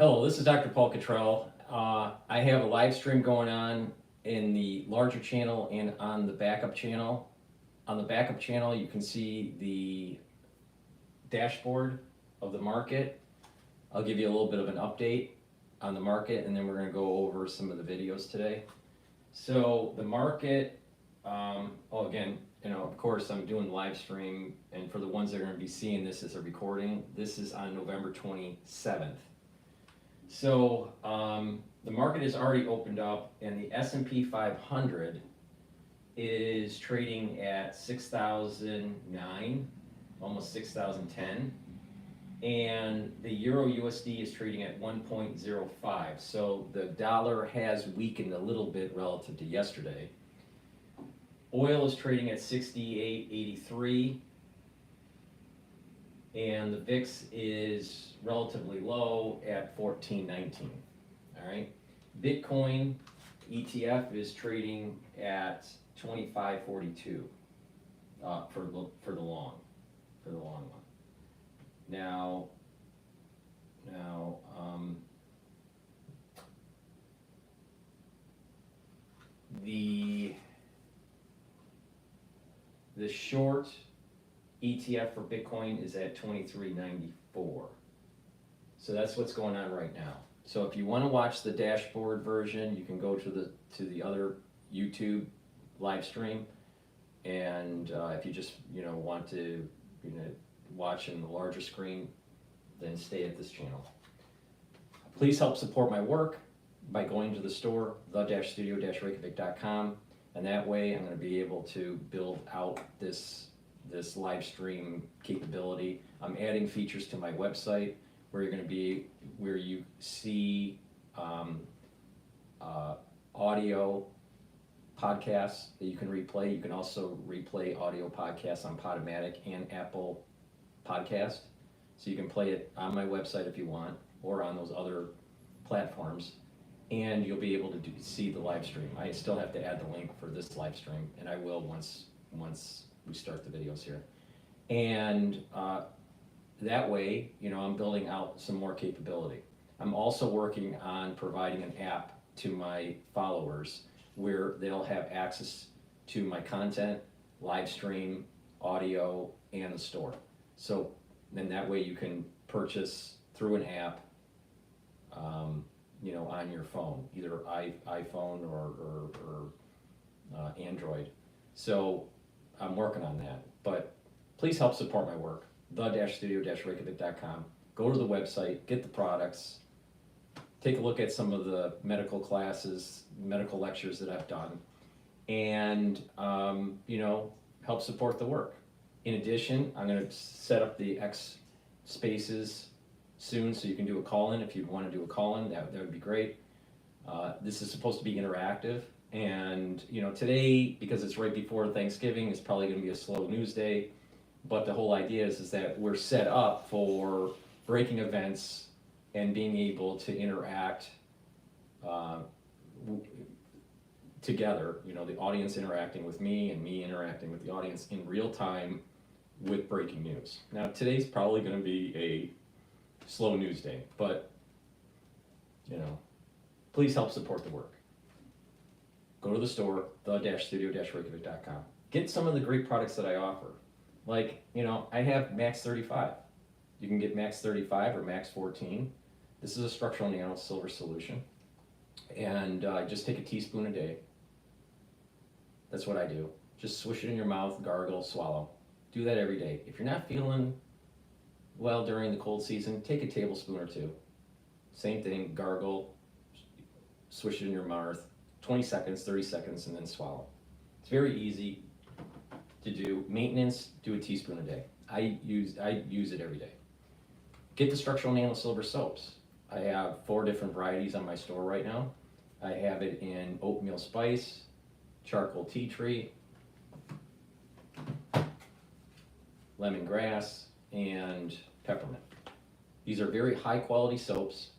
Hello, this is Dr. Paul Cottrell. I have a live stream going on in the larger channel and on the backup channel. On the backup channel, you can see the dashboard of the market. I'll give you a little bit of an update on the market, and then we're going to go over some of the videos today. So the market, again, of course, I'm doing the live stream, and for the ones that are going to be seeing this as a recording, this is on November 27th. So the market has already opened up, and the S&P 500 is trading at 6,009, almost 6,010, and the Euro USD is trading at 1.05. So the dollar has weakened a little bit relative to yesterday. Oil is trading at 68.83. And the VIX is relatively low at 14.19. All right. Bitcoin ETF is trading at 25.42 for the long one. Now, the short ETF for Bitcoin is at 23.94. So that's what's going on right now. So if you want to watch the dashboard version, you can go to the other YouTube live stream, and if you just want to watch in the larger screen, then stay at this channel. Please help support my work by going to the store, the-studio-reykjavik.com, and that way I'm going to be able to build out this live stream capability. I'm adding features to my website where you see audio podcasts that you can replay. You can also replay audio podcasts on Podomatic and Apple Podcast. So you can play it on my website if you want, or on those other platforms, and you'll be able to see the live stream. I still have to add the link for this live stream, and I will once we start the videos here. And that way, I'm building out some more capability. I'm also working on providing an app to my followers where they'll have access to my content, live stream, audio, and the store. So then that way you can purchase through an app, on your phone, either iPhone or Android. So I'm working on that, but please help support my work. the-studio-reykjavik.com. Go to the website, get the products, take a look at some of the medical classes, medical lectures that I've done, and help support the work. In addition, I'm going to set up the X Spaces soon, so you can do a call-in if you want to do a call-in. That would be great. This is supposed to be interactive. And today, because it's right before Thanksgiving, it's probably going to be a slow news day. But the whole idea is that we're set up for breaking events and being able to interact together. The audience interacting with me and me interacting with the audience in real time with breaking news. Now today's probably going to be a slow news day, but please help support the work. Go to the store, the-studio-reykjavik.com. Get some of the great products that I offer. Like, I have Max 35. You can get Max 35 or Max 14. This is a structural nano silver solution. And just take a teaspoon a day. That's what I do. Just swish it in your mouth, gargle, swallow. Do that every day. If you're not feeling well during the cold season, take a tablespoon or two. Same thing, gargle, swish it in your mouth, 20 seconds, 30 seconds, and then swallow. It's very easy to do. Maintenance, do a teaspoon a day. I use it every day. Get the structural nano silver soaps. I have 4 different varieties on my store right now. I have it in oatmeal spice, charcoal tea tree, lemongrass, and peppermint. These are very high quality soaps,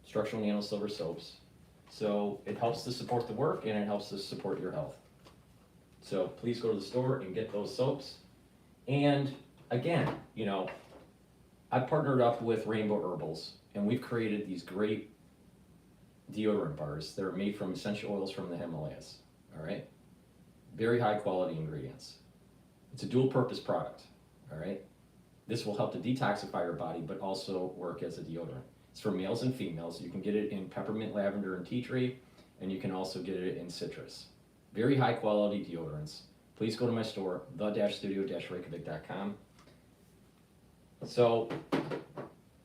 structural nano silver soaps. So it helps to support the work, and it helps to support your health. So please go to the store and get those soaps. And again, I've partnered up with Rainbow Herbals and we've created these great deodorant bars that are made from essential oils from the Himalayas, all right? Very high quality ingredients. It's a dual purpose product, all right? This will help to detoxify your body, but also work as a deodorant. It's for males and females. You can get it in peppermint, lavender, and tea tree, and you can also get it in citrus. Very high quality deodorants. Please go to my store, the-studio-reykjavik.com. So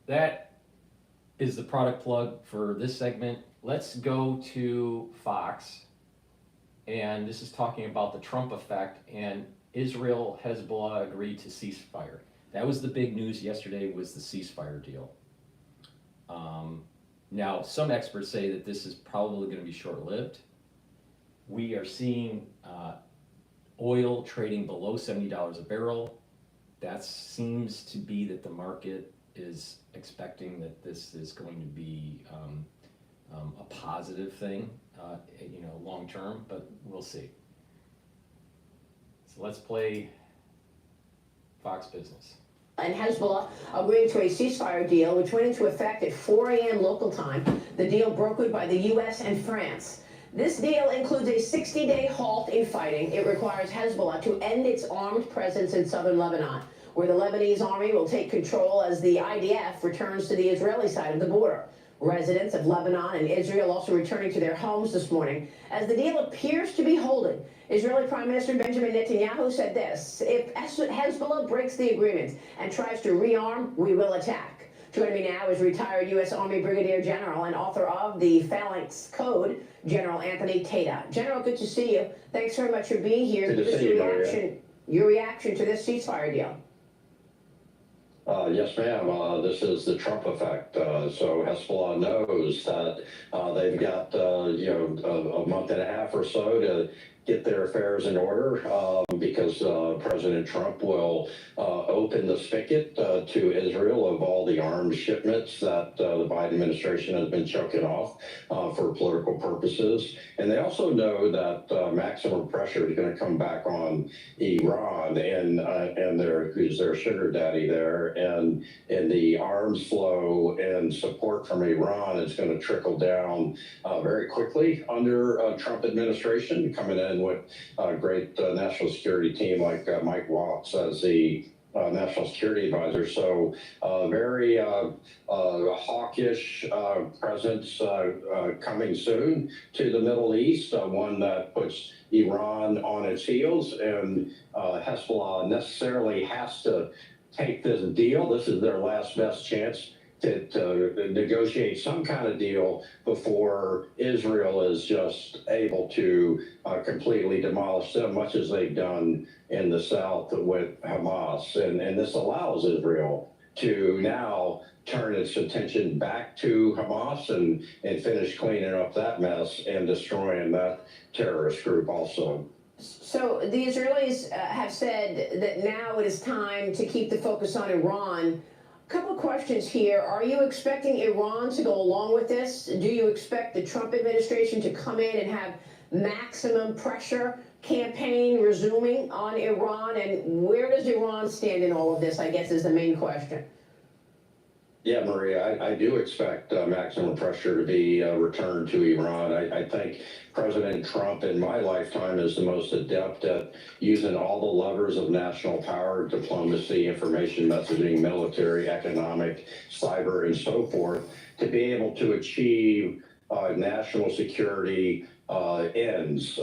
that is the product plug for this segment. Let's go to Fox, and this is talking about the Trump effect, and Israel, Hezbollah agreed to ceasefire. That was the big news yesterday, was the ceasefire deal. Now, some experts say that this is probably going to be short-lived. We are seeing oil trading below $70 a barrel. That seems to be that the market is expecting that this is going to be a positive thing, long term, but we'll see. So let's play Fox Business. And Hezbollah agreed to a ceasefire deal, which went into effect at 4 a.m. local time. The deal brokered by the U.S. and France. This deal includes a 60-day halt in fighting. It requires Hezbollah to end its armed presence in southern Lebanon, where the Lebanese army will take control as the IDF returns to the Israeli side of the border. Residents of Lebanon and Israel also returning to their homes this morning as the deal appears to be holding. Israeli Prime Minister Benjamin Netanyahu said this: if Hezbollah breaks the agreement and tries to rearm, we will attack. Joining me now is retired U.S. Army Brigadier General and author of the Phalanx Code, General Anthony Tata. General, good to see you. Thanks very much for being here. Good to see you, Maria. Your reaction to this ceasefire deal? Yes, ma'am. This is the Trump effect. So Hezbollah knows that they've got a month and a half or so to get their affairs in order because President Trump will open the spigot to Israel of all the arms shipments that the Biden administration has been choking off for political purposes. And they also know that maximum pressure is going to come back on Iran and who's their sugar daddy there, and the arms flow and support from Iran is going to trickle down very quickly under Trump administration, coming in with a great national security team like Mike Waltz as the national security advisor. So very hawkish presence coming soon to the Middle East, one that puts Iran on its heels, and Hezbollah necessarily has to take this deal. This is their last best chance to negotiate some kind of deal before Israel is just able to completely demolish them, much as they've done in the south with Hamas. And this allows Israel to now turn its attention back to Hamas and finish cleaning up that mess and destroying that terrorist group also. So the Israelis have said that now it is time to keep the focus on Iran. A couple of questions here. Are you expecting Iran to go along with this? Do you expect the Trump administration to come in and have maximum pressure campaign resuming on Iran? And where does Iran stand in all of this, I guess, is the main question. Yeah, Maria, I do expect maximum pressure to be returned to Iran. I think President Trump in my lifetime is the most adept at using all the levers of national power, diplomacy, information messaging, military, economic, cyber, and so forth, to be able to achieve national security ends,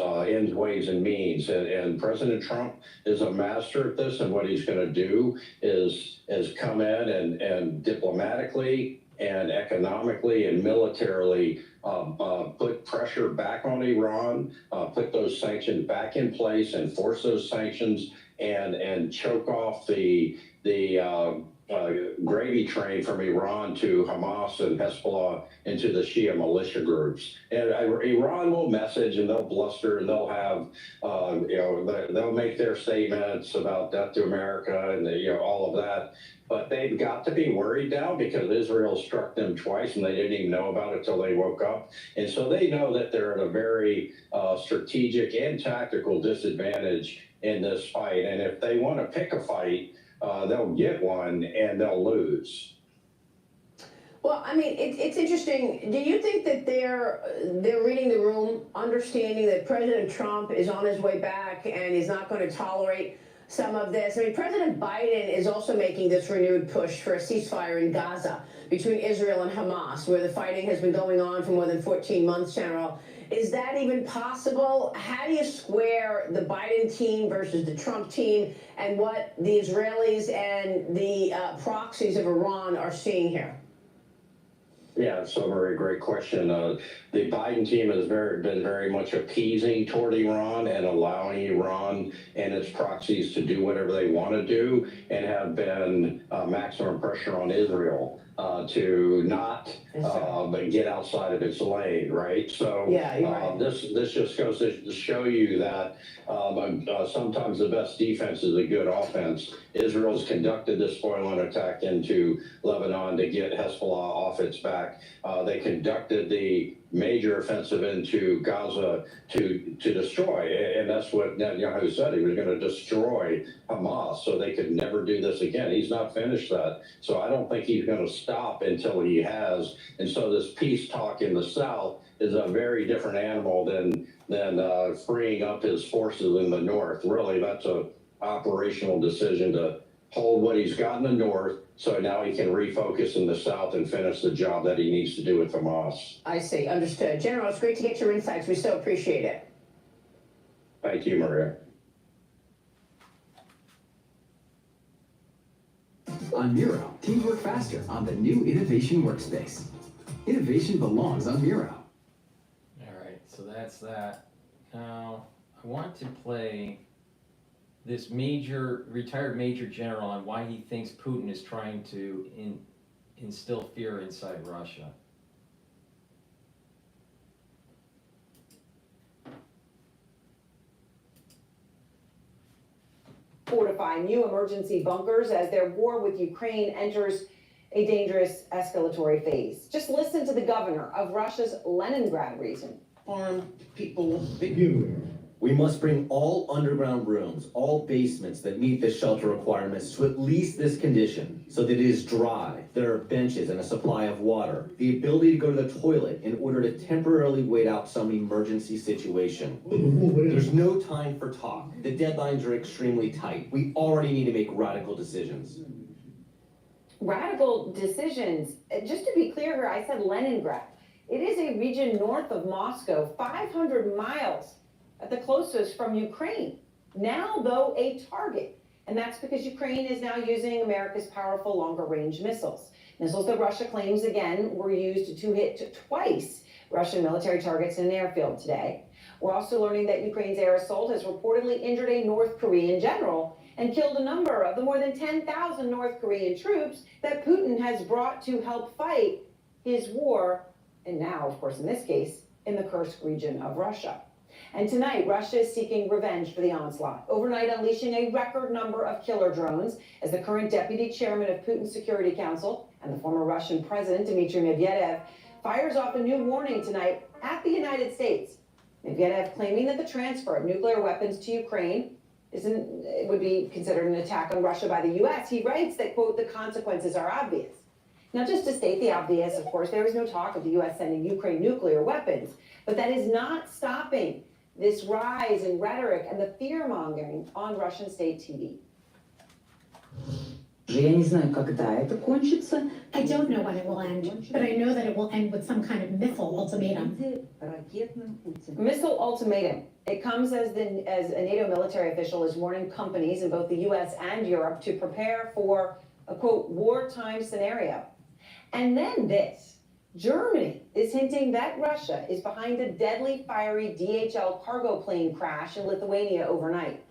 ways, and means. And President Trump is a master at this, and what he's going to do is come in and diplomatically and economically and militarily put pressure back on Iran, put those sanctions back in place, enforce those sanctions, and choke off the gravy train from Iran to Hamas and Hezbollah into the Shia militia groups. And Iran will message and they'll bluster and they'll have, they'll make their statements about death to America and all of that. But they've got to be worried now because Israel struck them twice and they didn't even know about it till they woke up. And so they know that they're at a very strategic and tactical disadvantage in this fight. And if they want to pick a fight, they'll get one and they'll lose. Well, I mean, it's interesting. Do you think that they're reading the room, understanding that President Trump is on his way back and is not going to tolerate some of this? I mean, President Biden is also making this renewed push for a ceasefire in Gaza between Israel and Hamas, where the fighting has been going on for more than 14 months, General. Is that even possible? How do you square the Biden team versus the Trump team and what the Israelis and the proxies of Iran are seeing here? Yeah, so very great question. The Biden team has been very much appeasing toward Iran and allowing Iran and its proxies to do whatever they want to do, and have been maximum pressure on Israel to not get outside of its lane, right? So yeah, right. This just goes to show you that sometimes the best defense is a good offense. Israel's conducted this spoiling attack into Lebanon to get Hezbollah off its back. They conducted the major offensive into Gaza to destroy, and that's what Netanyahu said. He was going to destroy Hamas so they could never do this again. He's not finished that. So I don't think he's going to stop until he has. And so this peace talk in the South is a very different animal than freeing up his forces in the North. Really, that's a operational decision to hold what he's got in the North, so now he can refocus in the South and finish the job that he needs to do with Hamas. I see. Understood. General, it's great to get your insights. We so appreciate it. Thank you, Maria. On Miro, teams work faster on the new Innovation Workspace. Innovation belongs on Miro. All right, so that's that. Now, I want to play this retired major general on why he thinks Putin is trying to instill fear inside Russia. Fortify new emergency bunkers as their war with Ukraine enters a dangerous escalatory phase. Just listen to the governor of Russia's Leningrad region. Armed people, we must bring all underground rooms, all basements that meet the shelter requirements to at least this condition, so that it is dry, there are benches and a supply of water, the ability to go to the toilet in order to temporarily wait out some emergency situation. There's no time for talk. The deadlines are extremely tight. We already need to make radical decisions. Radical decisions. Just to be clear here, I said Leningrad. It is a region north of Moscow, 500 miles at the closest from Ukraine. Now, though, a target. And that's because Ukraine is now using America's powerful longer range missiles. Missiles that Russia claims, again, were used to hit twice Russian military targets in an airfield today. We're also learning that Ukraine's air assault has reportedly injured a North Korean general and killed a number of the more than 10,000 North Korean troops that Putin has brought to help fight his war, and now, of course, in this case, in the Kursk region of Russia. And tonight, Russia is seeking revenge for the onslaught, overnight unleashing a record number of killer drones as the current deputy chairman of Putin's Security Council and the former Russian president, Dmitry Medvedev, fires off a new warning tonight at the United States. Medvedev claiming that the transfer of nuclear weapons to Ukraine would be considered an attack on Russia by the U.S. He writes that, quote, the consequences are obvious. Now, just to state the obvious, of course, there is no talk of the U.S. sending Ukraine nuclear weapons, but that is not stopping this rise in rhetoric and the fear-mongering on Russian state TV. Я не знаю, когда это кончится. I don't know when it will end, but I know that it will end with some kind of missile ultimatum. Missile ultimatum. It comes as a NATO military official is warning companies in both the U.S. and Europe to prepare for a, quote, wartime scenario. And then this. Germany is hinting that Russia is behind a deadly, fiery DHL cargo plane crash in Lithuania overnight.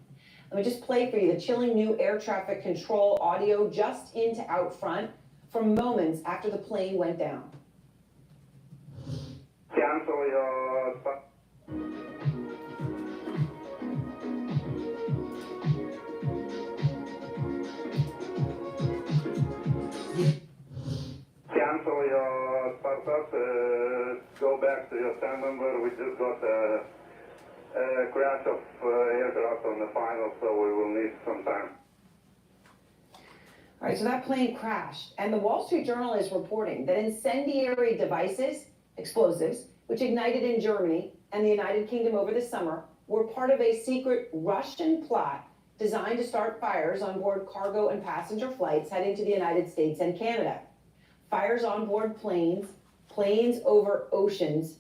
Let me just play for you the chilling new air traffic control audio just into out front from moments after the plane went down. Cancel your... Cancel your startup, go back to your stand number. We just got a crash of aircraft on the final, so we will need some time. All right, so that plane crashed, and the Wall Street Journal is reporting that incendiary devices, explosives, which ignited in Germany and the United Kingdom over the summer, were part of a secret Russian plot designed to start fires on board cargo and passenger flights heading to the United States and Canada. Fires on board planes, planes over oceans.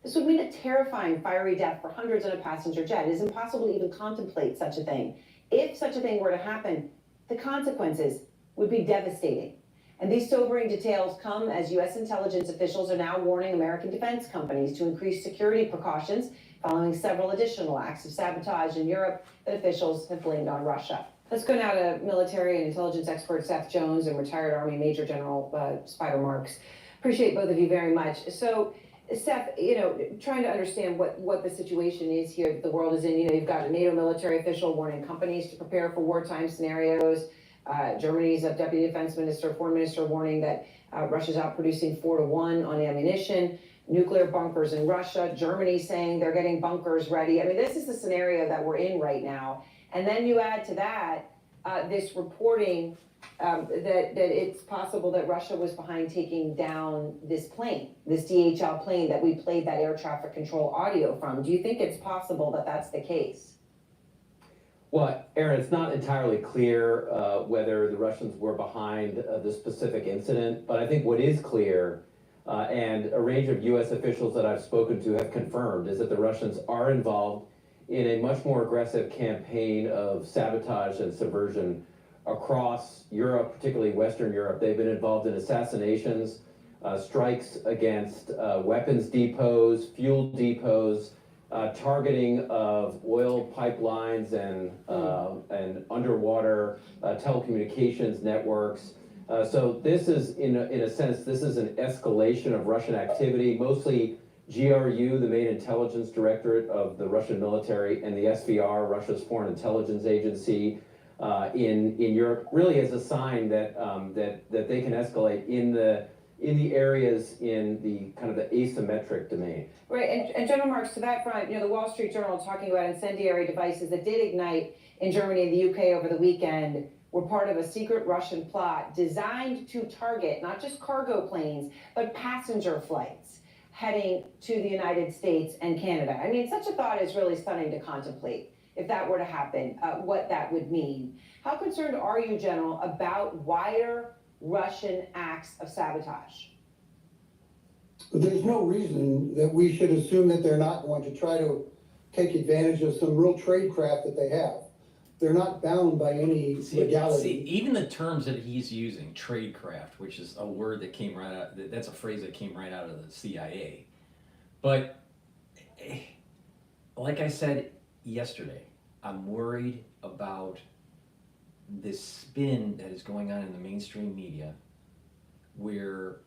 This would mean a terrifying fiery death for hundreds on a passenger jet. It is impossible to even contemplate such a thing. If such a thing were to happen, the consequences would be devastating. And these sobering details come as U.S. intelligence officials are now warning American defense companies to increase security precautions following several additional acts of sabotage in Europe that officials have blamed on Russia. Let's go now to military and intelligence expert Seth Jones and retired Army Major General Spider Marks. Appreciate both of you very much. So, Seth, trying to understand what the situation is here that the world is in. You've got a NATO military official warning companies to prepare for wartime scenarios. Germany's Deputy Defense Minister, Foreign Minister, warning that Russia's out producing 4-to-1 on ammunition. Nuclear bunkers in Russia. Germany saying they're getting bunkers ready. I mean, this is the scenario that we're in right now. And then you add to that this reporting that it's possible that Russia was behind taking down this plane, this DHL plane that we played that air traffic control audio from. Do you think it's possible that that's the case? Well, Aaron, it's not entirely clear whether the Russians were behind this specific incident, but I think what is clear, and a range of U.S. officials that I've spoken to have confirmed, is that the Russians are involved in a much more aggressive campaign of sabotage and subversion across Europe, particularly Western Europe. They've been involved in assassinations, strikes against weapons depots, fuel depots, targeting of oil pipelines and underwater telecommunications networks. So this is, in a sense, this is an escalation of Russian activity, mostly GRU, the main intelligence directorate of the Russian military, and the SVR, Russia's foreign intelligence agency, in Europe, really as a sign that that they can escalate in the areas in the kind of the asymmetric domain. Right, and General Marks, to that front, the Wall Street Journal talking about incendiary devices that did ignite in Germany and the UK over the weekend were part of a secret Russian plot designed to target not just cargo planes, but passenger flights heading to the United States and Canada. I mean, such a thought is really stunning to contemplate. If that were to happen, what that would mean. How concerned are you, General, about wider Russian acts of sabotage? But there's no reason that we should assume that they're not going to try to take advantage of some real trade craft that they have. They're not bound by any legality. See, even the terms that he's using, tradecraft, which is a word that came right out, that's a phrase that came right out of the CIA. But like I said yesterday, I'm worried about this spin that is going on in the mainstream media where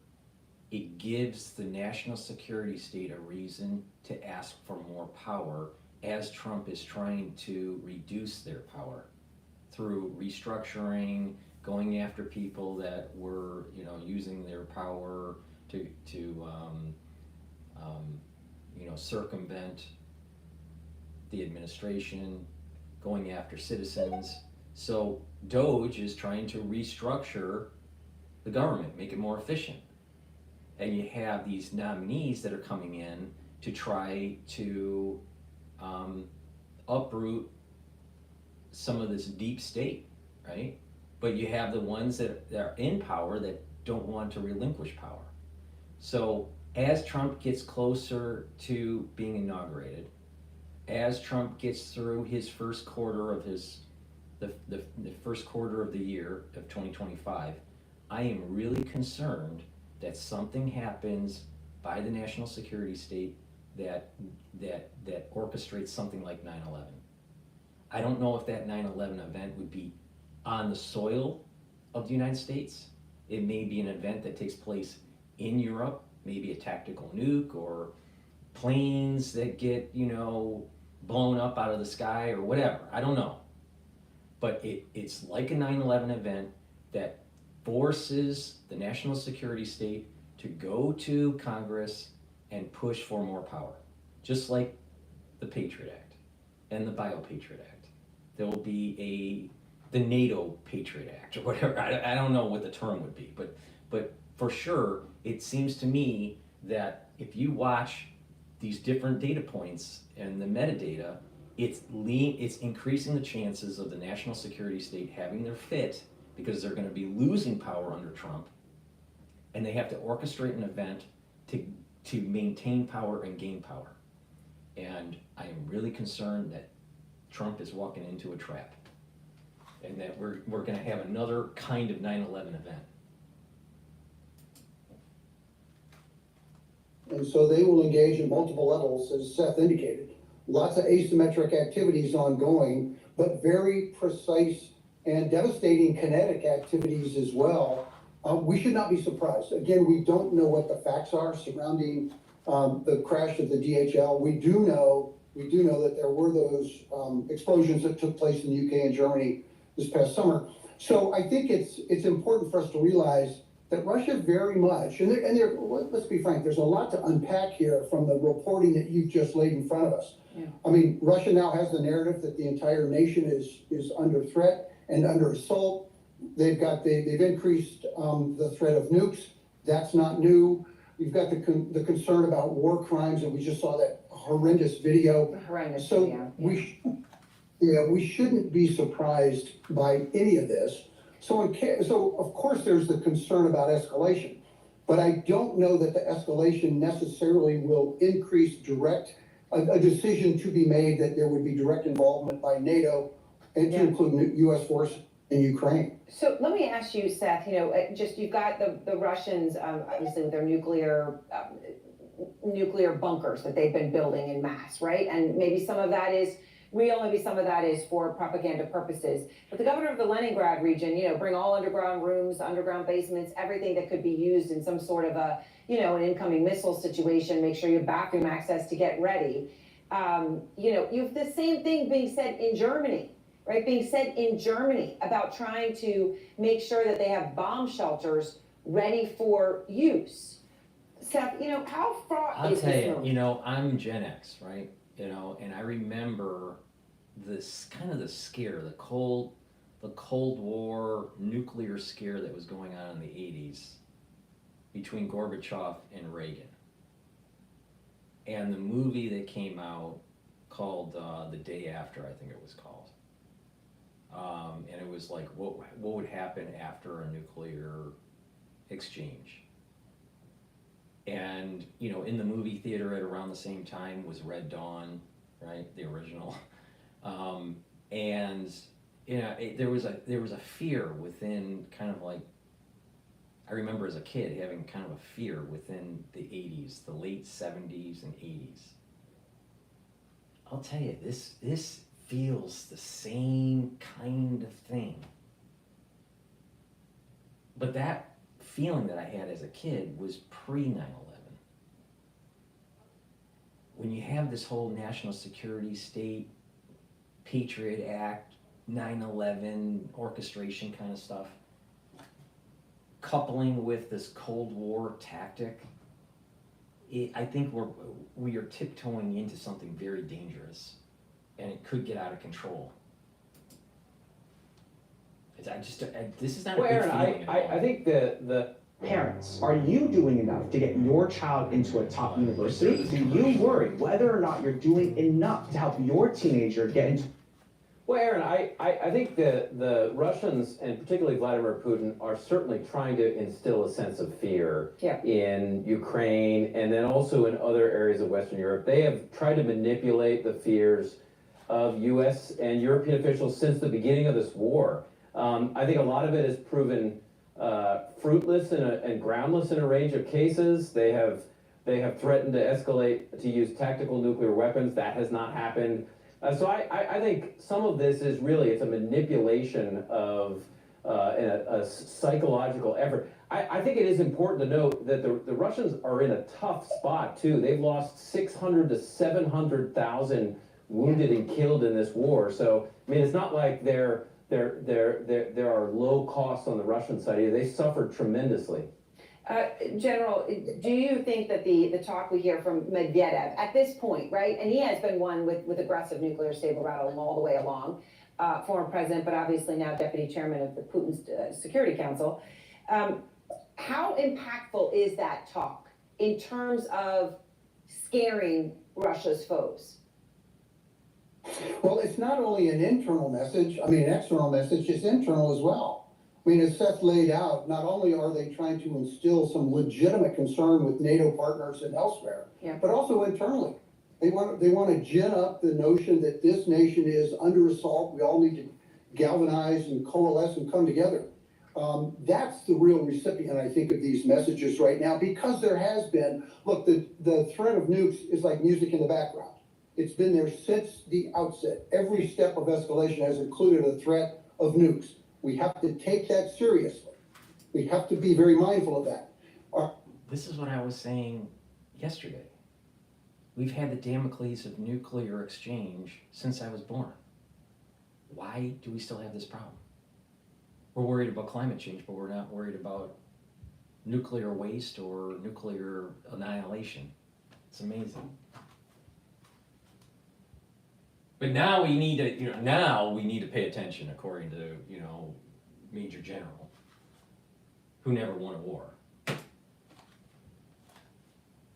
it gives the national security state a reason to ask for more power as Trump is trying to reduce their power through restructuring, going after people that were, using their power to circumvent the administration, going after citizens. So DOGE is trying to restructure the government, make it more efficient. And you have these nominees that are coming in to try to uproot some of this deep state, right? But you have the ones that are in power that don't want to relinquish power. So as Trump gets closer to being inaugurated, as Trump gets through his first quarter of the first quarter of the year of 2025, I am really concerned that something happens by the national security state that orchestrates something like 9/11. I don't know if that 9/11 event would be on the soil of the United States. It may be an event that takes place in Europe, maybe a tactical nuke or planes that get, blown up out of the sky or whatever. I don't know. But it's like a 9/11 event that forces the national security state to go to Congress and push for more power, just like the Patriot Act and the BioPatriot Act. There will be the NATO Patriot Act or whatever. I don't know what the term would be, but for sure, it seems to me that if you watch these different data points and the metadata, it's increasing the chances of the national security state having their fit because they're going to be losing power under Trump, and they have to orchestrate an event to maintain power and gain power. And I am really concerned that Trump is walking into a trap, and that we're going to have another kind of 9/11 event. And so they will engage in multiple levels, as Seth indicated. Lots of asymmetric activities ongoing, but very precise and devastating kinetic activities as well. We should not be surprised. Again, we don't know what the facts are surrounding the crash of the DHL. We do know that there were those explosions that took place in the UK and Germany this past summer. So I think it's important for us to realize that Russia very much, and let's be frank, there's a lot to unpack here from the reporting that you've just laid in front of us. Yeah. I mean, Russia now has the narrative that the entire nation is under threat and under assault. They've increased the threat of nukes. That's not new. You've got the concern about war crimes, and we just saw that horrendous video. Video. We shouldn't be surprised by any of this. So of course there's the concern about escalation, but I don't know that the escalation necessarily will increase a decision to be made that there would be direct involvement by NATO and to include U.S. force in Ukraine. So let me ask you, Seth, you've got the Russians, obviously with their nuclear bunkers that they've been building in mass, right? And maybe some of that is real, maybe some of that is for propaganda purposes. But the governor of the Leningrad region, bring all underground rooms, underground basements, everything that could be used in some sort of an incoming missile situation, make sure you have bathroom access to get ready. You have the same thing being said in Germany, right? Being said in Germany about trying to make sure that they have bomb shelters ready for use. Seth, how fraught is this moment? I'll tell you, I'm Gen X, right? And I remember this kind of the scare, the Cold War nuclear scare that was going on in the 80s between Gorbachev and Reagan. And the movie that came out called The Day After, I think it was called. And it was like, what would happen after a nuclear exchange? And, in the movie theater at around the same time was Red Dawn, right, the original. There was a fear within kind of like, I remember as a kid having kind of a fear within the 80s, the late 70s and 80s. I'll tell you, this feels the same kind of thing. But that feeling that I had as a kid was pre-9/11. When you have this whole national security state, Patriot Act, 9/11 orchestration kind of stuff, coupling with this Cold War tactic, I think we are tiptoeing into something very dangerous, and it could get out of control. This is not a good feeling at all. I think the Parents, are you doing enough to get your child into a top university? Do you worry whether or not you're doing enough to help your teenager get into... Well, Aaron, I think the Russians, and particularly Vladimir Putin, are certainly trying to instill a sense of fear in Ukraine and then also in other areas of Western Europe. They have tried to manipulate the fears of U.S. and European officials since the beginning of this war. I think a lot of it has proven fruitless and groundless in a range of cases. They have threatened to escalate to use tactical nuclear weapons. That has not happened. So I think some of this is really, it's a manipulation of a psychological effort. I think it is important to note that the Russians are in a tough spot too. They've lost 600 to 700,000 wounded and killed in this war. So I mean, it's not like there are low costs on the Russian side. They suffered tremendously. General, do you think that the talk we hear from Medvedev at this point, right, and he has been one with aggressive nuclear stable rattling all the way along, former president, but obviously now deputy chairman of the Putin's Security Council. How impactful is that talk in terms of scaring Russia's foes? Well, it's not only an internal message, an external message, it's internal as well. As Seth laid out, not only are they trying to instill some legitimate concern with NATO partners and elsewhere, but also internally. They want to gin up the notion that this nation is under assault. We all need to galvanize and coalesce and come together. That's the real recipient, I think, of these messages right now, because there has been, look, the threat of nukes is like music in the background. It's been there since the outset. Every step of escalation has included a threat of nukes. We have to take that seriously. We have to be very mindful of that. This is what I was saying yesterday. We've had the Damocles of nuclear exchange since I was born. Why do we still have this problem? We're worried about climate change, but we're not worried about nuclear waste or nuclear annihilation. It's amazing. But now we need to, pay attention, according to, Major General, who never won a war.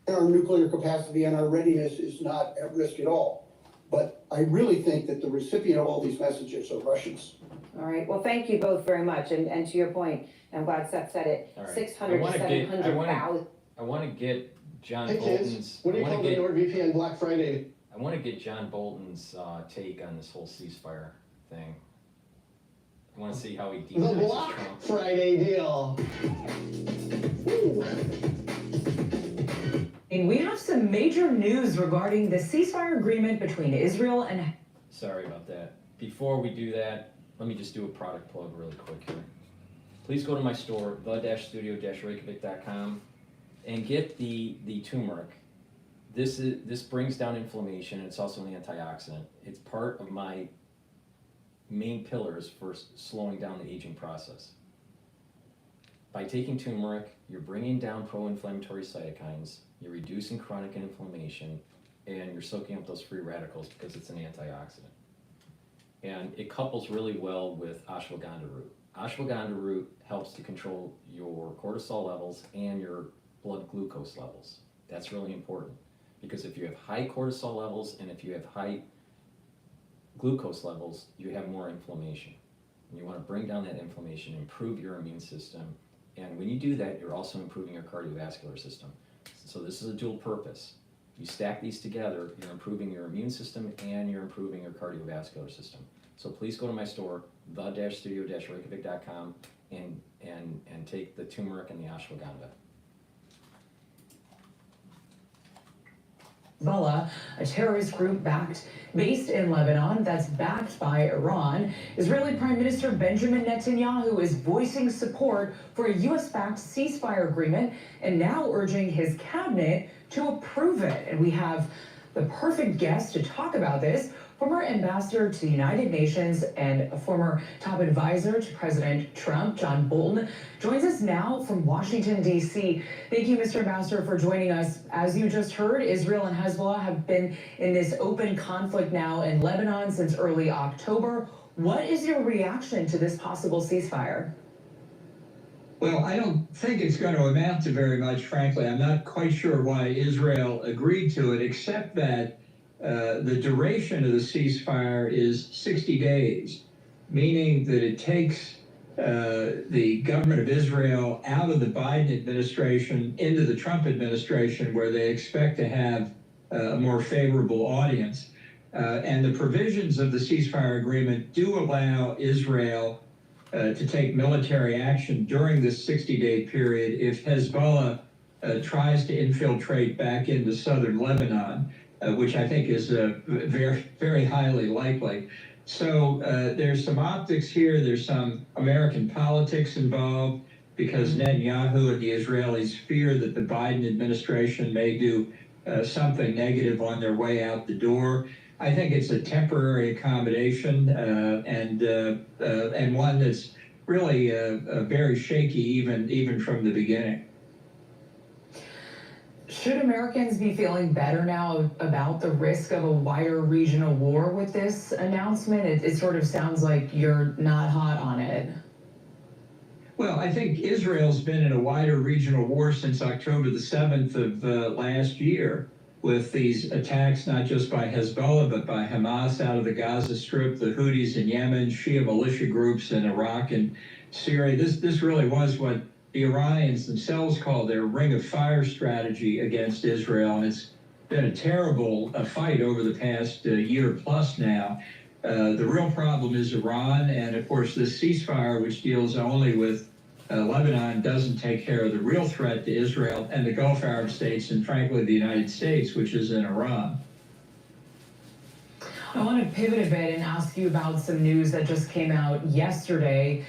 Our nuclear capacity and our readiness is not at risk at all. But I really think that the recipient of all these messages are Russians. All right. Well, thank you both very much. And to your point, I'm glad Seth said it, All right. 600 to 700,000. I want to get John Hey Bolton's... kids, what do you call the NordVPN Black Friday? I want to get John Bolton's take on this whole ceasefire thing. I want to see how he The demonizes Black Trump. Friday deal. Woo. And we have some major news regarding the ceasefire agreement between Israel and... Sorry about that. Before we do that, let me just do a product plug really quick here. Please go to my store, the-studio-reykjavik.com, and get the turmeric. This brings down inflammation. It's also an antioxidant. It's part of my main pillars for slowing down the aging process. By taking turmeric, you're bringing down pro-inflammatory cytokines, you're reducing chronic inflammation, and you're soaking up those free radicals because it's an antioxidant. And it couples really well with ashwagandha root. Ashwagandha root helps to control your cortisol levels and your blood glucose levels. That's really important, because if you have high cortisol levels and if you have high glucose levels, you have more inflammation. And you want to bring down that inflammation, improve your immune system, and when you do that, you're also improving your cardiovascular system. So this is a dual purpose. You stack these together, you're improving your immune system and you're improving your cardiovascular system. So please go to my store, the-studio-reykjavik.com, and take the turmeric and the ashwagandha. Hezbollah, a terrorist group based in Lebanon that's backed by Iran. Israeli Prime Minister Benjamin Netanyahu is voicing support for a U.S.-backed ceasefire agreement and now urging his cabinet to approve it. And we have the perfect guest to talk about this, former ambassador to the United Nations and a former top advisor to President Trump, John Bolton, joins us now from Washington, D.C. Thank you, Mr. Ambassador, for joining us. As you just heard, Israel and Hezbollah have been in this open conflict now in Lebanon since early October. What is your reaction to this possible ceasefire? Well, I don't think it's going to amount to very much, frankly. I'm not quite sure why Israel agreed to it, except that the duration of the ceasefire is 60 days, meaning that it takes the government of Israel out of the Biden administration into the Trump administration, where they expect to have a more favorable audience. And the provisions of the ceasefire agreement do allow Israel to take military action during this 60-day period if Hezbollah tries to infiltrate back into southern Lebanon, which I think is very, very highly likely. So there's some optics here. There's some American politics involved, because Netanyahu and the Israelis fear that the Biden administration may do something negative on their way out the door. I think it's a temporary accommodation and one that's really very shaky even from the beginning. Should Americans be feeling better now about the risk of a wider regional war with this announcement? It sort of sounds like you're not hot on it. Well, I think Israel's been in a wider regional war since October the 7th of last year, with these attacks not just by Hezbollah, but by Hamas out of the Gaza Strip, the Houthis in Yemen, Shia militia groups in Iraq and Syria. This really was what the Iranians themselves call their ring of fire strategy against Israel, and it's been a terrible fight over the past year plus now. The real problem is Iran, and of course this ceasefire, which deals only with Lebanon, doesn't take care of the real threat to Israel and the Gulf Arab states, and frankly the United States, which is in Iran. I want to pivot a bit and ask you about some news that just came out yesterday.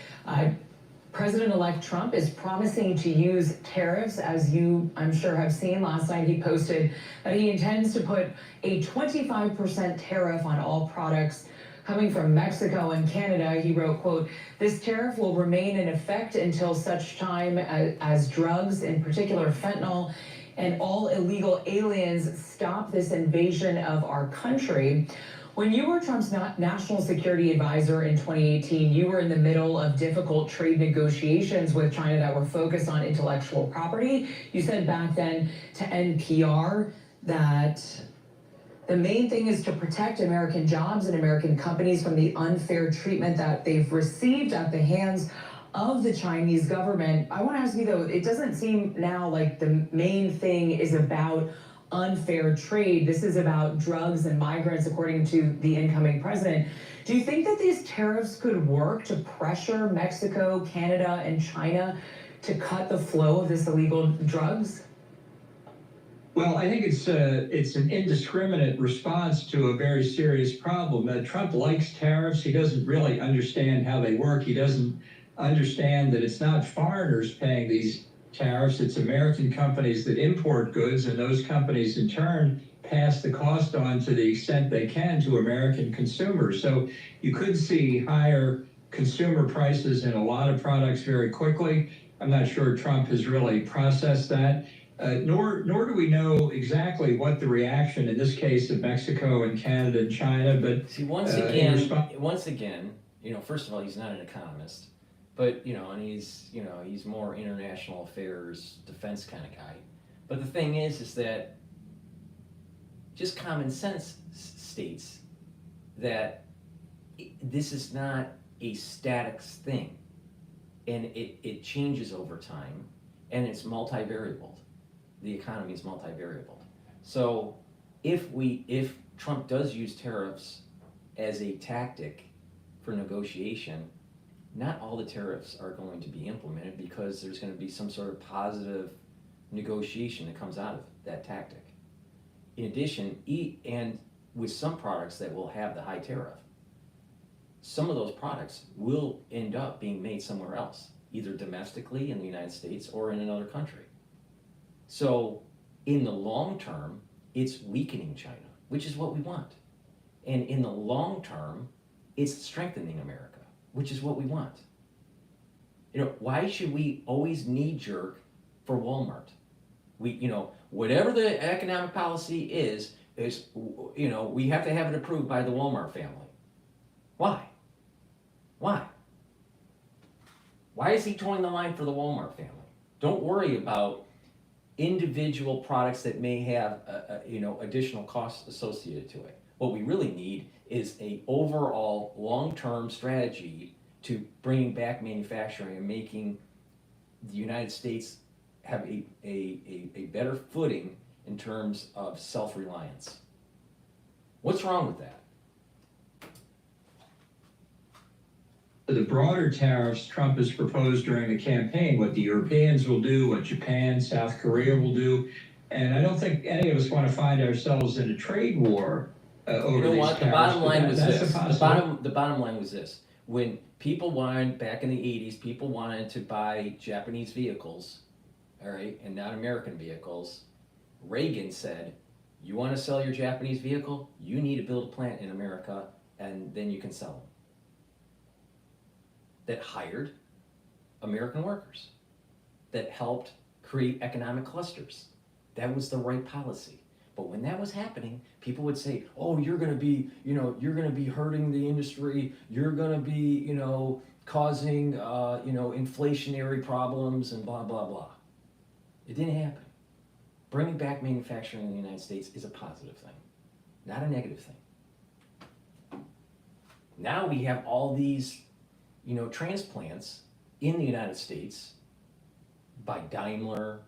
President-elect Trump is promising to use tariffs. As you, I'm sure, have seen, last night he posted that he intends to put a 25% tariff on all products coming from Mexico and Canada. He wrote, quote, "This tariff will remain in effect until such time as drugs, in particular fentanyl, and all illegal aliens stop this invasion of our country." When you were Trump's national security advisor in 2018, you were in the middle of difficult trade negotiations with China that were focused on intellectual property. You said back then to NPR that the main thing is to protect American jobs and American companies from the unfair treatment that they've received at the hands of the Chinese government. I want to ask you, though, it doesn't seem now like the main thing is about unfair trade. This is about drugs and migrants, according to the incoming president. Do you think that these tariffs could work to pressure Mexico, Canada, and China to cut the flow of this illegal drugs? Well, I think it's an indiscriminate response to a very serious problem. Trump likes tariffs. He doesn't really understand how they work. He doesn't understand that it's not foreigners paying these tariffs. It's American companies that import goods, and those companies in turn pass the cost on to the extent they can to American consumers. So you could see higher consumer prices in a lot of products very quickly. I'm not sure Trump has really processed that. Nor do we know exactly what the reaction in this case of Mexico and Canada and China. But see, once again, first of all, he's not an economist, but and he's more international affairs, defense kind of guy. But the thing is that just common sense states that this is not a static thing, and it changes over time, and it's multivariable. The economy is multivariable. So if Trump does use tariffs as a tactic for negotiation, not all the tariffs are going to be implemented because there's going to be some sort of positive negotiation that comes out of that tactic. In addition, and with some products that will have the high tariff, some of those products will end up being made somewhere else, either domestically in the United States or in another country. So in the long term, it's weakening China, which is what we want. And in the long term, it's strengthening America, which is what we want. Why should we always knee-jerk for Walmart? Whatever the economic policy is, we have to have it approved by the Walmart family. Why? Why is he towing the line for the Walmart family? Don't worry about individual products that may have additional costs associated to it. What we really need is a overall long-term strategy to bringing back manufacturing and making the United States have a better footing in terms of self-reliance. What's wrong with that? The broader tariffs Trump has proposed during the campaign, what the Europeans will do, what Japan, South Korea will do, and I don't think any of us want to find ourselves in a trade war over these tariffs. The bottom line was this. The bottom line was this. When people wanted, back in the 80s, people wanted to buy Japanese vehicles, all right, and not American vehicles, Reagan said, you want to sell your Japanese vehicle? You need to build a plant in America, and then you can sell them. That hired American workers, that helped create economic clusters. That was the right policy. But when that was happening, people would say, oh, you're gonna be, you're gonna be hurting the industry, you're gonna be, causing, inflationary problems and blah, blah, blah. It didn't happen. Bringing back manufacturing in the United States is a positive thing, not a negative thing. Now we have all these, transplants in the United States by Daimler,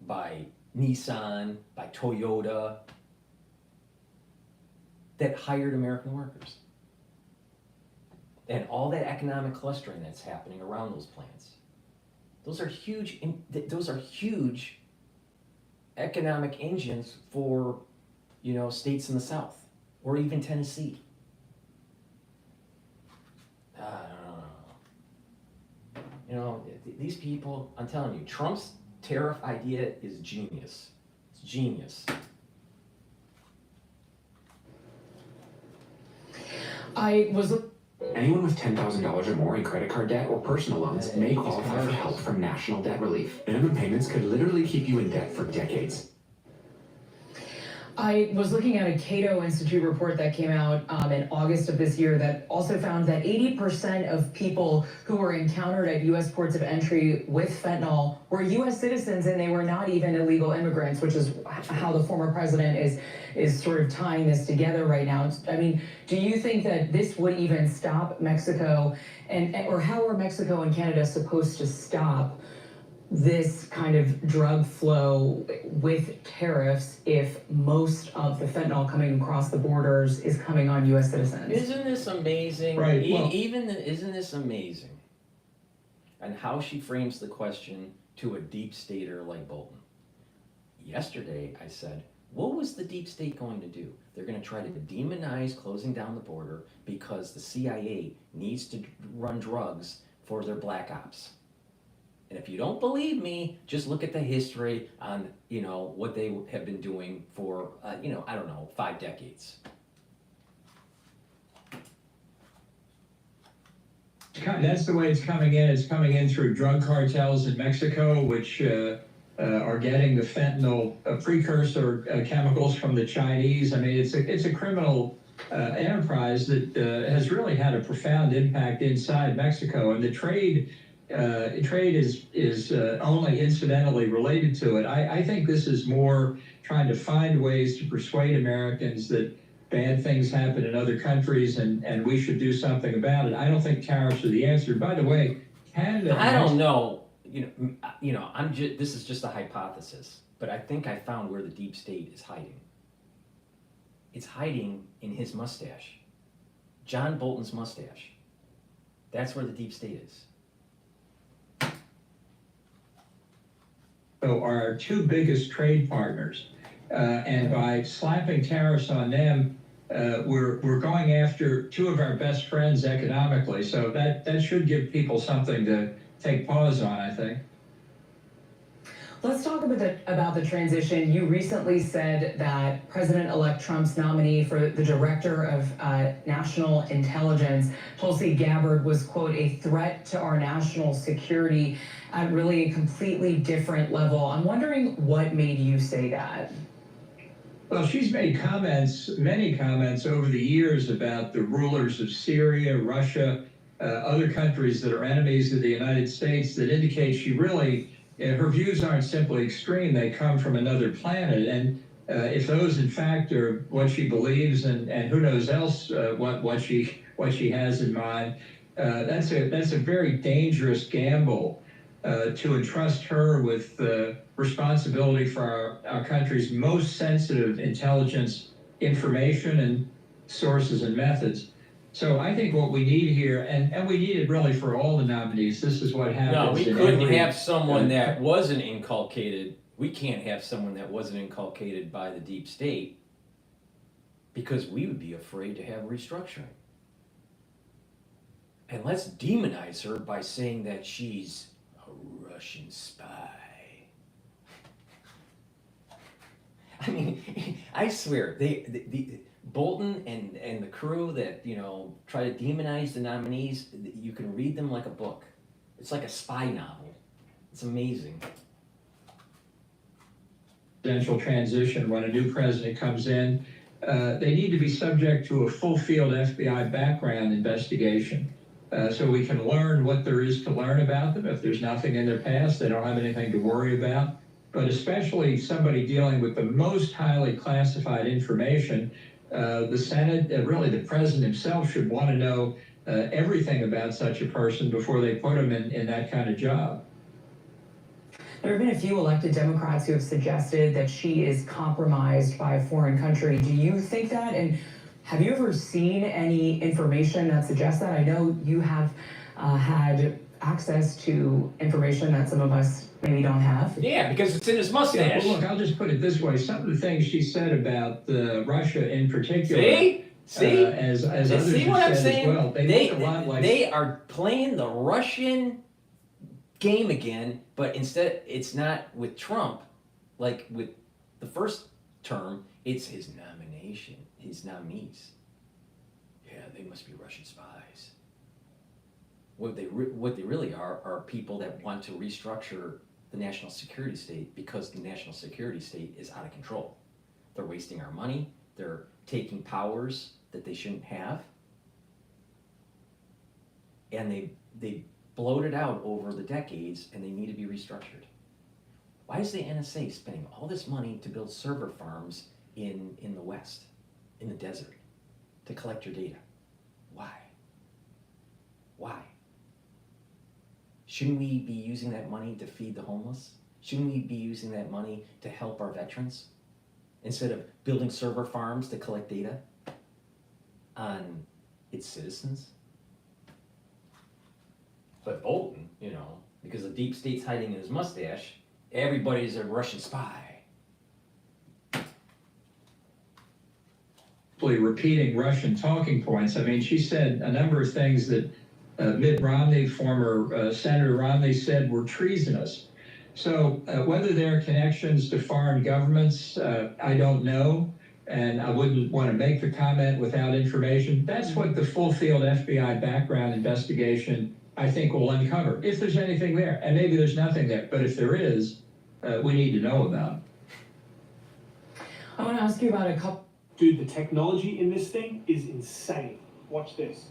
by Nissan, by Toyota, that hired American workers. And all that economic clustering that's happening around those plants. Those are huge economic engines for, states in the South, or even Tennessee. These people, I'm telling you, Trump's tariff idea is genius. It's genius. Anyone with $10,000 or more in credit card debt or personal loans may qualify for help from National Debt Relief. Minimum payments could literally keep you in debt for decades. I was looking at a Cato Institute report that came out in August of this year that also found that 80% of people who were encountered at U.S. ports of entry with fentanyl were U.S. citizens, and they were not even illegal immigrants, which is how the former president is sort of tying this together right now. I mean, do you think that this would even stop Mexico, or how are Mexico and Canada supposed to stop this kind of drug flow with tariffs if most of the fentanyl coming across the borders is coming on U.S. citizens? Isn't this amazing? Right. Isn't this amazing? And how she frames the question to a deep stater like Bolton. Yesterday, I said, what was the deep state going to do? They're going to try to demonize closing down the border because the CIA needs to run drugs for their black ops. And if you don't believe me, just look at the history on, what they have been doing for, 5 decades. That's the way it's coming in. It's coming in through drug cartels in Mexico, which are getting the fentanyl precursor chemicals from the Chinese. I mean, it's a criminal enterprise that has really had a profound impact inside Mexico, and the trade is only incidentally related to it. I think this is more trying to find ways to persuade Americans that bad things happen in other countries and we should do something about it. I don't think tariffs are the answer. By the way, Canada... I don't know. This is just a hypothesis, but I think I found where the deep state is hiding. It's hiding in his mustache. John Bolton's mustache. That's where the deep state is. So our two biggest trade partners, and by slapping tariffs on them, we're going after two of our best friends economically. So that should give people something to take pause on, I think. Let's talk about the transition. You recently said that President-elect Trump's nominee for the Director of National Intelligence, Tulsi Gabbard, was, quote, a threat to our national security at really a completely different level. I'm wondering what made you say that? Well, she's made many comments over the years about the rulers of Syria, Russia, other countries that are enemies of the United States that indicate she really... her views aren't simply extreme, they come from another planet. And if those, in fact, are what she believes and who knows else what she has in mind, that's a very dangerous gamble to entrust her with the responsibility for our country's most sensitive intelligence information and sources and methods. So I think what we need here, and we need it really for all the nominees, this is what happens. No, we couldn't have someone that wasn't inculcated. We can't have someone that wasn't inculcated by the deep state because we would be afraid to have restructuring. And let's demonize her by saying that she's a Russian spy. I mean, I swear, the Bolton and the crew that, try to demonize the nominees, you can read them like a book. It's like a spy novel. It's amazing. presidential transition, when a new president comes in, they need to be subject to a full field FBI background investigation. So we can learn what there is to learn about them. If there's nothing in their past, they don't have anything to worry about. But especially somebody dealing with the most highly classified information, the Senate, really the president himself, should want to know everything about such a person before they put him in that kind of job. There have been a few elected Democrats who have suggested that she is compromised by a foreign country. Do you think that? And have you ever seen any information that suggests that? I know you have had access to information that some of us maybe don't have. Yeah, because it's in his mustache. Yeah, well, look, I'll just put it this way. Some of the things she said about Russia in particular. See? As others See what have I'm said saying? as well. They look a lot like... They are playing the Russian game again, but instead it's not with Trump, like with the first term, it's his nomination, his nominees. Yeah, they must be Russian spies. What they really are people that want to restructure the national security state because the national security state is out of control. They're wasting our money. They're taking powers that they shouldn't have. And they bloated out over the decades, and they need to be restructured. Why is the NSA spending all this money to build server farms in the West, in the desert, to collect your data? Why? Why? Shouldn't we be using that money to feed the homeless? Shouldn't we be using that money to help our veterans instead of building server farms to collect data on its citizens? But Bolton, because the deep state's hiding in his mustache, everybody's a Russian spy. Repeating Russian talking points. I mean, she said a number of things that Mitt Romney, former Senator Romney, said were treasonous. So whether there are connections to foreign governments, I don't know, and I wouldn't want to make the comment without information. That's what the full field FBI background investigation, I think, will uncover, if there's anything there. And maybe there's nothing there, but if there is, we need to know about it. I want to ask you about a couple. Dude, the technology in this thing is insane. Watch this.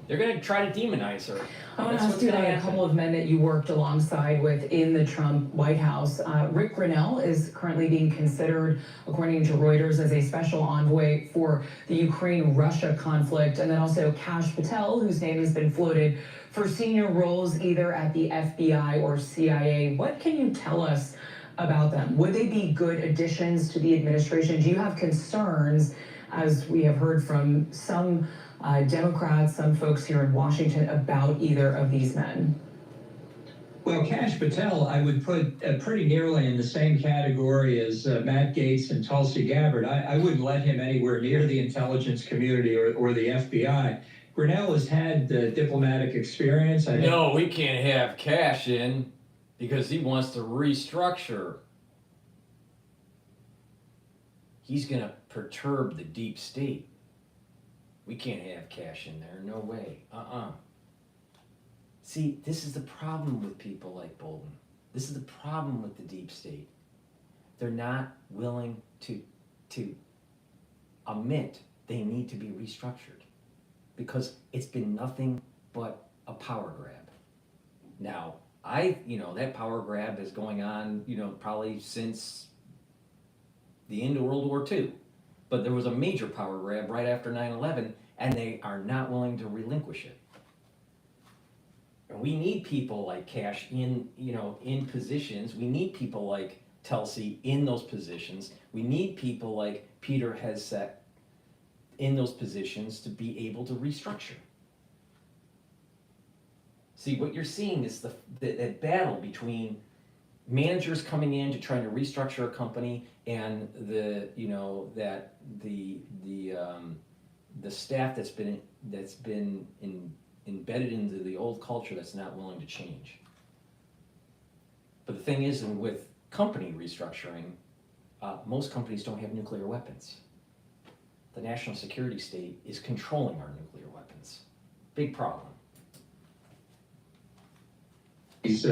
They're going to try to demonize her. I want to ask you about a couple of men that you worked alongside with in the Trump White House. Rick Grinnell is currently being considered, according to Reuters, as a special envoy for the Ukraine-Russia conflict. And then also Kash Patel, whose name has been floated for senior roles either at the FBI or CIA. What can you tell us about them? Would they be good additions to the administration? Do you have concerns, as we have heard from some Democrats, some folks here in Washington, about either of these men? Well, Kash Patel, I would put pretty nearly in the same category as Matt Gaetz and Tulsi Gabbard. I wouldn't let him anywhere near the intelligence community or the FBI. Grinnell has had diplomatic experience. No, we can't have Kash in because he wants to restructure. He's going to perturb the deep state. We can't have Kash in there, no way, See, this is the problem with people like Bolton. This is the problem with the deep state. They're not willing to admit they need to be restructured because it's been nothing but a power grab. Now, that power grab is going on, probably since the end of World War II. But there was a major power grab right after 9/11, and they are not willing to relinquish it. And we need people like Kash in positions. We need people like Tulsi in those positions. We need people like Peter has set in those positions to be able to restructure. See, what you're seeing is that battle between managers coming in to try to restructure a company and the staff that's been embedded into the old culture that's not willing to change. But the thing is, with company restructuring, most companies don't have nuclear weapons. The national security state is controlling our nuclear weapons. Big problem. He's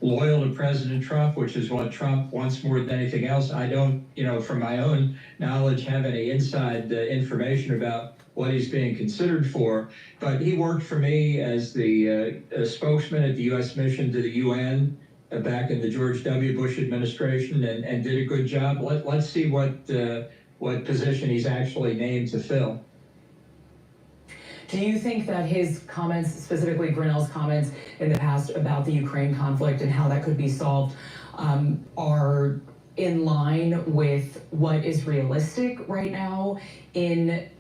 loyal to President Trump, which is what Trump wants more than anything else. I don't, from my own knowledge, have any inside information about what he's being considered for, but he worked for me as the spokesman at the U.S. mission to the UN back in the George W. Bush administration, and did a good job. Let's see what position he's actually named to fill. Do you think that his comments, specifically Grinnell's comments in the past about the Ukraine conflict and how that could be solved, are in line with what is realistic right now in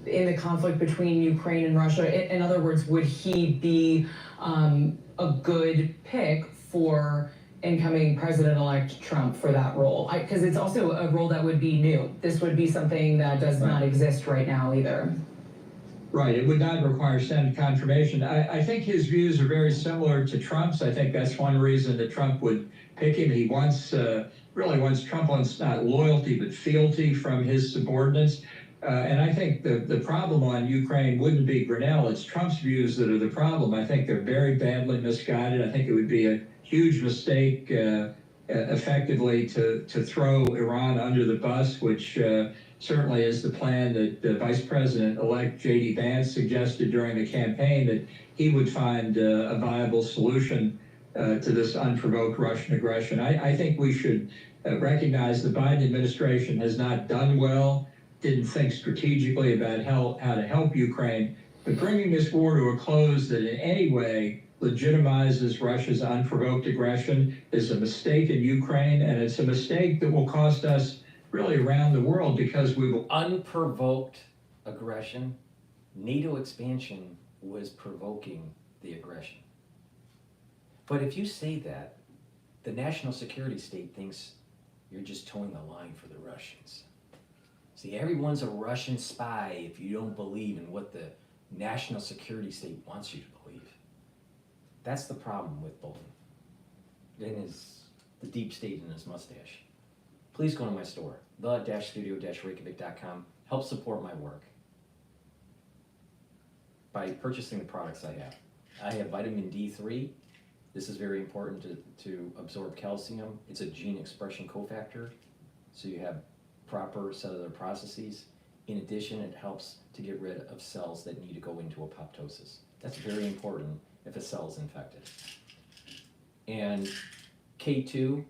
the conflict between Ukraine and Russia? In other words, would he be a good pick for incoming President-elect Trump for that role? Because it's also a role that would be new. This would be something that does not exist right now either. Right, it would not require Senate confirmation. I think his views are very similar to Trump's. I think that's one reason that Trump would pick him. He Trump wants not loyalty, but fealty from his subordinates. And I think the problem on Ukraine wouldn't be Grinnell, it's Trump's views that are the problem. I think they're very badly misguided. I think it would be a huge mistake effectively to throw Iran under the bus, which certainly is the plan that the Vice President-elect J.D. Vance suggested during the campaign, that he would find a viable solution to this unprovoked Russian aggression. I think we should recognize the Biden administration has not done well, didn't think strategically about how to help Ukraine, but bringing this war to a close that in any way legitimizes Russia's unprovoked aggression is a mistake in Ukraine, and it's a mistake that will cost us really around the world, because we will... Unprovoked aggression, NATO expansion was provoking the aggression. But if you say that, the national security state thinks you're just towing the line for the Russians. See, everyone's a Russian spy if you don't believe in what the national security state wants you to believe. That's the problem with Bolton and the deep state in his mustache. Please go to my store, the-studio-reykjavik.com. Help support my work by purchasing the products I have. I have vitamin D3. This is very important to absorb calcium. It's a gene expression cofactor, so you have proper cellular processes. In addition, it helps to get rid of cells that need to go into apoptosis. That's very important if a cell is infected. And K2,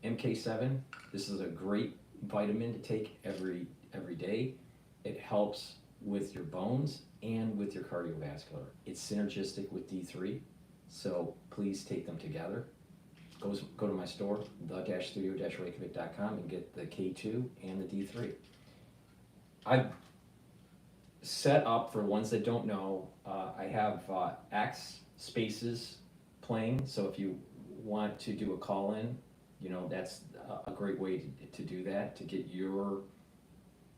MK7, this is a great vitamin to take every day. It helps with your bones and with your cardiovascular. It's synergistic with D3, so please take them together. Go to my store, the-studio-reykjavik.com, and get the K2 and the D3. I've set up, for ones that don't know, I have X spaces playing, so if you want to do a call-in, that's a great way to do that, to get your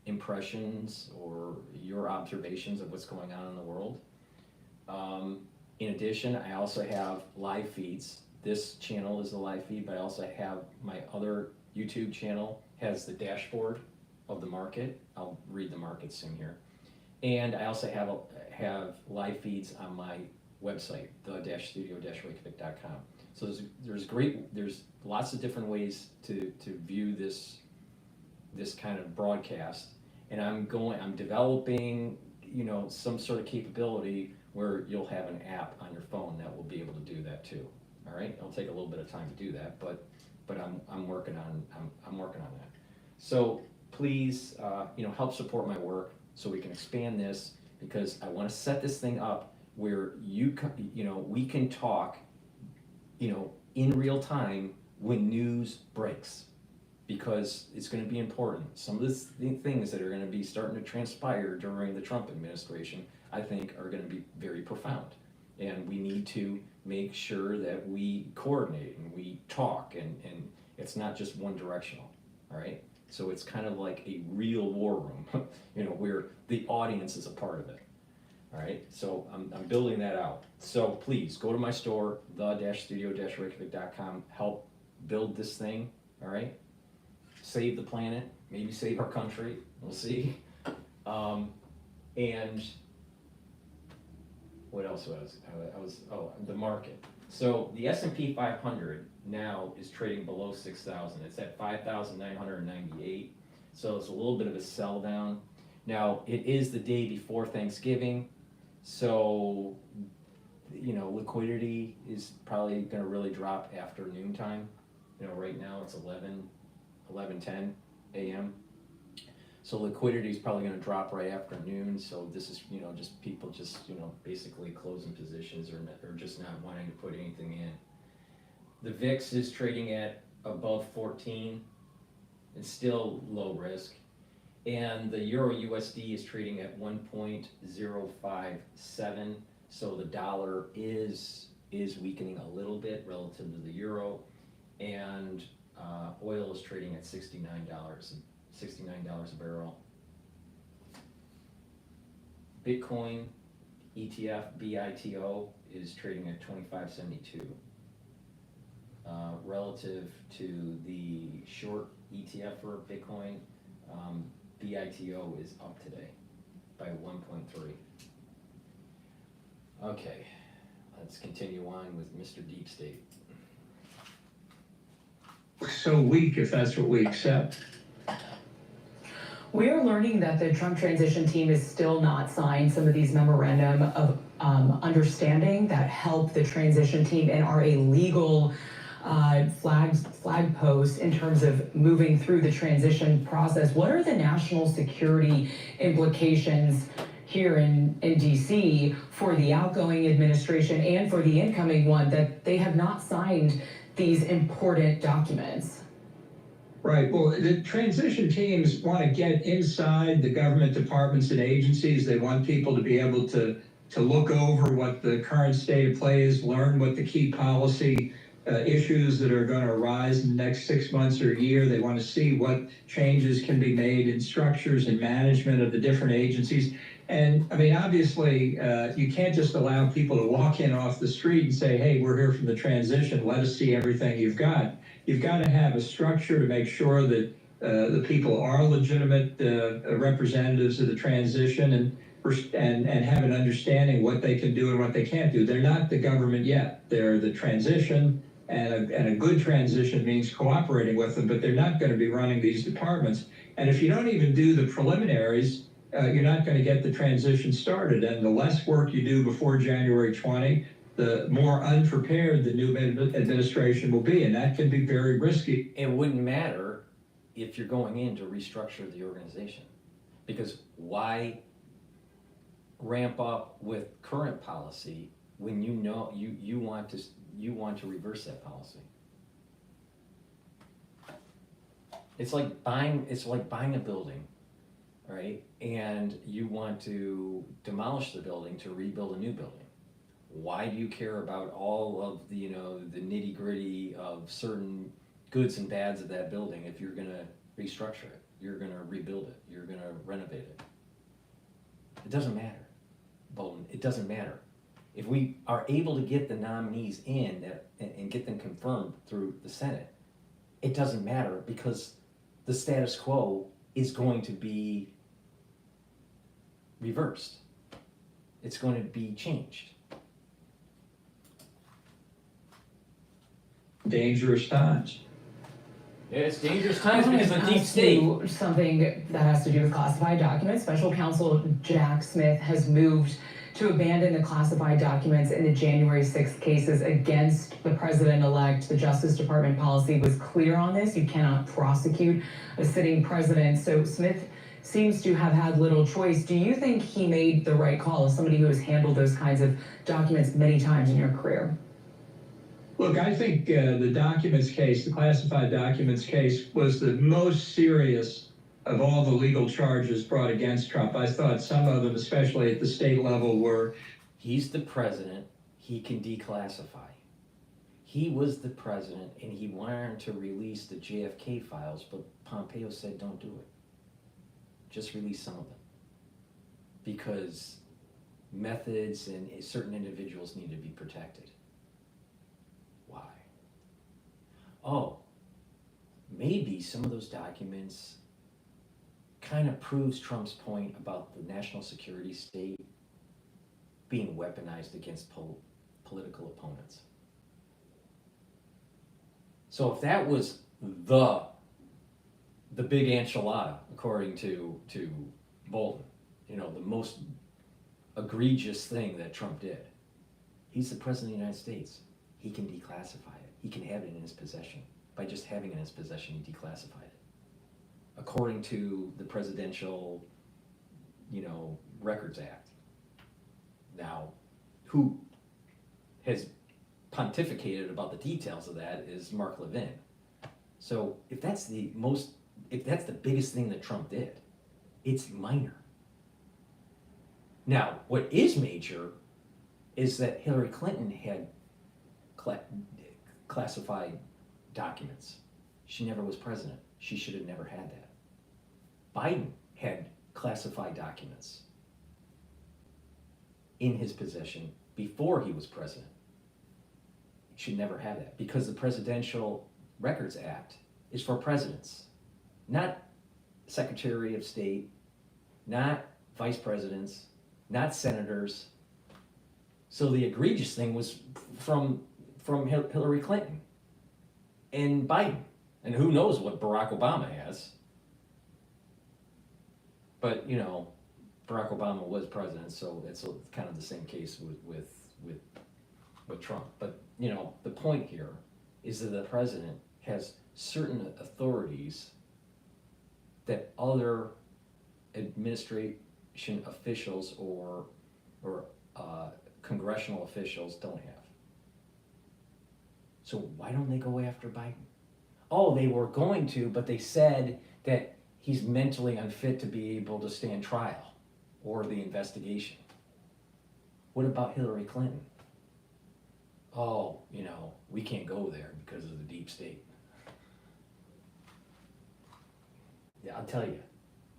impressions or your observations of what's going on in the world. In addition, I also have live feeds. This channel is a live feed, but I also have my other YouTube channel, has the dashboard of the market. I'll read the market soon here. And I also have live feeds on my website, the-studio-reykjavik.com. So there's lots of different ways to view this kind of broadcast, and I'm developing some sort of capability where you'll have an app on your phone that will be able to do that too. All right, it'll take a little bit of time to do that, but I'm working on that. So please help support my work so we can expand this, because I want to set this thing up where we can talk in real time when news breaks, because it's going to be important. Some of the things that are going to be starting to transpire during the Trump administration, I think, are going to be very profound. And we need to make sure that we coordinate and we talk, and it's not just one directional, all right? So it's kind of like a real war room, where the audience is a part of it. All right, so I'm building that out. So please go to my store, the-studio-reykjavik.com. Help build this thing. All right, save the planet, maybe save our country. We'll see. And what else was the market? So the S&P 500 now is trading below 6,000. It's at 5,998. So it's a little bit of a sell down. Now, it is the day before Thanksgiving, so, you know, liquidity is probably gonna really drop after noontime. You know, right now it's 11:10 a.m. So liquidity is probably gonna drop right after noon, so this is, you know, just people just, you know, basically closing positions or just not wanting to put anything in. The VIX is trading at above 14. It's still low risk. And the Euro USD is trading at 1.057. So the dollar is weakening a little bit relative to the euro. And oil is trading at $69 a barrel. Bitcoin ETF BITO is trading at 25.72. Relative to the short ETF for Bitcoin, BITO is up today by 1.3. Okay, let's continue on with Mr. Deep State. So weak if that's what we accept. We are learning that the Trump transition team is still not signed some of these memorandum of understanding that help the transition team and are a legal flag post in terms of moving through the transition process. What are the national security implications here in DC for the outgoing administration and for the incoming one that they have not signed these important documents? Right. Well, the transition teams want to get inside the government departments and agencies. They want people to be able to look over what the current state of play is, learn what the key policy issues that are going to arise in the next 6 months or a year. They want to see what changes can be made in structures and management of the different agencies. And I mean, obviously, you can't just allow people to walk in off the street and say, hey, we're here from the transition, let us see everything you've got. You've got to have a structure to make sure that the people are legitimate representatives of the transition and have an understanding what they can do and what they can't do. They're not the government yet. They're the transition, and a good transition means cooperating with them, but they're not going to be running these departments. And if you don't even do the preliminaries, you're not going to get the transition started. And the less work you do before January 20, the more unprepared the new administration will be, and that can be very risky. It wouldn't matter if you're going in to restructure the organization, because why ramp up with current policy when you know you want to reverse that policy? It's like buying a building, right? And you want to demolish the building to rebuild a new building. Why do you care about all of the, the nitty gritty of certain goods and bads of that building if you're gonna restructure it, you're gonna rebuild it, you're gonna renovate it? It doesn't matter, Bolton, it doesn't matter. If we are able to get the nominees in and get them confirmed through the Senate, it doesn't matter because the status quo is going to be reversed. It's going to be changed. Dangerous times. Yeah, it's dangerous times because of the deep state. Something that has to do with classified documents. Special Counsel Jack Smith has moved to abandon the classified documents in the January 6th cases against the president-elect. The Justice Department policy was clear on this. You cannot prosecute a sitting president. So Smith seems to have had little choice. Do you think he made the right call as somebody who has handled those kinds of documents many times in your career? Look, I think the documents case, the classified documents case, was the most serious of all the legal charges brought against Trump. I thought some of them, especially at the state level, were... He's the president, he can declassify. He was the president and he wanted to release the JFK files, but Pompeo said don't do it. Just release some of them. Because methods and certain individuals need to be protected. Why? Oh, maybe some of those documents kind of proves Trump's point about the national security state being weaponized against political opponents. So if that was the big enchilada, according to Bolton, you know, the most egregious thing that Trump did, he's the president of the United States. He can declassify it. He can have it in his possession. By just having it in his possession, he declassified it. According to the Presidential, you know, Records Act. Now, who has pontificated about the details of that is Mark Levin. So if that's the biggest thing that Trump did, it's minor. Now, what is major is that Hillary Clinton had classified documents. She never was president. She should have never had that. Biden had classified documents in his possession before he was president. He should never have that because the Presidential Records Act is for presidents, not Secretary of State, not vice presidents, not senators. So the egregious thing was from Hillary Clinton and Biden, and who knows what Barack Obama has. But you know, Barack Obama was president, so it's kind of the same case with Trump. But you know, the point here is that the president has certain authorities that other administration officials or congressional officials don't have. So why don't they go after Biden? Oh, they were going to, but they said that he's mentally unfit to be able to stand trial or the investigation. What about Hillary Clinton? Oh, you know, we can't go there because of the deep state. Yeah, I'll tell you,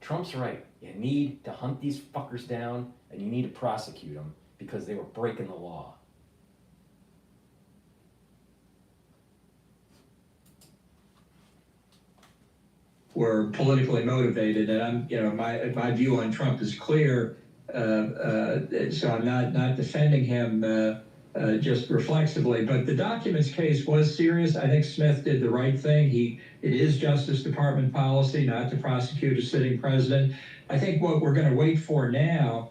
Trump's right. You need to hunt these fuckers down and you need to prosecute them because they were breaking the law. Were politically motivated, and I'm, you know, my view on Trump is clear. So I'm not defending him just reflexively. But the documents case was serious. I think Smith did the right thing. It is Justice Department policy not to prosecute a sitting president. I think what we're going to wait for now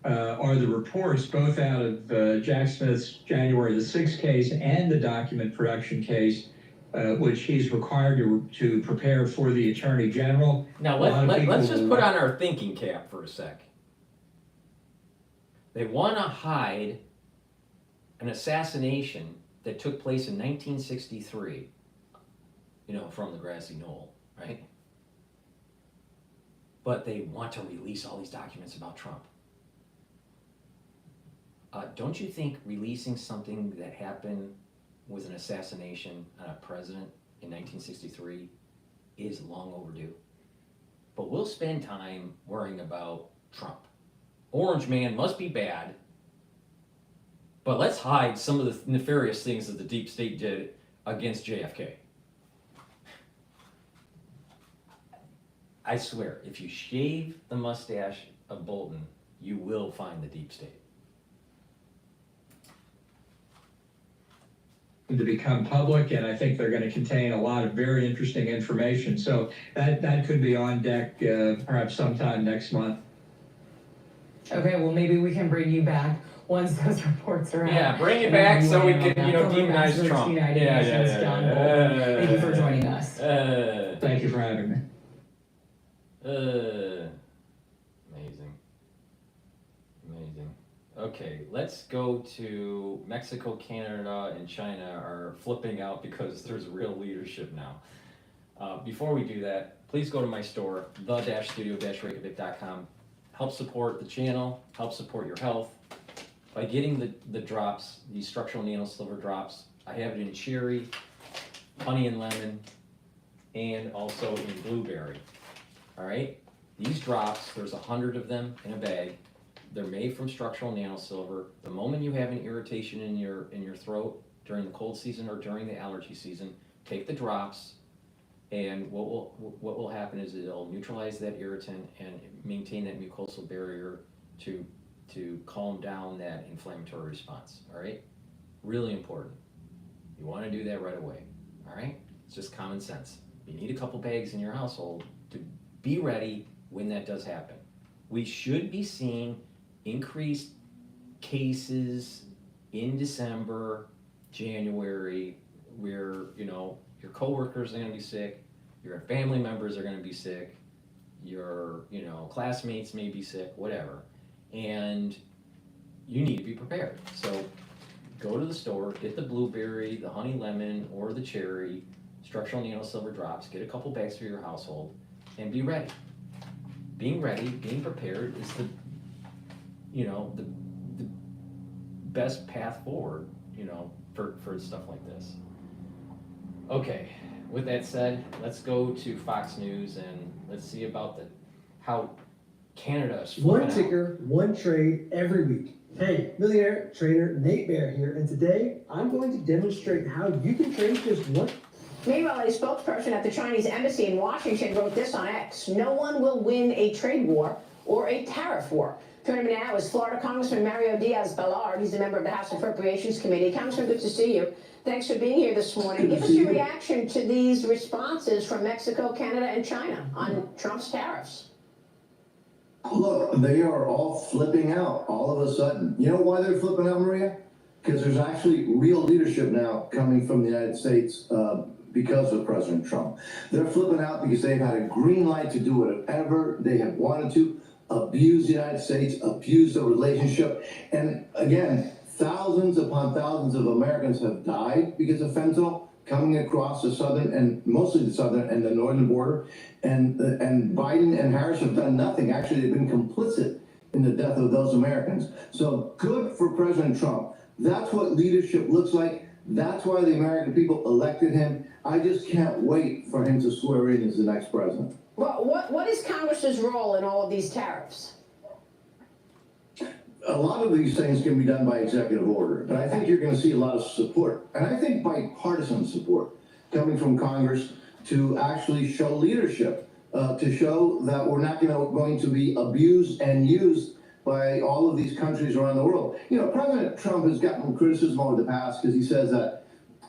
are the reports, both out of Jack Smith's January the 6th case and the document production case, which he's required to prepare for the Attorney General. Now let's just put on our thinking cap for a sec. They want to hide an assassination that took place in 1963, you know, from the grassy knoll, right? But they want to release all these documents about Trump. Don't you think releasing something that happened with an assassination on a president in 1963 is long overdue? But we'll spend time worrying about Trump. Orange Man must be bad, but let's hide some of the nefarious things that the deep state did against JFK. I swear, if you shave the mustache of Bolton, you will find the deep state. To become public, and I think they're going to contain a lot of very interesting information. So that could be on deck perhaps sometime next month. Okay, well maybe we can bring you back once those reports are out. Yeah, bring it back so we can, you know, demonize Trump. Yeah. John Bolton. Thank you for joining us. Thank you for having me. Amazing. Okay, let's go to Mexico, Canada, and China are flipping out because there's real leadership now. Before we do that, please go to my store, the-studio-reykjavik.com. Help support the channel, help support your health by getting the drops, these structural nanosilver drops. I have it in cherry, honey and lemon, and also in blueberry. All right, these drops, there's 100 of them in a bag. They're made from structural nanosilver. The moment you have an irritation in your throat during the cold season or during the allergy season, take the drops, and what will happen is it'll neutralize that irritant and maintain that mucosal barrier to calm down that inflammatory response. All right, really important. You want to do that right away. all right? It's just common sense. You need a couple bags in your household to be ready when that does happen. We should be seeing increased cases in December, January, where, you know, your coworkers are gonna be sick, your family members are gonna be sick, your, you know, classmates may be sick, whatever. And you need to be prepared. So go to the store, get the blueberry, the honey lemon, or the cherry, structural nano silver drops, get a couple bags for your household, and be ready. Being ready, being prepared is the, you know, the best path forward, you know, for stuff like this. Okay, with that said, let's go to Fox News and let's see about how Canada is flipping One out. ticker, one trade every week. Hey, millionaire trader Nate Bear here, and today I'm going to demonstrate how you can trade just one. Meanwhile, a spokesperson at the Chinese embassy in Washington wrote this on X: "No one will win a trade war or a tariff war." Joining me now is Florida Congressman Mario Diaz-Balart. He's a member of the House Appropriations Committee. Congressman, good to see you. Thanks for being here this morning. Give us your reaction to these responses from Mexico, Canada, and China on Trump's tariffs. Look, they are all flipping out all of a sudden. You know why they're flipping out, Maria? Because there's actually real leadership now coming from the United States because of President Trump. They're flipping out because they've had a green light to do whatever they have wanted to, abuse the United States, abuse the relationship. And again, thousands upon thousands of Americans have died because of fentanyl coming across the southern and mostly the southern and the northern border. And Biden and Harris have done nothing. Actually, they've been complicit in the death of those Americans. So good for President Trump. That's what leadership looks like. That's why the American people elected him. I just can't wait for him to swear in as the next president. Well, what is Congress's role in all of these tariffs? A lot of these things can be done by executive order, but I think you're going to see a lot of support, and I think bipartisan support coming from Congress to actually show leadership, to show that we're not going to be abused and used by all of these countries around the world. You know, President Trump has gotten criticism over the past because he says that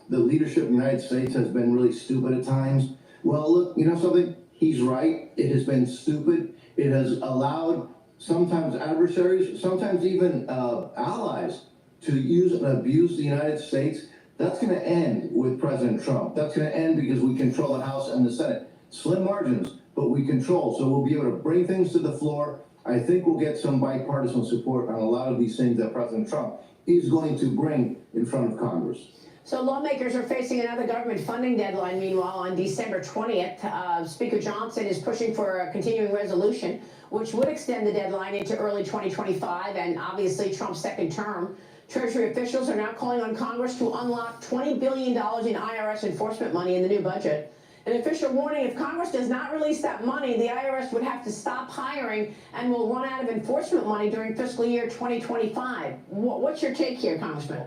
the leadership in the United States has been really stupid at times. Well, look, you know something? He's right. It has been stupid. It has allowed sometimes adversaries, sometimes even allies to use and abuse the United States. That's going to end with President Trump. That's going to end because we control the House and the Senate. Slim margins, but we control. So we'll be able to bring things to the floor. I think we'll get some bipartisan support on a lot of these things that President Trump is going to bring in front of Congress. So lawmakers are facing another government funding deadline. Meanwhile, on December 20th, Speaker Johnson is pushing for a continuing resolution, which would extend the deadline into early 2025 and obviously Trump's second term. Treasury officials are now calling on Congress to unlock $20 billion in IRS enforcement money in the new budget. An official warning: if Congress does not release that money, the IRS would have to stop hiring and will run out of enforcement money during fiscal year 2025. What's your take here, Congressman?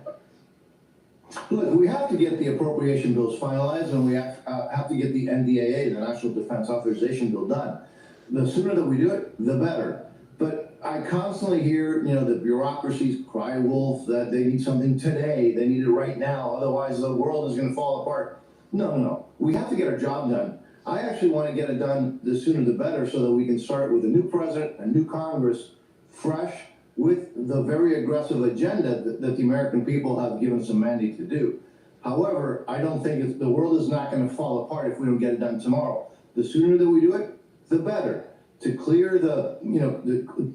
Look, we have to get the appropriation bills finalized, and we have to get the NDAA, the National Defense Authorization Bill, done. The sooner that we do it, the better. But I constantly hear, you know, the bureaucracies cry wolf, that they need something today, they need it right now, otherwise the world is going to fall apart. No. We have to get our job done. I actually want to get it done the sooner the better so that we can start with a new president, a new Congress, fresh, with the very aggressive agenda that the American people have given us a mandate to do. However, I don't think the world is not going to fall apart if we don't get it done tomorrow. The sooner that we do it, the better. To clear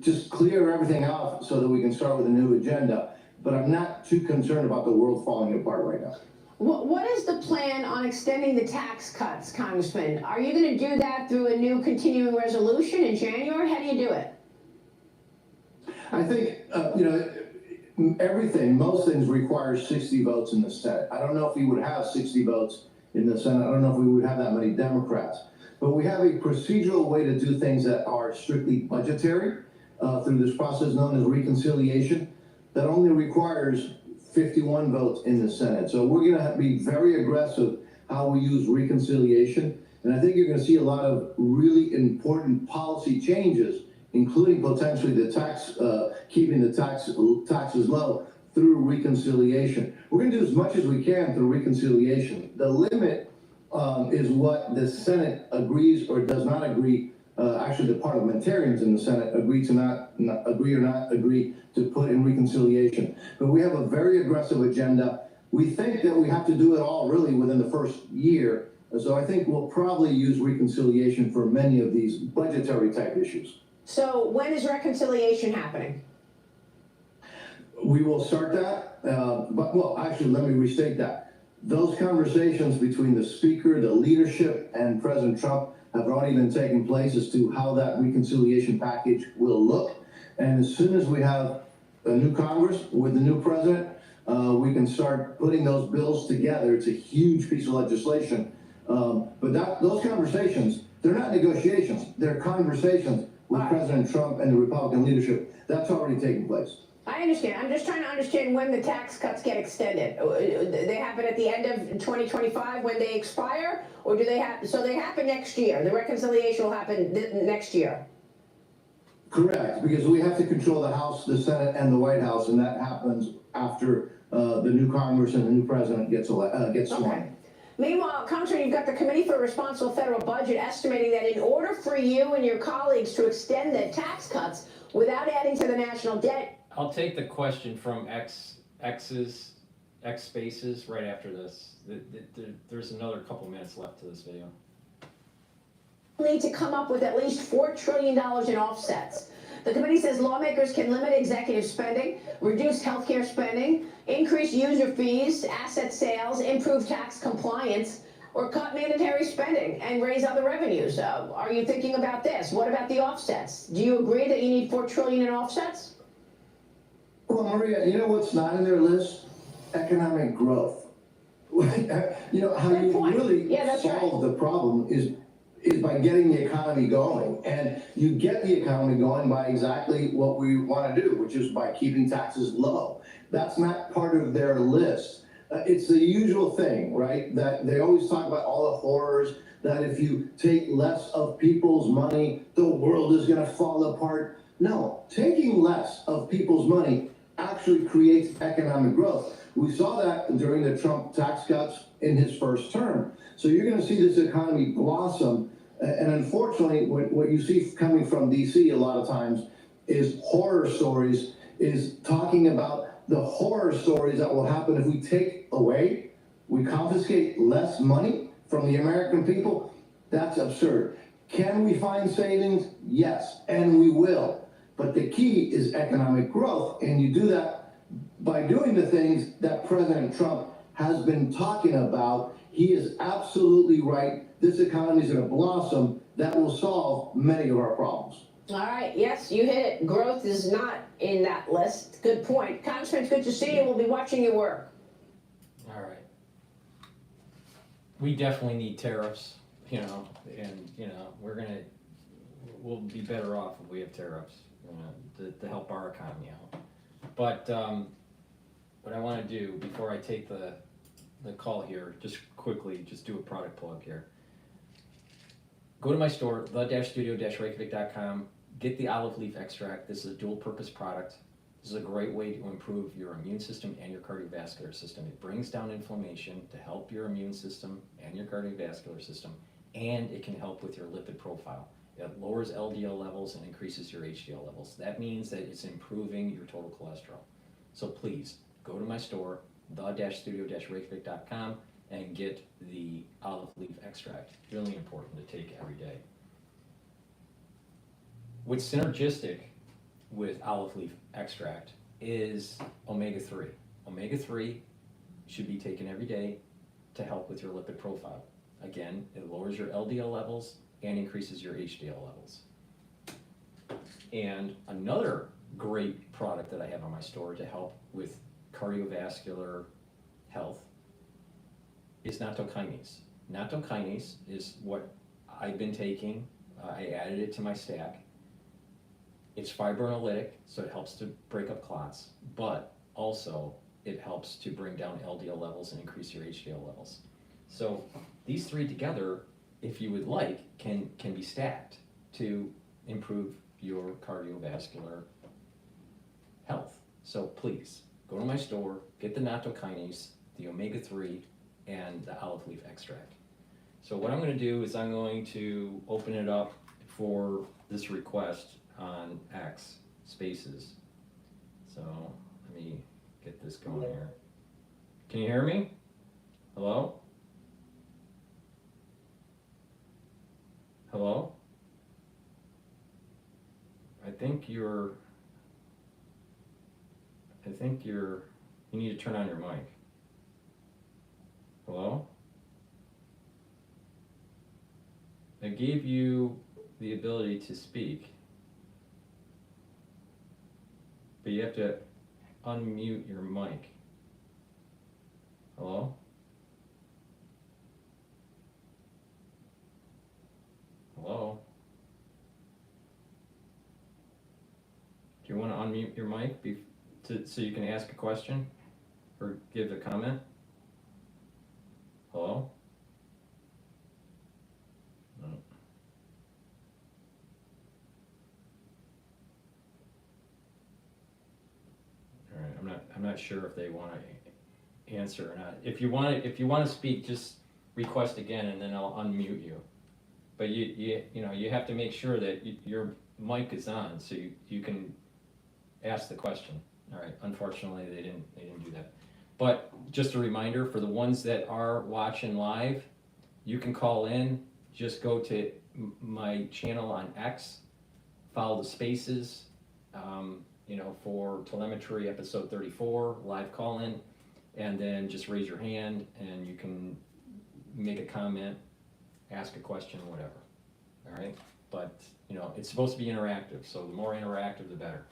just clear everything off so that we can start with a new agenda. But I'm not too concerned about the world falling apart right now. What is the plan on extending the tax cuts, Congressman? Are you going to do that through a new continuing resolution in January? How do you do it? I think, most things require 60 votes in the Senate. I don't know if we would have 60 votes in the Senate. I don't know if we would have that many Democrats. But we have a procedural way to do things that are strictly budgetary through this process known as reconciliation that only requires 51 votes in the Senate. So we're going to be very aggressive how we use reconciliation. And I think you're going to see a lot of really important policy changes, including potentially the tax, keeping the taxes low through reconciliation. We're going to do as much as we can through reconciliation. The limit is what the Senate agrees or does not agree. Actually, the parliamentarians in the Senate agree to not agree to put in reconciliation. But we have a very aggressive agenda. We think that we have to do it all really within the first year. So I think we'll probably use reconciliation for many of these budgetary type issues. So when is reconciliation happening? We will start that, well, actually, let me restate that. Those conversations between the speaker, the leadership, and President Trump have already been taking place as to how that reconciliation package will look. And as soon as we have a new Congress with the new president, we can start putting those bills together. It's a huge piece of legislation. But those conversations, they're not negotiations, they're conversations with President Trump and the Republican leadership. That's already taking place. I understand. I'm just trying to understand when the tax cuts get extended. They happen at the end of 2025 when they expire, or do they happen? So they happen next year. The reconciliation will happen next year. Correct, because we have to control the House, the Senate, and the White House, and that happens after the new Congress and the new president gets sworn. Okay. Meanwhile, Congressman, you've got the Committee for a Responsible Federal Budget estimating that in order for you and your colleagues to extend the tax cuts without adding to the national debt. I'll take the question from X Spaces right after this. There's another couple minutes left to this video. Need to come up with at least $4 trillion in offsets. The committee says lawmakers can limit executive spending, reduce healthcare spending, increase user fees, asset sales, improve tax compliance, or cut mandatory spending and raise other revenues. Are you thinking about this? What about the offsets? Do you agree that you need $4 trillion in offsets? Well, Maria, you know what's not in their list? Economic growth. You know, how you really solve the problem is by getting the economy going. And you get the economy going by exactly what we want to do, which is by keeping taxes low. That's not part of their list. It's the usual thing, right? That they always talk about all the horrors, that if you take less of people's money, the world is going to fall apart. No, taking less of people's money actually creates economic growth. We saw that during the Trump tax cuts in his first term. So you're going to see this economy blossom. And unfortunately, what you see coming from DC a lot of times is horror stories, is talking about the horror stories that will happen if we take away, we confiscate less money from the American people. That's absurd. Can we find savings? Yes, and we will. But the key is economic growth, and you do that by doing the things that President Trump has been talking about. He is absolutely right. This economy is going to blossom. That will solve many of our problems. All right. Yes, you hit it. Growth is not in that list. Good point. Congressman, it's good to see you. We'll be watching your work. All right. We definitely need tariffs, and we'll be better off if we have tariffs, to help our economy out. But what I want to do before I take the call here, just quickly, just do a product plug here. Go to my store, the-studio-reykjavik.com, get the olive leaf extract. This is a dual purpose product. This is a great way to improve your immune system and your cardiovascular system. It brings down inflammation to help your immune system and your cardiovascular system, and it can help with your lipid profile. It lowers LDL levels and increases your HDL levels. That means that it's improving your total cholesterol. So please, go to my store, the-studio-reykjavik.com, and get the olive leaf extract. Really important to take every day. What's synergistic with olive leaf extract is omega-3. Omega-3 should be taken every day to help with your lipid profile. Again, it lowers your LDL levels and increases your HDL levels. And another great product that I have on my store to help with cardiovascular health is nattokinase. Nattokinase is what I've been taking. I added it to my stack. It's fibrinolytic, so it helps to break up clots, but also it helps to bring down LDL levels and increase your HDL levels. So these three together, if you would like, can be stacked to improve your cardiovascular health. So please, go to my store, get the natto kinase, the omega-3, and the olive leaf extract. So what I'm going to do is I'm going to open it up for this request on X Spaces. So let me get this going here. Can you hear me? Hello? Hello? I think you need to turn on your mic. Hello? I gave you the ability to speak, but you have to unmute your mic. Hello? Hello? Do you want to unmute your mic so you can ask a question or give a comment? Hello? No. All right, I'm not sure if they want to answer or not. If you want to speak, just request again, and then I'll unmute you. But you have to make sure that your mic is on so you can ask the question. All right. Unfortunately, they didn't do that. But just a reminder for the ones that are watching live, you can call in. Just go to my channel on X, follow the spaces. For Telemetry episode 34 live call in, and then just raise your hand and you can make a comment, ask a question, whatever. All right, but it's supposed to be interactive, so the more interactive, the better.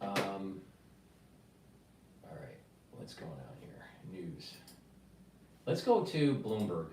All right, what's going on here? News. Let's go to Bloomberg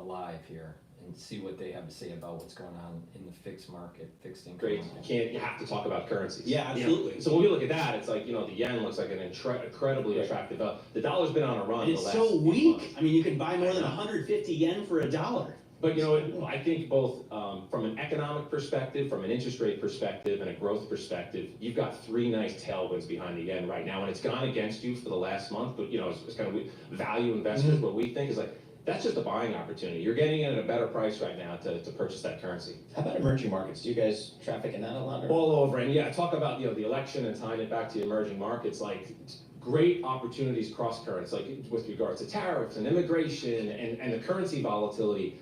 live here and see what they have to say about what's going on in the fixed market, fixed income. Great. You have to talk about currencies. Yeah, absolutely. So when we look at that, it's like, the yen looks like an incredibly attractive. The dollar's been on a run. It's so weak. I mean, you can buy more than 150 yen for $1. But I think both from an economic perspective, from an interest rate perspective, and a growth perspective, you've got three nice tailwinds behind the yen right now, and it's gone against you for the last month. But it's kind of value investors. What we think is like, that's just a buying opportunity. You're getting it at a better price right now to purchase that currency. How about emerging markets? Do you guys traffic in that a lot? All over. And talk about the election and tying it back to emerging markets, like great opportunities cross currents, like with regards to tariffs and immigration and the currency volatility.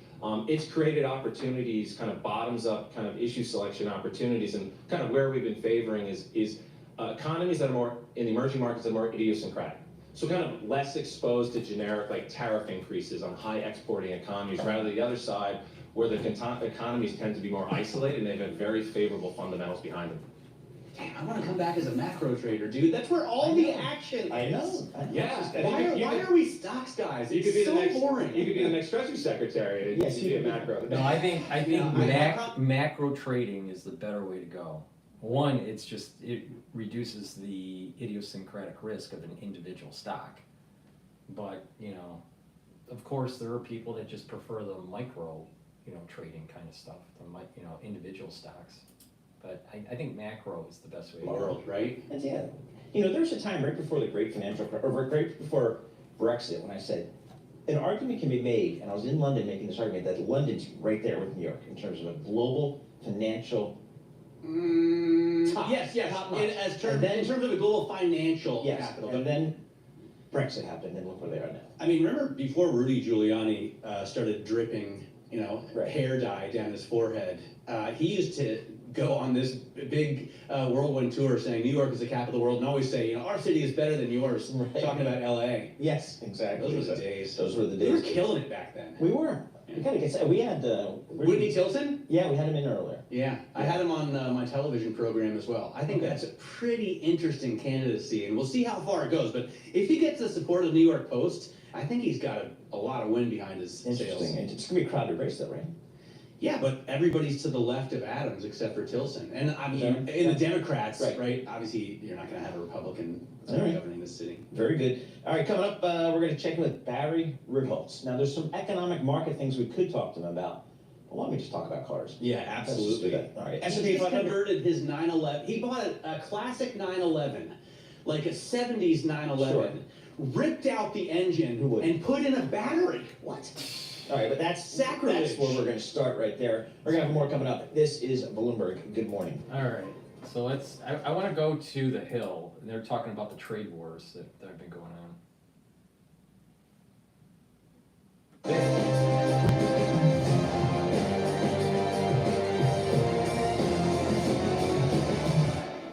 It's created opportunities, kind of bottoms up, kind of issue selection opportunities, and kind of where we've been favoring is economies that are more in the emerging markets that are more idiosyncratic. So kind of less exposed to generic like tariff increases on high exporting economies, rather than the other side where the economies tend to be more isolated and they've had very favorable fundamentals behind them. Damn, I want to come back as a macro trader, dude. That's where all the action is. I know. Yeah. Why are we stocks guys? It's so boring. You could be the next Treasury Secretary and be a macro. No, I think macro trading is the better way to go. One, it reduces the idiosyncratic risk of an individual stock. But, of course, there are people that just prefer the micro, trading kind of stuff, the individual stocks. But I think macro is the best way to go. Right? And there was a time right before the great financial crisis, or right before Brexit, when I said, an argument can be made, and I was in London making this argument, that London's right there with New York in terms of a global financial Yes. In terms of a global financial capital. And then Brexit happened, and look where they are now. I mean, remember before Rudy Giuliani started dripping, hair dye down his forehead, he used to go on this big whirlwind tour saying New York is the capital of the world, and always say, our city is better than yours, talking about LA. Yes, exactly. Those were the days. Those were the days. We were killing it back then. We were. We had Whitney Tilson? Yeah, we had him in earlier. Yeah, I had him on my television program as well. I think that's a pretty interesting candidacy, and we'll see how far it goes. But if he gets the support of the New York Post, I think he's got a lot of wind behind his sails. Interesting. It's going to be a crowded race, though, right? Yeah, but everybody's to the left of Adams except for Tilson. And I mean, in the Democrats, right? Obviously, you're not going to have a Republican governing this city. Very good. All right, coming up, we're going to check in with Barry Ritholtz. Now, there's some economic market things we could talk to him about. Well, why don't we just talk about cars? Yeah, absolutely. All right. He just converted his 911. He bought a classic 911 like a 70s 911, ripped out the engine and put in a battery. What? All right, but that's Sacrilege. That's where we're going to start right there. We're going to have more coming up. This is Bloomberg. Good morning. All right, so I want to go to the Hill, and they're talking about the trade wars that have been going on.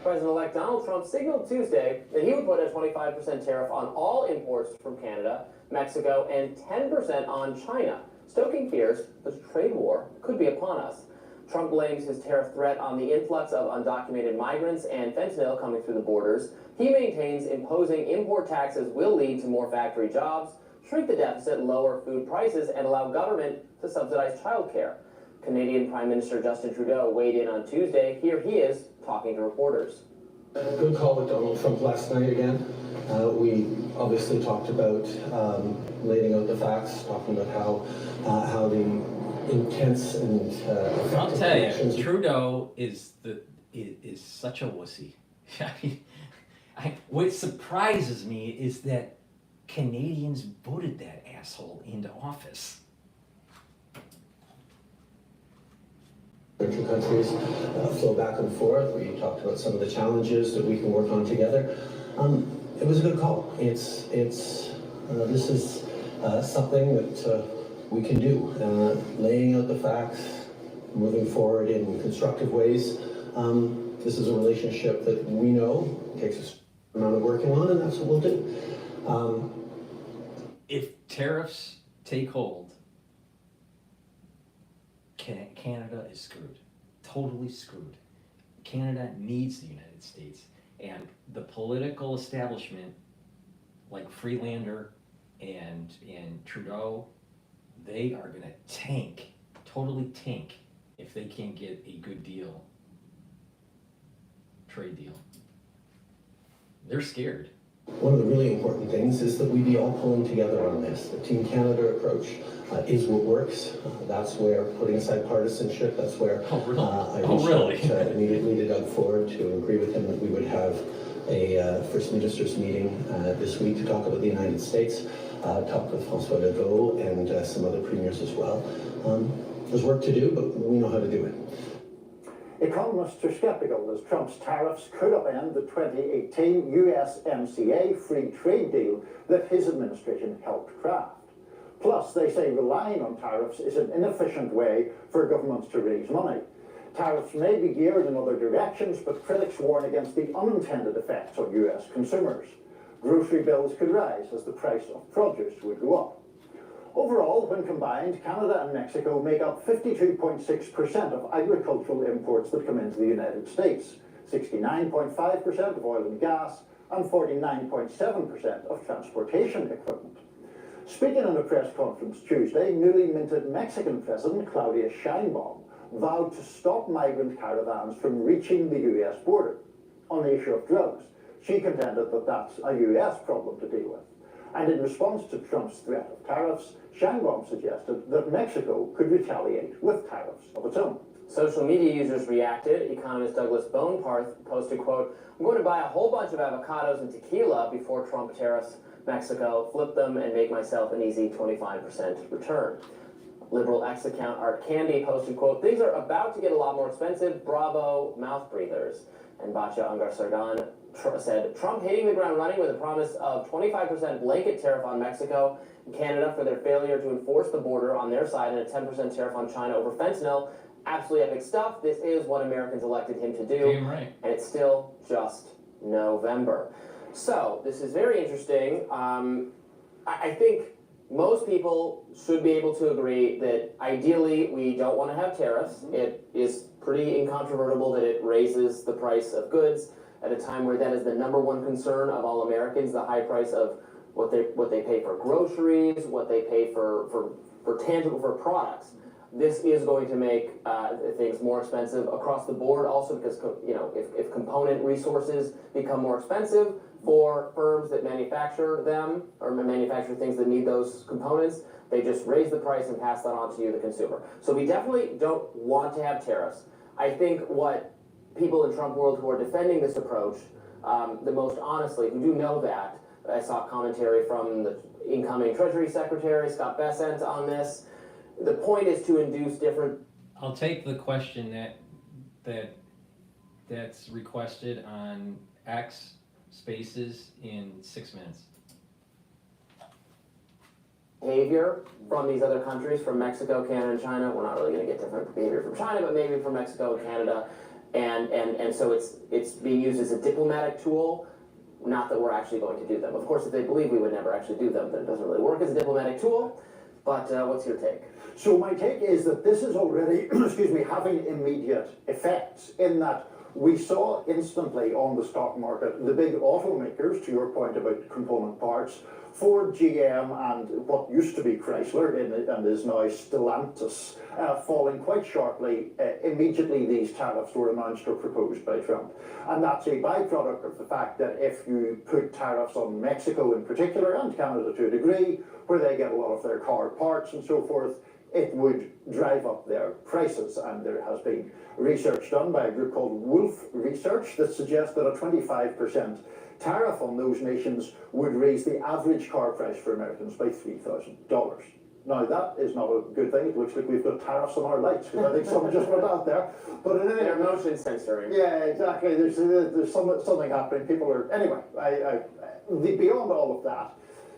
President-elect Donald Trump signaled Tuesday that he would put a 25% tariff on all imports from Canada, Mexico, and 10% on China, stoking fears that a trade war could be upon us. Trump blames his tariff threat on the influx of undocumented migrants and fentanyl coming through the borders. He maintains imposing import taxes will lead to more factory jobs, shrink the deficit, lower food prices, and allow government to subsidize childcare. Canadian Prime Minister Justin Trudeau weighed in on Tuesday. Here he is talking to reporters. Good call with Donald Trump last night again. We obviously talked about laying out the facts, talking about how the intense and I'll tell you, Trudeau is such a wussy. I mean, what surprises me is that Canadians voted that asshole into office. Two countries flow back and forth. We talked about some of the challenges that we can work on together. It was a good call. This is something that we can do. Laying out the facts, moving forward in constructive ways. This is a relationship that we know takes us an amount of working on, and that's what we'll do. If tariffs take hold, Canada is screwed, totally screwed. Canada needs the United States, and the political establishment, like Freelander and Trudeau, they are going to totally tank, if they can't get a good deal, trade deal. They're scared. One of the really important things is that we be all pulling together on this. The Team Canada approach is what works. That's where, putting aside partisanship, that's where I reached out immediately to Doug Ford to agree with him that we would have a First Ministers meeting this week to talk about the United States, talk with François Legault and some other premiers as well. There's work to do, but we know how to do it. Economists are skeptical as Trump's tariffs could upend the 2018 USMCA free trade deal that his administration helped craft. Plus, they say relying on tariffs is an inefficient way for governments to raise money. Tariffs may be geared in other directions, but critics warn against the unintended effects on US consumers. Grocery bills could rise as the price of produce would go up. Overall, when combined, Canada and Mexico make up 52.6% of agricultural imports that come into the United States, 69.5% of oil and gas, and 49.7% of transportation equipment. Speaking in a press conference Tuesday, newly minted Mexican President Claudia Sheinbaum vowed to stop migrant caravans from reaching the US border. On the issue of drugs, she contended that that's a US problem to deal with. And in response to Trump's threat of tariffs, Sheinbaum suggested that Mexico could retaliate with tariffs of its own. Social media users reacted. Economist Douglas Boneparth posted, quote, "I'm going to buy a whole bunch of avocados and tequila before Trump tariffs Mexico, flip them and make myself an easy 25% return." Liberal X account Art Candy posted, quote, "Things are about to get a lot more expensive. Bravo, mouth breathers." And Batya Angar Sargon said, "Trump hitting the ground running with a promise of 25% blanket tariff on Mexico and Canada for their failure to enforce the border on their side and a 10% tariff on China over fentanyl. Absolutely epic stuff. This is what Americans elected him to do." Damn right. And it's still just November. So this is very interesting. I think most people should be able to agree that ideally we don't want to have tariffs. It is pretty incontrovertible that it raises the price of goods at a time where that is the #1 concern of all Americans, the high price of what they pay for groceries, what they pay for products. This is going to make things more expensive across the board, also because, you know, if component resources become more expensive for firms that manufacture them or manufacture things that need those components, they just raise the price and pass that on to you, the consumer. So we definitely don't want to have tariffs. I think what people in Trump world who are defending this approach the most honestly, who do know that. I saw commentary from the incoming Treasury Secretary, Scott Bessent, on this. The point is to induce different... I'll take the question that's requested on X Spaces in 6 minutes. Behavior from these other countries, from Mexico, Canada, and China. We're not really going to get different behavior from China, but maybe from Mexico and Canada. And so it's being used as a diplomatic tool, not that we're actually going to do them. Of course, if they believe we would never actually do them, then it doesn't really work as a diplomatic tool. But what's your take? So my take is that this is already, excuse me, having immediate effects in that we saw instantly on the stock market the big automakers, to your point about component parts, Ford, GM, and what used to be Chrysler and is now Stellantis, falling quite sharply. Immediately these tariffs were announced or proposed by Trump. And that's a byproduct of the fact that if you put tariffs on Mexico in particular, and Canada to a degree, where they get a lot of their car parts and so forth, it would drive up their prices. And there has been research done by a group called Wolf Research that suggests that a 25% tariff on those nations would raise the average car price for Americans by $3,000. Now that is not a good thing. It looks like we've got tariffs on our lights, because I think someone just went out there. But in They're motion censoring. yeah, exactly. There's something happening. People are anyway. Beyond all of that,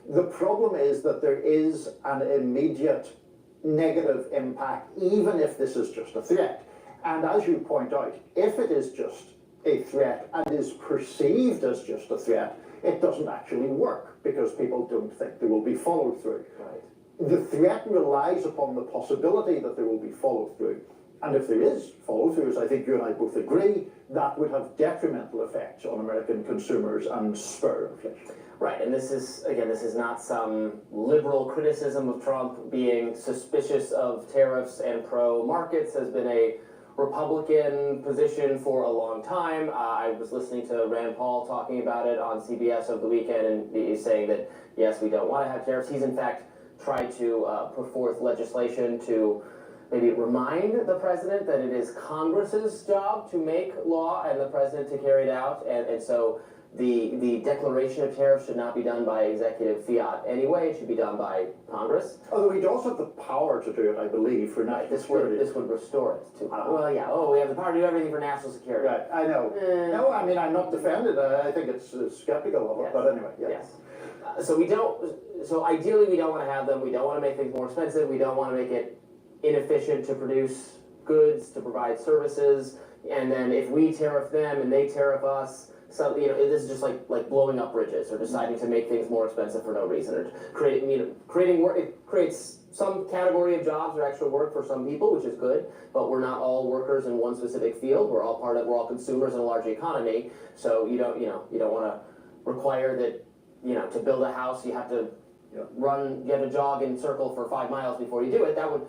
the problem is that there is an immediate negative impact, even if this is just a threat. And as you point out, if it is just a threat and is perceived as just a threat, it doesn't actually work because people don't think there will be follow through. Right. The threat relies upon the possibility that there will be follow through. And if there is follow through, as I think you and I both agree, that would have detrimental effects on American consumers and spur inflation. Right, and this is, again, this is not some liberal criticism of Trump. Being suspicious of tariffs and pro-markets has been a Republican position for a long time. I was listening to Rand Paul talking about it on CBS over the weekend, and he's saying that, yes, we don't want to have tariffs. He's in fact tried to put forth legislation to maybe remind the president that it is Congress's job to make law and the president to carry it out. And so the declaration of tariffs should not be done by executive fiat anyway. It should be done by Congress. Although he does have the power to do it, I believe, for national security. This would restore it to. Well, yeah. Oh, we have the power to do everything for national security. Right. I know. No, I mean I'm not defended. I think it's skeptical of it. Yes. But anyway, yeah. Yes. So we don't. So ideally, we don't want to have them. We don't want to make things more expensive. We don't want to make it inefficient to produce goods, to provide services. And then if we tariff them and they tariff us. So, this is just like blowing up bridges or deciding to make things more expensive for no reason, or creating work. It creates some category of jobs or extra work for some people, which is good, but we're not all workers in one specific field. We're all consumers in a large economy. So you don't want to require that, to build a house, you have to you have to jog in circle for 5 miles before you do it. That would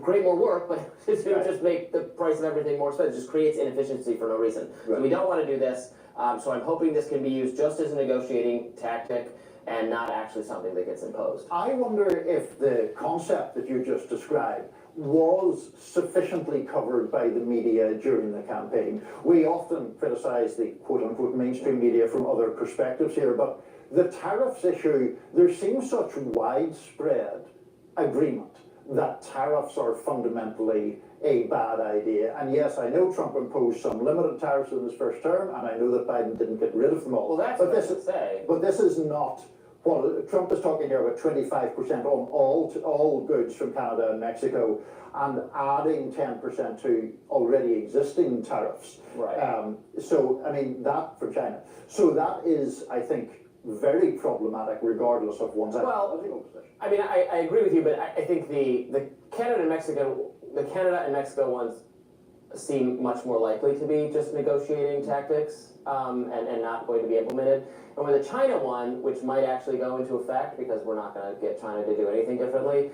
create more work, but it would just make the price of everything more expensive. It just creates inefficiency for no reason. Right. So we don't want to do this. So I'm hoping this can be used just as a negotiating tactic and not actually something that gets imposed. I wonder if the concept that you just described was sufficiently covered by the media during the campaign. We often criticize the quote-unquote mainstream media from other perspectives here, but the tariffs issue, there seems such widespread agreement that tariffs are fundamentally a bad idea. And yes, I know Trump imposed some limited tariffs in his first term, and I know that Biden didn't get rid of them all. Well, that's what I should say. But this is not what Trump is talking here about 25% on all goods from Canada and Mexico, and adding 10% to already existing tariffs. Right. So, I mean, that from China. So that is, I think, very problematic regardless of one's political position. I mean, I agree with you, but I think the Canada and Mexico ones seem much more likely to be just negotiating tactics and not going to be implemented. And with the China one, which might actually go into effect because we're not going to get China to do anything differently,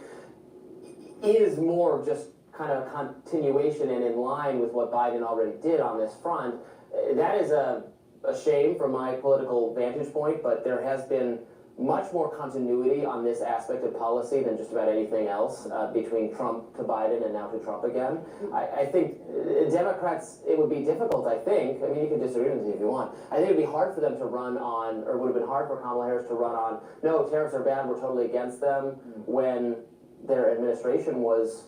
is more just kind of a continuation and in line with what Biden already did on this front. That is a shame from my political vantage point, but there has been much more continuity on this aspect of policy than just about anything else between Trump to Biden and now to Trump again. I think Democrats, it would be difficult, I think. I mean, you can disagree with me if you want. I think it would be hard for them to run on, or would have been hard for Kamala Harris to run on, no, tariffs are bad, we're totally against them, when their administration was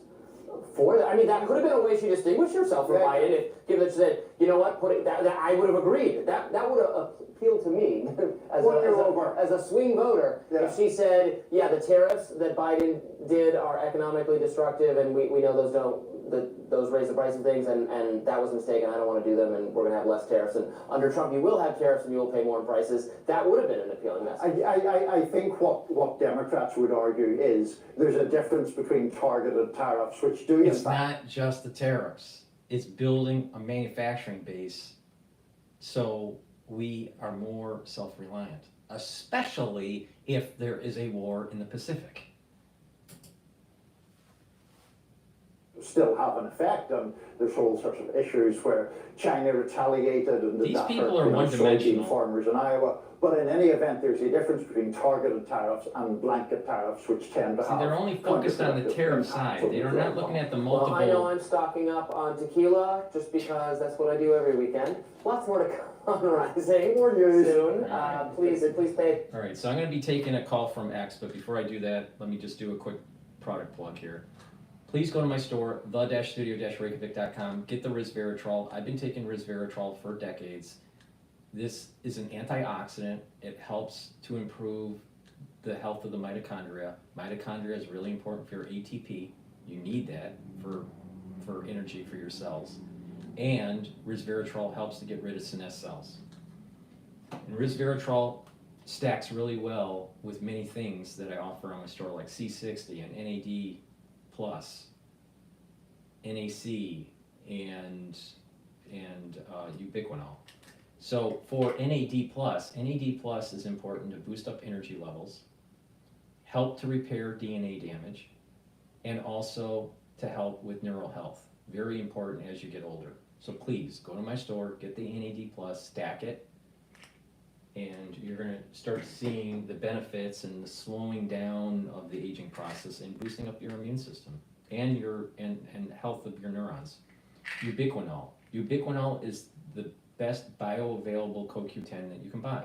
for that. I mean, that could have been a way she distinguished herself from Biden if given that she said, you know what, that I would have agreed. That would have appealed to me as a swing voter if she said, yeah, the tariffs that Biden did are economically destructive, and we know those raise the price of things, and that was a mistake, and I don't want to do them, and we're going to have less tariffs. And under Trump, you will have tariffs, and you will pay more in prices. That would have been an appealing message. I think what Democrats would argue is there's a difference between targeted tariffs, which do It's not just the tariffs. It's building a manufacturing base so we are more self-reliant, especially if there is a war in the Pacific. Still have an effect, and there's all sorts of issues where China retaliated and These people are one-dimensional. Farmers in Iowa. But in any event, there's a difference between targeted tariffs and blanket tariffs, which tend to have. They're only focused on the tariff side. They're not looking at the multiple. Well, I know I'm stocking up on tequila just because that's what I do every weekend. Lots more to come on Rising soon. Please pay. All right, so I'm going to be taking a call from X, but before I do that, let me just do a quick product plug here. Please go to my store, the-studio-reykjavik.com. Get the resveratrol. I've been taking resveratrol for decades. This is an antioxidant. It helps to improve the health of the mitochondria. Mitochondria is really important for your ATP. You need that for energy for your cells. And resveratrol helps to get rid of senescent cells. And resveratrol stacks really well with many things that I offer on my store, like C60 and NAD+, NAC, and ubiquinol. So for NAD+, NAD+ is important to boost up energy levels, help to repair DNA damage, and also to help with neural health. Very important as you get older. So please go to my store, get the NAD+, stack it, and you're going to start seeing the benefits and the slowing down of the aging process and boosting up your immune system and and health of your neurons. Ubiquinol. Ubiquinol is the best bioavailable CoQ10 that you can buy.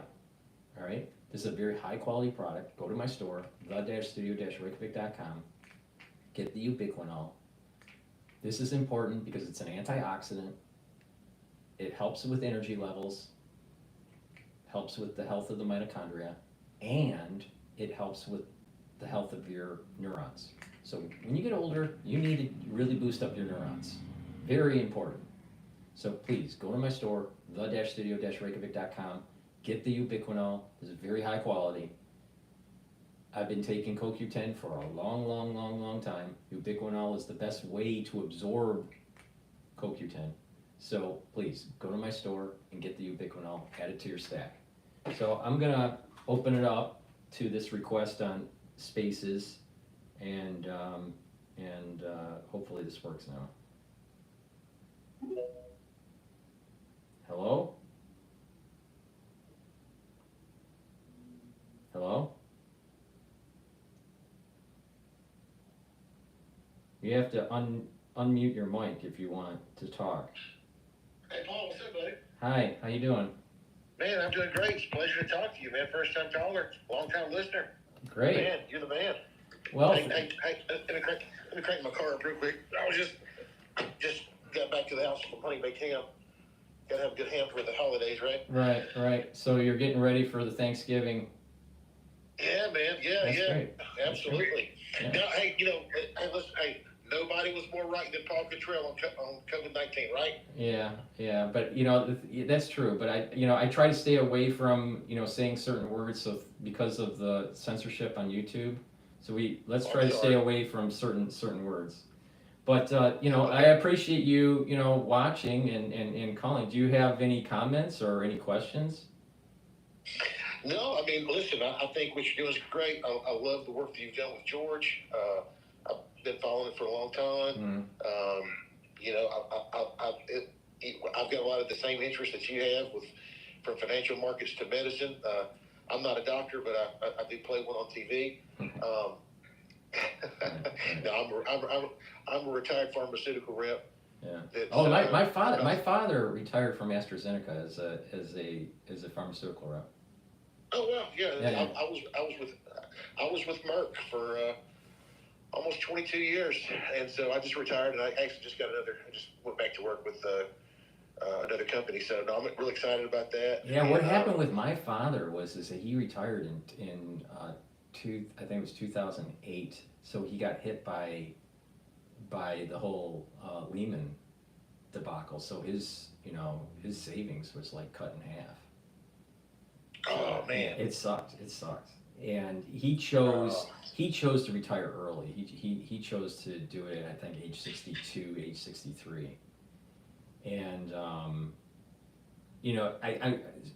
All right? This is a very high quality product. Go to my store, the-studio-reykjavik.com. Get the ubiquinol. This is important because it's an antioxidant. It helps with energy levels, helps with the health of the mitochondria, and it helps with the health of your neurons. So when you get older, you need to really boost up your neurons. Very important. So please go to my store, the-studio-reykjavik.com. Get the ubiquinol. This is very high quality. I've been taking CoQ10 for a long time. Ubiquinol is the best way to absorb CoQ10. So please go to my store and get the ubiquinol, add it to your stack. So I'm gonna open it up to this request on spaces, and hopefully this works now. Hello? Hello? You have to unmute your mic if you want to talk. Hey Paul, what's up, buddy? Hi, how you doing? Man, I'm doing great. It's a pleasure to talk to you, man. First time caller, long time listener. Great. Man, you're the man. Well, hey, let me crank my car up real quick. I was just got back to the house from hunting big ham. Gotta have a good ham for the holidays, right? Right. So you're getting ready for the Thanksgiving. Yeah, man. That's Yeah. great. Absolutely. Yeah. Now, hey, listen, nobody was more right than Paul Cottrell on COVID-19, right? Yeah, but that's true. But I try to stay away from saying certain words because of the censorship on YouTube. So let's try to stay away from certain words. But I appreciate you watching and calling. Do you have any comments or any questions? No, I mean, listen, I think what you're doing is great. I love the work that you've done with George. I've been following it for a long time. I've got a lot of the same interests that you have, from financial markets to medicine. I'm not a doctor, but I do play one on TV. No, I'm a retired pharmaceutical rep. Yeah. That's, Oh, my father retired from AstraZeneca as a pharmaceutical rep. Oh well, yeah. Yeah. I was with Merck for almost 22 years, and so I just retired, and I actually I just went back to work with another company. So no, I'm really excited about that. Yeah, what happened with my father was that he retired in I think it was 2008. So he got hit by the whole Lehman debacle. So his savings was like cut in half. Oh man, it sucked. And he chose to retire early. He chose to do it at, I think, age 62, age 63. And I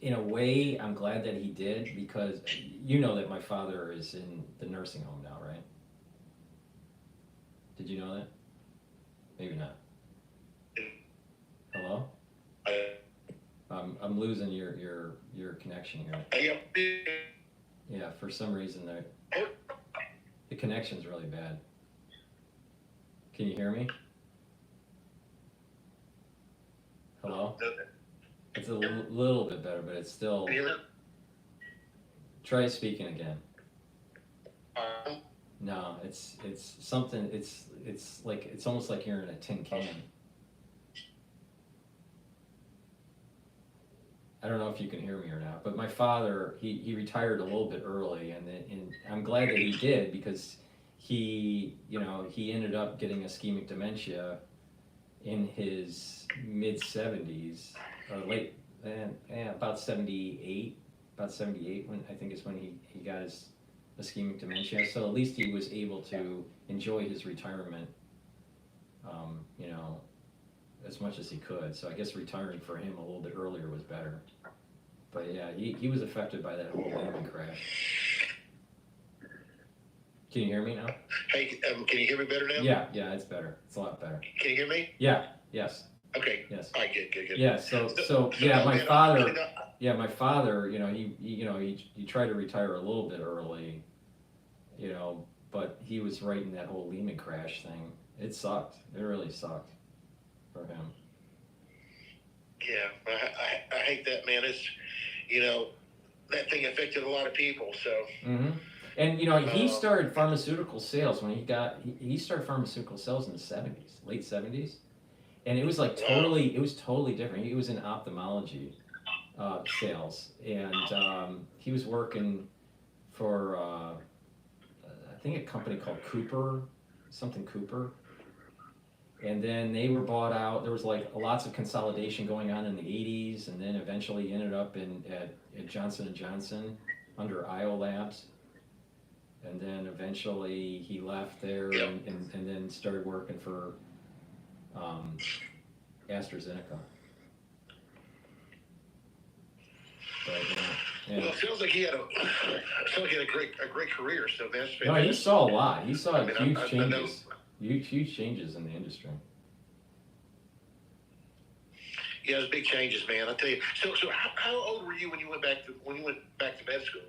in a way I'm glad that he did, because you know that my father is in the nursing home now, right? Did you know that? Maybe not. Hello? I'm losing your connection here. Yeah, for some reason the connection's really bad. Can you hear me? Hello? It's a little bit better, but it's still. Try speaking again. No, it's something. It's like it's almost like you're in a tin can. I don't know if you can hear me or not, but my father, he retired a little bit early, and I'm glad that he did, because he ended up getting ischemic dementia in his mid 70s, or late, about 78 when I think is when he got his ischemic dementia. So at least he was able to enjoy his retirement, as much as he could. So I guess retiring for him a little bit earlier was better. But yeah, he was affected by that whole Lehman crash. Can you hear me now? Hey, can you hear me better now? Yeah, it's better. It's a lot better. Can you hear me? Yeah. Yes. Okay. Yes. All right. Good. Yeah. So yeah, my father. Yeah, my father. He tried to retire a little bit early. But he was right in that whole Lehman crash thing. It sucked. It really sucked for him. Yeah, I hate that, man. It's that thing affected a lot of people. So. Mm-hmm. And he started pharmaceutical sales when he started pharmaceutical sales in the 70s, late 70s, and it was like totally different. He was in ophthalmology sales, and he was working for I think a company called Cooper, and then they were bought out. There was like lots of consolidation going on in the 80s, and then eventually ended up at Johnson & Johnson under IO Labs. And then eventually he left there and then started working for AstraZeneca. But, yeah. Well, it sounds like he had a great career. So that's fantastic. No, he saw a lot. He saw huge changes. Huge changes in the industry. Yeah, there's big changes, man. I tell you. So how old were you when you went back to med school?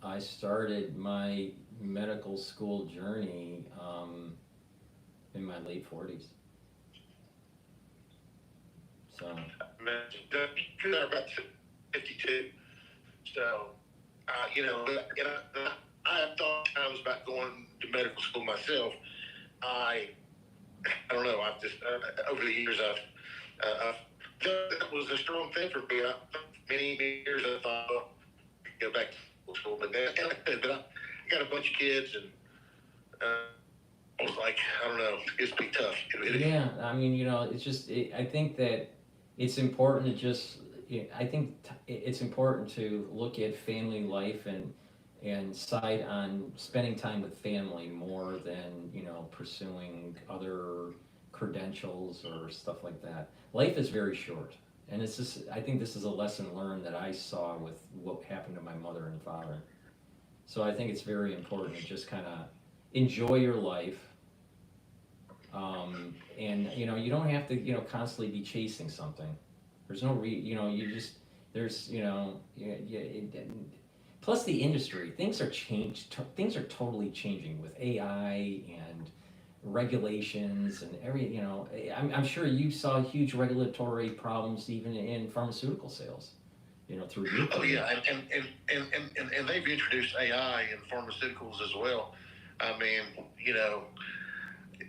I started my medical school journey in my late 40s. So. You're about 52. So, I have thought times about going to medical school myself. I don't know. I've just over the years I've that was a strong thing for me. Many years I thought I'd go back to school, but I got a bunch of kids, and I was like, I don't know, it's be tough. Yeah, I mean, it's just. I think that it's important to just. I think it's important to look at family life and side on spending time with family more than pursuing other credentials or stuff like that. Life is very short, and it's just. I think this is a lesson learned that I saw with what happened to my mother and father. So I think it's very important to just kind of enjoy your life, and you don't have to constantly be chasing something. There's no plus the industry, things are things are totally changing with AI and regulations and I'm sure you saw huge regulatory problems even in pharmaceutical sales, through your Oh career. yeah, and they've introduced AI in pharmaceuticals as well. I mean,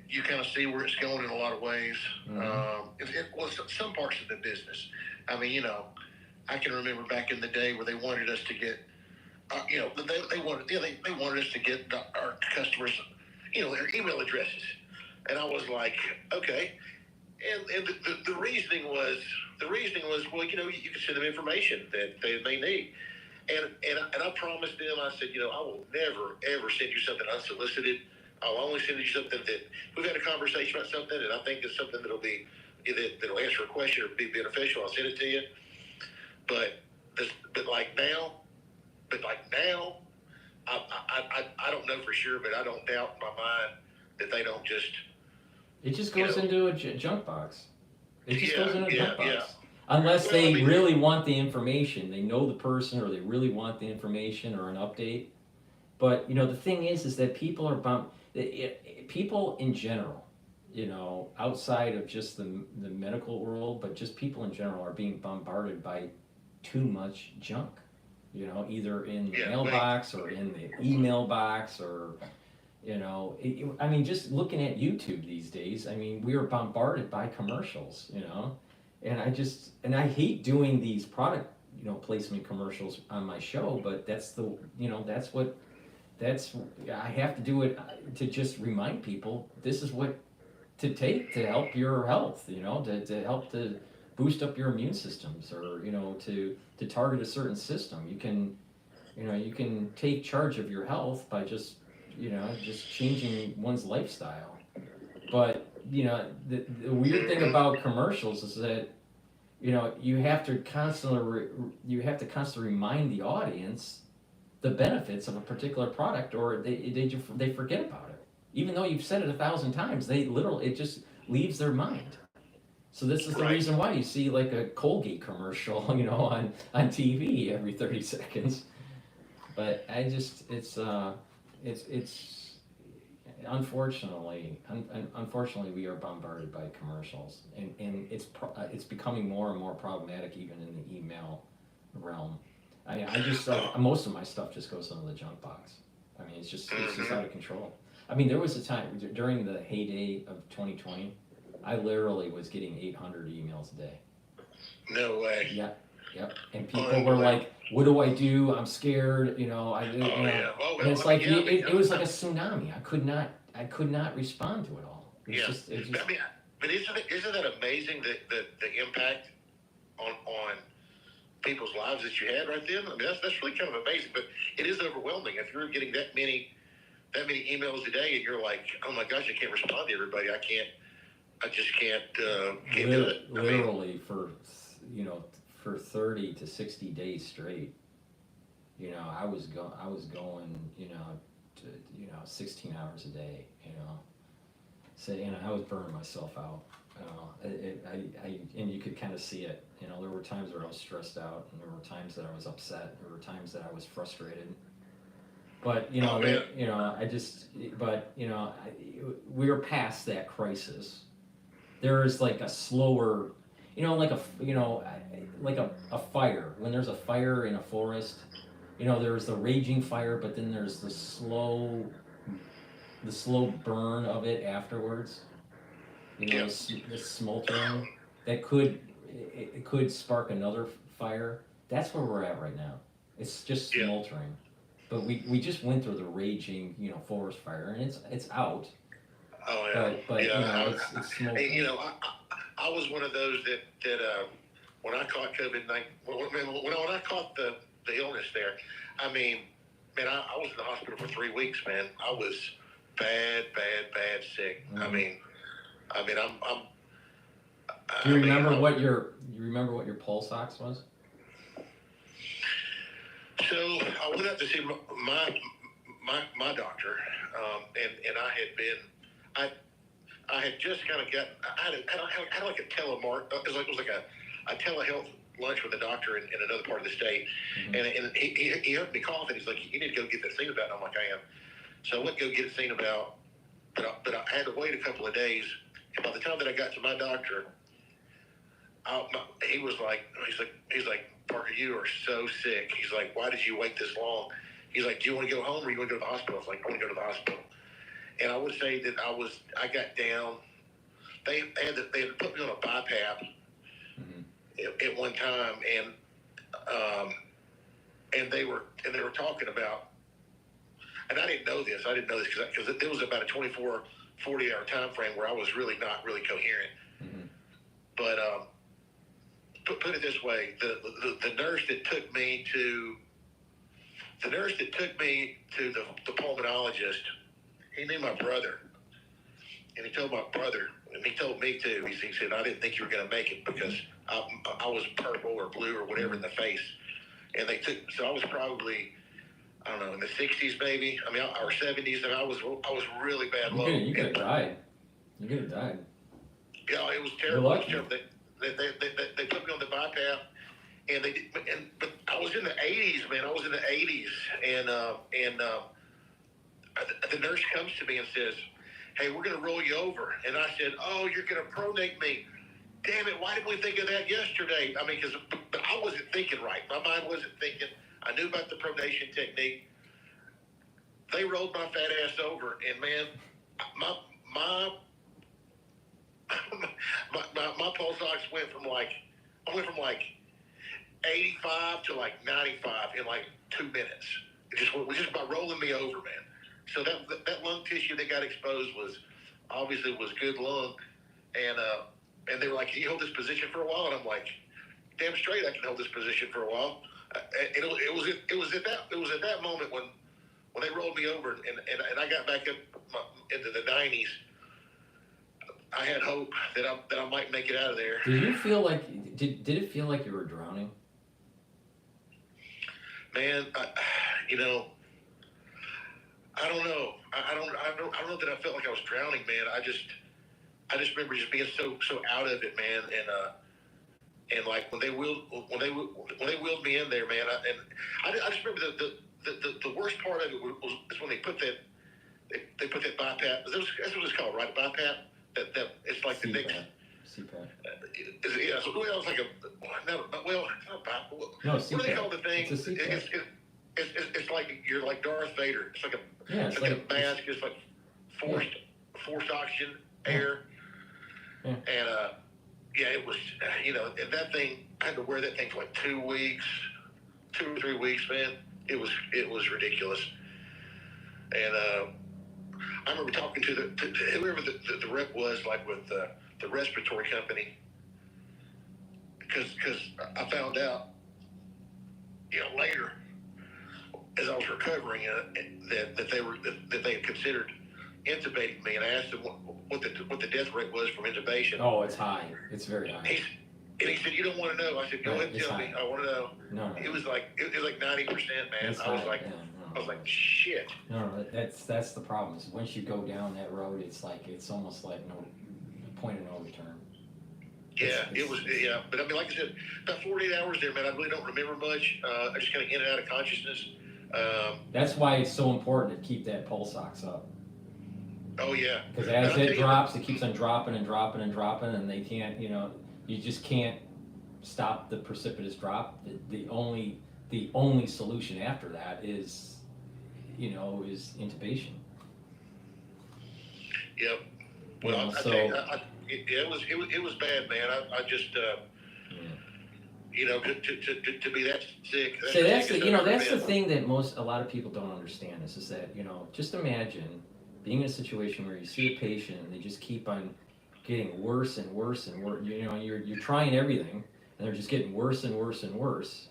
you kind of see where it's going in a lot of ways. Well, some parts of the business. I mean, I can remember back in the day where they wanted us to get, they wanted us to get our customers, their email addresses, and I was like, okay. And the reasoning was, well, you can send them information that they need. And I promised them, I said, I will never, ever send you something unsolicited. I'll only send you something that we've had a conversation about something, and I think it's something that'll answer a question or be beneficial. I'll send it to you. But like now, I don't know for sure, but I don't doubt in my mind that they don't just. It just goes into a junk box. It just goes into a junk box. Yeah. Unless they really want the information, they know the person, or they really want the information or an update. But the thing is that people are people in general, outside of just the medical world, but just people in general are being bombarded by too much junk. Either in the mailbox or in the email box or. I mean, just looking at YouTube these days, I mean, we are bombarded by commercials, and I hate doing these product, placement commercials on my show, but I have to do it to just remind people this is what to take to help your health, to help to boost up your immune systems, or, to target a certain system. You can take charge of your health by just changing one's lifestyle. But, the weird thing about commercials is that, you have to constantly remind the audience the benefits of a particular product, or they forget about it. Even though you've said it 1,000 times, it just leaves their mind. So this is the reason why you see like a Colgate commercial, on TV every 30 seconds. But it's unfortunately we are bombarded by commercials, and it's becoming more and more problematic even in the email realm. I just most of my stuff just goes into the junk box. I mean, it's just out of control. I mean, there was a time during the heyday of 2020, I literally was getting 800 emails a day. No way. Yep. And people were like, "What do I do? I'm scared." And it's like it was like a tsunami. I could not respond to it all. But isn't that amazing the impact on people's lives that you had right then? I mean, that's really kind of amazing. But it is overwhelming if you're getting that many emails a day, and you're like, "Oh my gosh, I can't respond to everybody. I just can't do it." Literally for 30 to 60 days straight, I was going, 16 hours a day, so, I was burning myself out. And you could kind of see it. There were times where I was stressed out, and there were times that I was upset. There were times that I was frustrated. But we're past that crisis. There is like a slower, like a fire. When there's a fire in a forest, there's the raging fire, but then there's the slow burn of it afterwards. The smoldering that could spark another fire. That's where we're at right now. It's just smoldering. But we just went through the raging, forest fire, and it's out. Oh yeah. But it's smoldering. I was one of those that when I caught COVID-19, when I caught the illness there, I mean, man, I was in the hospital for 3 weeks, man. I was bad sick. Mm-hmm. I mean, I'm. Do you remember what your pulse ox was? So I went out to see my doctor, and I had just kind of gotten. I had like a telemark. It was like a telehealth lunch with a doctor in another part of the state, and he heard me cough, and he's like, "You need to go get that seen about." And I'm like, "I am." So I went to go get it seen about, but I had to wait a couple of days. And by the time that I got to my doctor, he was like, he's like, "Parker, you are so sick." He's like, "Why did you wait this long?" He's like, "Do you want to go home or you want to go to the hospital?" I was like, "I want to go to the hospital." And I would say that I got down. They had to put me on a BiPAP at one time, and they were talking about, and I didn't know this because it was about a 24, 40-hour time frame where I was really not really coherent. But put it this way, the nurse that took me to the pulmonologist, he knew my brother, and he told my brother, and he told me too. He said, "I didn't think you were going to make it because I was purple or blue or whatever in the face." And so I was probably, I don't know, in the 60s maybe. I mean, or 70s, and I was really bad low. You could have died. You could have died. Yeah, it was terrible. It was terrible. They put me on the BiPAP, but I was in the 80s, man. I was in the 80s, and the nurse comes to me and says, "Hey, we're going to roll you over." And I said, "Oh, you're going to pronate me. Damn it, why didn't we think of that yesterday?" I mean, because I wasn't thinking right. My mind wasn't thinking. I knew about the pronation technique. They rolled my fat ass over, and man, my pulse ox went from like 85 to like 95 in like 2 minutes. It was just by rolling me over, man. So that lung tissue that got exposed was good lung, and they were like, "Can you hold this position for a while?" And I'm like, "Damn straight, I can hold this position for a while." It was at that moment when they rolled me over and I got back up into the 90s. I had hope that I might make it out of there. Did you feel like did it feel like you were drowning? Man, I don't know. I don't know that I felt like I was drowning, man. I just remember just being so out of it, man. And like when they wheeled me in there, man. I just remember the worst part of it was when they put that BiPAP. That's what it's called, right? A BiPAP. That it's like the next. CPAP. Yeah, so it was like it's not BiPAP. No, what do they CPAP. call the thing? It's a CPAP. It's like you're like Darth Vader. It's like it's like a mask. It's like forced oxygen, air, and it was and that thing. I had to wear that thing for like 2 weeks, 2 or 3 weeks, man. It was ridiculous, and I remember talking to whoever the rep was, like with the respiratory company, because I found out, later as I was recovering that they had considered intubating me, and I asked them what the death rate was from intubation. Oh, it's high. It's very high. And he said, "You don't want to know." I said, "Go ahead and tell me. I want to know." No. It was like 90%, man. I was like, shit. No, that's the problem. Is once you go down that road, it's almost like no point of no return. Yeah, it was. Yeah, but I mean, like I said, about 48 hours there, man. I really don't remember much. I just kind of in and out of consciousness. That's why it's so important to keep that pulse ox up. Oh yeah. Because as it drops, it keeps on dropping and dropping and dropping, and they can't. You just can't stop the precipitous drop. The only solution after that is intubation. Yep. Well, it was bad, man. I just to be that sick. So that's the thing that a lot of people don't understand is that just imagine being in a situation where you see a patient and they just keep on getting worse and worse and worse. You're trying everything and they're just getting worse and worse and worse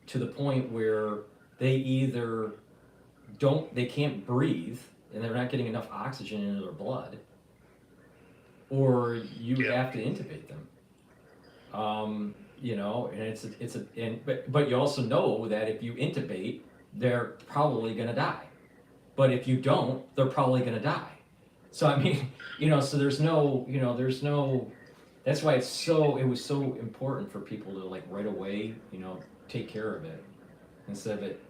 to the point where they either they can't breathe and they're not getting enough oxygen into their blood, or you have to intubate them. And but you also know that if you intubate, they're probably going to die. But if you don't, they're probably going to die. So I mean, so there's no That's why it was so important for people to like right away, take care of it instead of it,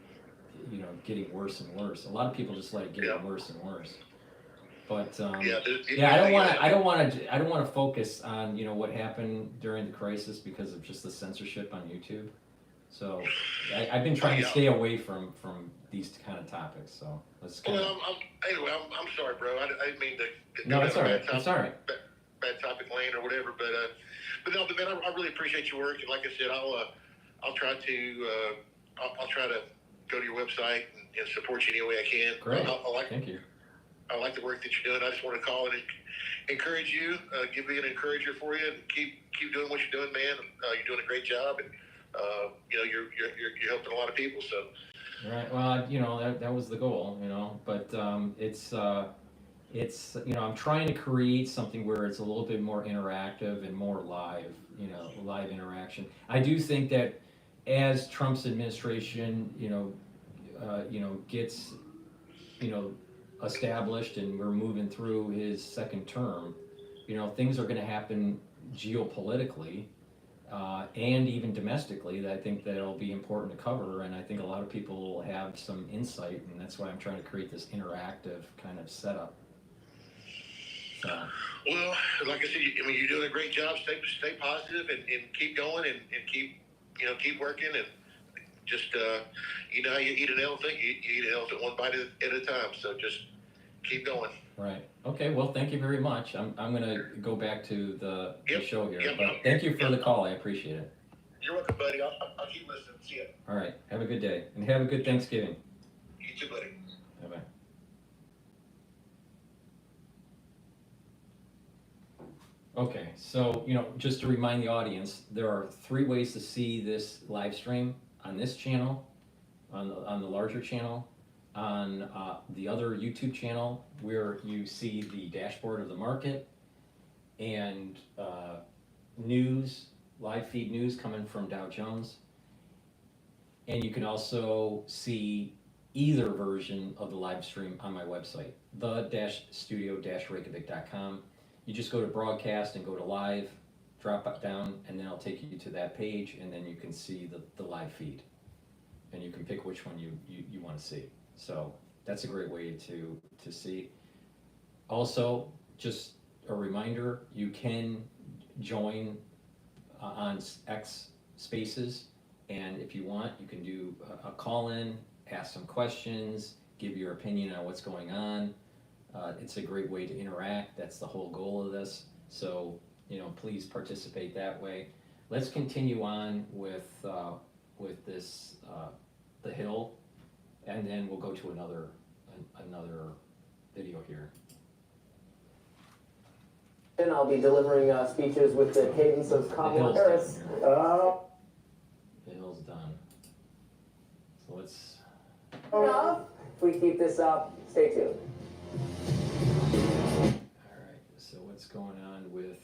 getting worse and worse. A lot of people just let it get worse and worse. But I don't want to focus on what happened during the crisis because of just the censorship on YouTube. So I've been trying to stay away from these kind of topics. So let's. Well, I'm sorry, bro. I didn't mean to. No, it's all right. It's all right. Bad topic lane or whatever, but no, but man, I really appreciate your work, and like I said, I'll try to go to your website and support you any way I can. Great. Thank you. I like the work that you're doing. I just want to call and encourage you, give me an encourager for you, and keep doing what you're doing, man. You're doing a great job, and you're helping a lot of people. So. Right. Well, that was the goal, but it's I'm trying to create something where it's a little bit more interactive and more live, live interaction. I do think that as Trump's administration, gets, established and we're moving through his second term, things are going to happen geopolitically and even domestically that I think that'll be important to cover, and I think a lot of people will have some insight, and that's why I'm trying to create this interactive kind of setup. So. Well, like I said, you're doing a great job. Stay positive and keep going and keep working, and just how you eat an elephant, you eat an elephant one bite at a time. So just keep going. Right. Okay. Well, thank you very much. I'm gonna go back to the show here. Yep. But thank you for the call. I appreciate it. You're welcome, buddy. I'll keep listening. See ya. All right. Have a good day and have a good Thanksgiving. You too, buddy. Bye bye. Okay, so just to remind the audience, there are 3 ways to see this live stream on this channel, on the larger channel, on the other YouTube channel where you see the dashboard of the market and news, live feed news coming from Dow Jones, and you can also see either version of the live stream on my website, the-studio-reykjavik.com. You just go to broadcast and go to live, drop it down, and then I'll take you to that page, and then you can see the live feed. And you can pick which one you want to see. So that's a great way to see. Also, just a reminder, you can join on X Spaces, and if you want, you can do a call-in, ask some questions, give your opinion on what's going on. It's a great way to interact. That's the whole goal of this. So, please participate that way. Let's continue on with this, the Hill, and then we'll go to another video here. And I'll be delivering speeches with the cadence of Kamala Harris. The Hill's done. So let's. If we keep this up, stay tuned. Alright, so what's going on with...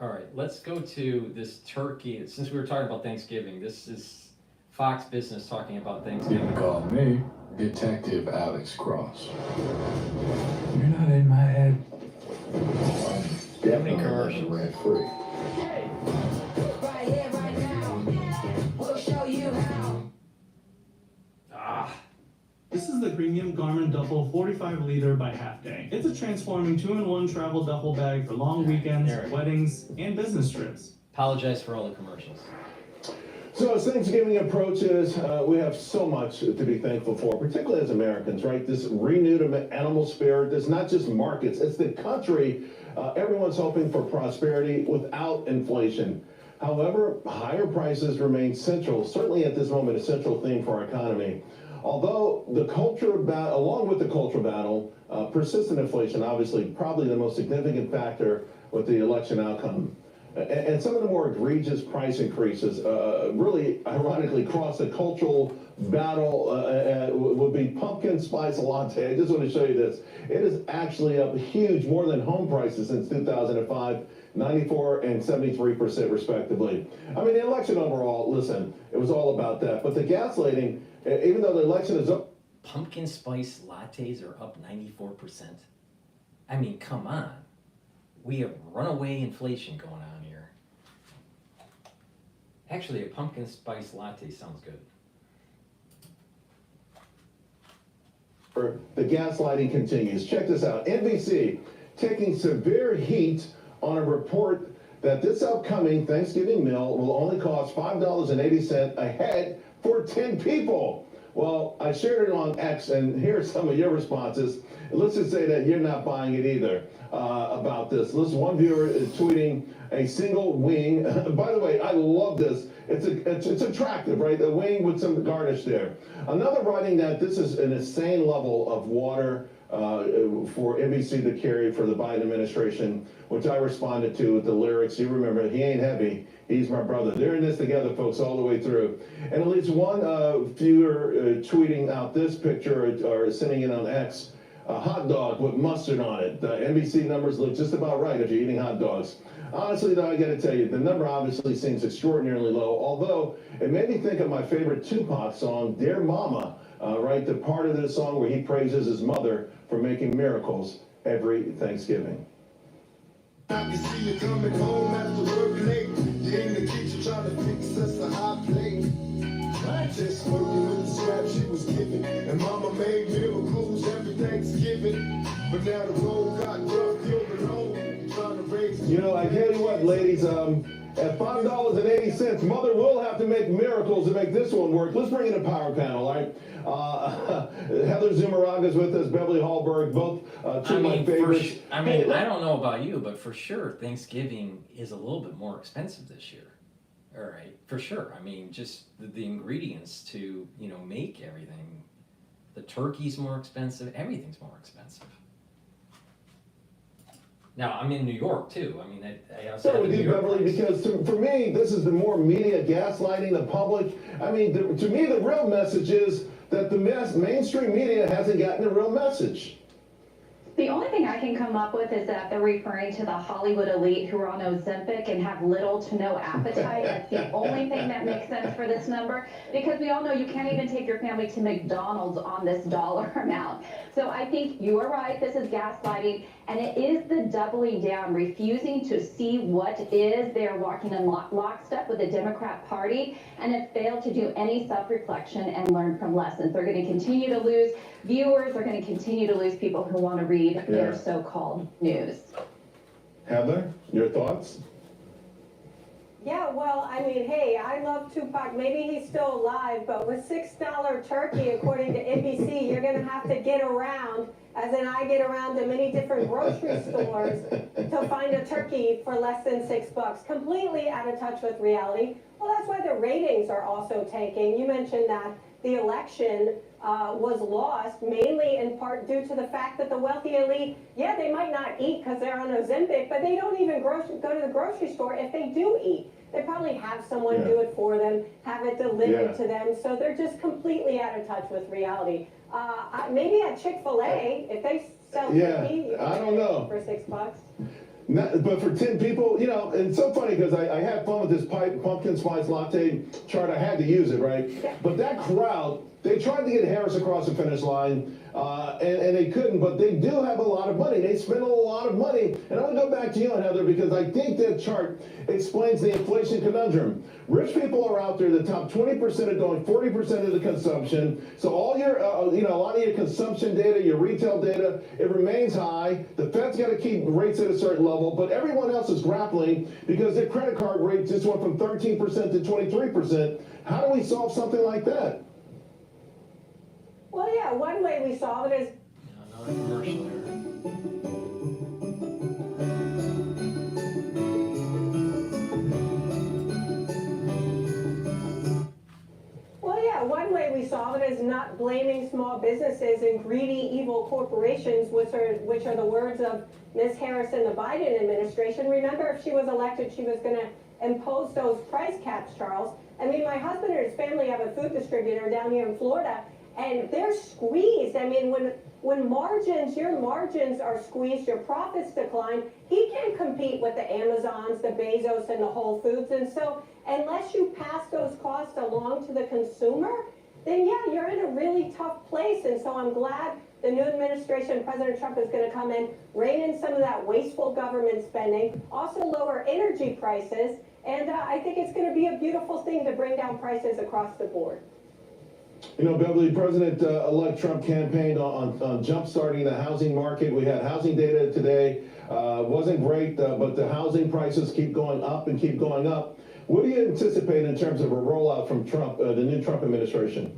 Alright, let's go to this turkey. Since we were talking about Thanksgiving, this is Fox Business talking about Thanksgiving. You call me Detective Alex Cross. You're not in my head. Definitely commercials. Rent free. Right here, right now. We'll show you how. This is the premium Garmin Duffel 45 liter by Half Day. It's a transforming 2-in-1 travel duffel bag for long weekends, weddings, and business trips. Apologize for all the commercials. So as Thanksgiving approaches, we have so much to be thankful for, particularly as Americans, right? This renewed animal spirit, it's not just markets, it's the country. Everyone's hoping for prosperity without inflation. However, higher prices remain central, certainly at this moment, a central theme for our economy. Although along with the cultural battle, persistent inflation, obviously, probably the most significant factor with the election outcome. And some of the more egregious price increases, really ironically, cross the cultural battle would be pumpkin spice latte. I just want to show you this. It is actually up huge, more than home prices since 2005, 94 and 73% respectively. I mean, the election overall, listen, it was all about that. But the gaslighting, even though the election is up. Pumpkin spice lattes are up 94%. I mean, come on. We have runaway inflation going on here. Actually, a pumpkin spice latte sounds good. The gaslighting continues. Check this out. NBC taking severe heat on a report that this upcoming Thanksgiving meal will only cost $5.80 a head for 10 people. Well, I shared it on X, and here are some of your responses. Let's just say that you're not buying it either about this. Listen, one viewer is tweeting a single wing. By the way, I love this. It's attractive, right? The wing with some garnish there. Another writing that this is an insane level of water for NBC to carry for the Biden administration, which I responded to with the lyrics. You remember, he ain't heavy, he's my brother. They're in this together, folks, all the way through. And at least one viewer tweeting out this picture or sending it on X, a hot dog with mustard on it. The NBC numbers look just about right if you're eating hot dogs. Honestly, though, I got to tell you, the number obviously seems extraordinarily low, although it made me think of my favorite Tupac song, Dear Mama, right? The part of this song where he praises his mother for making miracles every Thanksgiving. I can see you coming home after work late. You're in the kitchen trying to fix us a hot plate. Just working with the scraps she was giving. And mama made miracles every Thanksgiving. But now the road got rough, you're alone. Trying to raise. You know, I tell you what, ladies, at $5.80, mother will have to make miracles to make this one work. Let's bring in a power panel, all right? Heather Zumaraga's with us, Beverly Hallberg, both two of my favorites. I don't know about you, but for sure, Thanksgiving is a little bit more expensive this year. All right, for sure. I mean, just the ingredients to, make everything. The turkey's more expensive. Everything's more expensive. Now, I'm in New York, too. I mean, I also So with you, Beverly, because for me, this is the more media gaslighting the public. I mean, to me, the real message is that the mainstream media hasn't gotten the real message. The only thing I can come up with is that they're referring to the Hollywood elite who are on Ozempic and have little to no appetite. That's the only thing that makes sense for this number, because we all know you can't even take your family to McDonald's on this dollar amount. So I think you are right, this is gaslighting, and it is the doubling down, refusing to see what is. They're walking in lockstep with the Democrat Party and have failed to do any self-reflection and learn from lessons. They're going to continue to lose viewers, they're going to continue to lose people who want to read their so-called news. Heather, your thoughts? Yeah, well, I mean, hey, I love Tupac. Maybe he's still alive, but with $6 turkey, according to NBC, you're going to have to get around, as in I get around to many different grocery stores to find a turkey for less than $6. Completely out of touch with reality. Well, that's why the ratings are also tanking. You mentioned that the election was lost mainly in part due to the fact that the wealthy elite, yeah, they might not eat because they're on Ozempic, but they don't even go to the grocery store if they do eat. They probably have someone do it for them, have it delivered to them, so they're just completely out of touch with reality. Maybe at Chick-fil-A, if they sell turkey, you I don't know. for $6. But for 10 people, and it's so funny because I had fun with this pumpkin spice latte chart. I had to use it, right? Yeah. But that crowd, they tried to get Harris across the finish line, and they couldn't, but they do have a lot of money. They spend a lot of money. And I'm going to go back to you, Heather, because I think that chart explains the inflation conundrum. Rich people are out there, the top 20% are doing 40% of the consumption. So all your, a lot of your consumption data, your retail data, it remains high. The Fed's got to keep rates at a certain level, but everyone else is grappling because their credit card rate just went from 13% to 23%. How do we solve something like that? Well, yeah, one way we solve it is... Another commercial here. Well, yeah, one way we solve it is not blaming small businesses and greedy, evil corporations, which are the words of Ms. Harris and the Biden administration. Remember, if she was elected, she was going to impose those price caps, Charles. I mean, my husband and his family have a food distributor down here in Florida, and they're squeezed. I mean, when your margins are squeezed, your profits decline, he can't compete with the Amazons, the Bezos, and the Whole Foods. And so unless you pass those costs along to the consumer, then yeah, you're in a really tough place. And so I'm glad the new administration, President Trump, is going to come in, rein in some of that wasteful government spending, also lower energy prices, and I think it's going to be a beautiful thing to bring down prices across the board. You know, Beverly, President-elect Trump campaigned on jump-starting the housing market. We had housing data today. Wasn't great, but the housing prices keep going up and keep going up. What do you anticipate in terms of a rollout from Trump, the new Trump administration?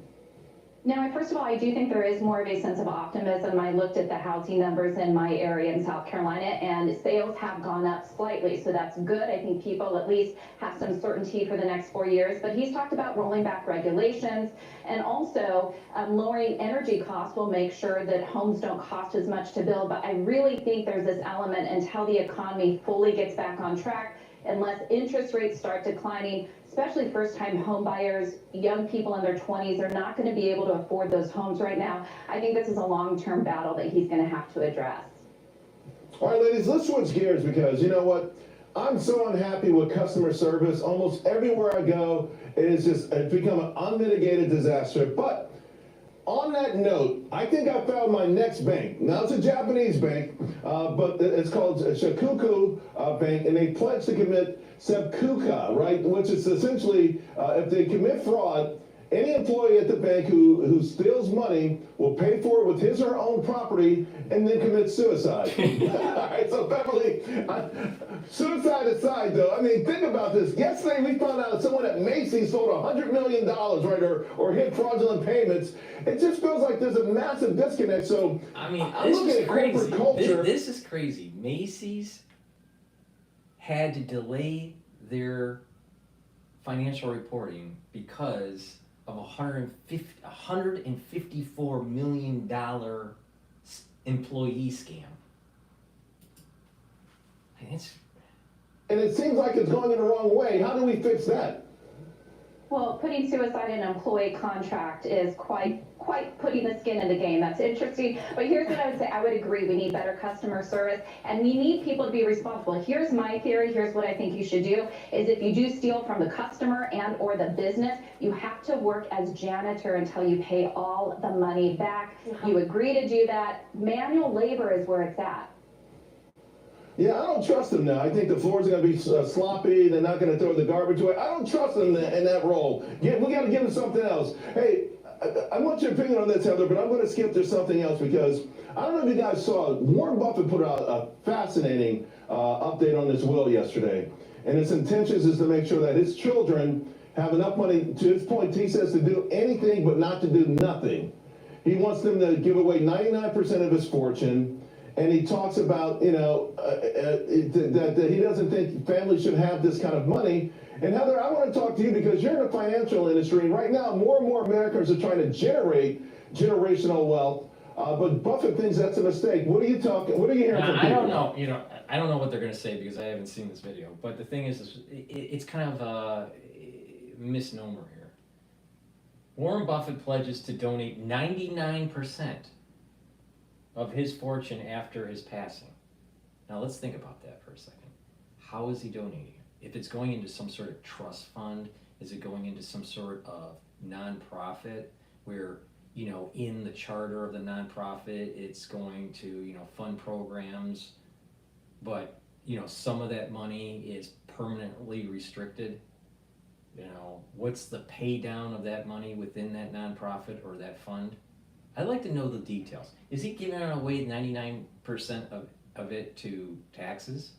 Now, first of all, I do think there is more of a sense of optimism. I looked at the housing numbers in my area in South Carolina, and sales have gone up slightly, so that's good. I think people at least have some certainty for the next 4 years. But he's talked about rolling back regulations, and also lowering energy costs will make sure that homes don't cost as much to build. But I really think there's this element until the economy fully gets back on track, unless interest rates start declining, especially first-time home buyers, young people in their 20s are not going to be able to afford those homes right now. I think this is a long-term battle that he's going to have to address. All right, ladies, let's switch gears because you know what? I'm so unhappy with customer service. Almost everywhere I go, it's become an unmitigated disaster. But on that note, I think I found my next bank. Now, it's a Japanese bank, but it's called Shikoku Bank, and they pledge to commit seppuku, right? Which is essentially, if they commit fraud, any employee at the bank who steals money will pay for it with his or her own property and then commit suicide. All right, so Beverly, suicide aside though, I mean, think about this. Yesterday we found out someone at Macy's sold $100 million, right, or hit fraudulent payments. It just feels like there's a massive disconnect. So I mean, I'm looking at corporate culture. This is crazy. Macy's had to delay their financial reporting because of $154 million employee scam. And it seems like it's going in the wrong way. How do we fix that? Well, putting suicide in an employee contract is quite putting the skin in the game. That's interesting. But here's what I would say. I would agree. We need better customer service, and we need people to be responsible. Here's my theory. Here's what I think you should do, is if you do steal from the customer and or the business, you have to work as janitor until you pay all the money back. You agree to do that. Manual labor is where it's at. Yeah, I don't trust them now. I think the floors are going to be sloppy. They're not going to throw the garbage away. I don't trust them in that role. We got to give them something else. Hey, I want your opinion on this, Heather, but I'm going to skip to something else because I don't know if you guys saw, Warren Buffett put out a fascinating update on this will yesterday. And his intentions is to make sure that his children have enough money, to his point, he says, to do anything but not to do nothing. He wants them to give away 99% of his fortune. And he talks about, you know, that he doesn't think families should have this kind of money. And Heather, I want to talk to you because you're in the financial industry, and right now more and more Americans are trying to generate generational wealth. But Buffett thinks that's a mistake. What are you hearing from people? I don't know. You know, I don't know what they're going to say because I haven't seen this video. But the thing is it's kind of a misnomer here. Warren Buffett pledges to donate 99% of his fortune after his passing. Now let's think about that for a second. How is he donating it? If it's going into some sort of trust fund, is it going into some sort of nonprofit where, you know, in the charter of the nonprofit, it's going to, you know, fund programs, but, you know, some of that money is permanently restricted? You know, what's the pay down of that money within that nonprofit or that fund? I'd like to know the details. Is he giving away 99% of it to taxes?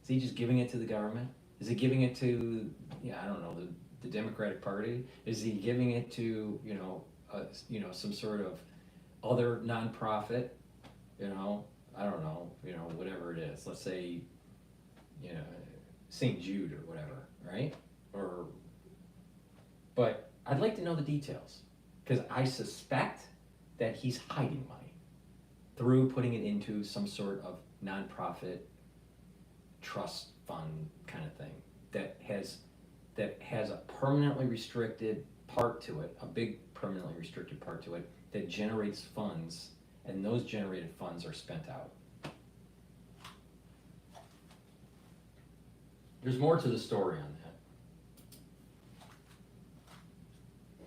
Is he just giving it to the government? Is he giving it to, I don't know, the Democratic Party? Is he giving it to, you know, some sort of other nonprofit? You know, I don't know, you know, whatever it is. Let's say, you know, St. Jude or whatever, right? But I'd like to know the details because I suspect that he's hiding money through putting it into some sort of nonprofit trust fund kind of thing that has a permanently restricted part to it, a big permanently restricted part to it that generates funds, and those generated funds are spent out. There's more to the story on that.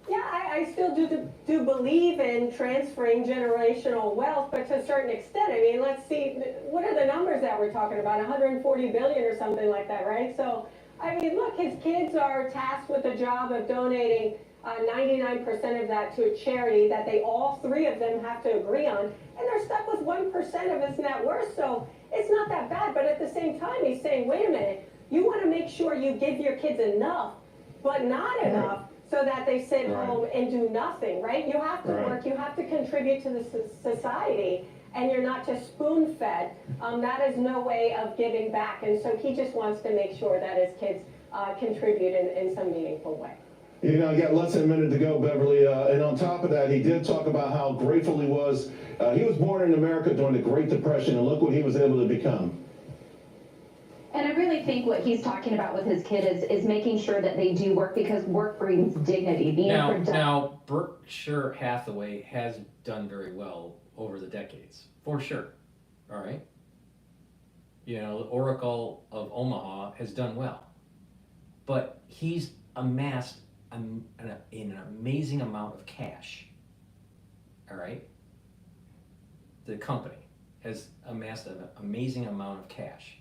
Yeah, I still do believe in transferring generational wealth, but to a certain extent. I mean, let's see, what are the numbers that we're talking about? 140 billion or something like that, right? So, I mean, look, his kids are tasked with the job of donating 99% of that to a charity that they all three of them have to agree on, and they're stuck with 1% of his net worth. So it's not that bad, but at the same time, he's saying, wait a minute, you want to make sure you give your kids enough, but not enough, so that they sit home and do nothing, right? You have to work, you have to contribute to the society, and you're not just spoon-fed. That is no way of giving back, and so he just wants to make sure that his kids contribute in some meaningful way. You know, you got less than a minute to go, Beverly, and on top of that, he did talk about how grateful he was. He was born in America during the Great Depression, and look what he was able to become. And I really think what he's talking about with his kid is making sure that they do work, because work brings dignity. Now, Berkshire Hathaway has done very well over the decades, for sure. All right? You know, the Oracle of Omaha has done well. But he's amassed an amazing amount of cash. All right? The company has amassed an amazing amount of cash.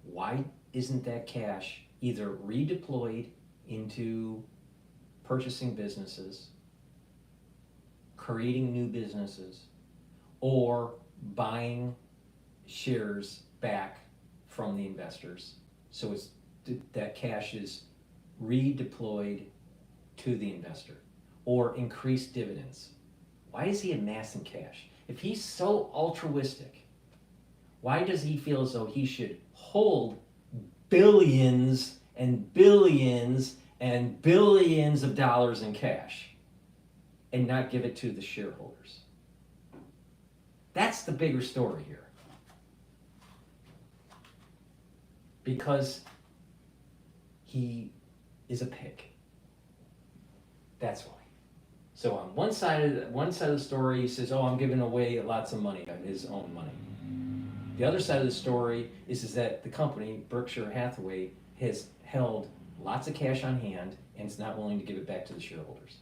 Why isn't that cash either redeployed into purchasing businesses, creating new businesses, or buying shares back from the investors? So it's that cash is redeployed to the investor, or increased dividends. Why is he amassing cash? If he's so altruistic, why does he feel as though he should hold billions and billions and billions of dollars in cash and not give it to the shareholders? That's the bigger story here. Because he is a pig. That's why. So on one side of the story, he says, "Oh, I'm giving away lots of money, his own money." The other side of the story is that the company, Berkshire Hathaway, has held lots of cash on hand and is not willing to give it back to the shareholders,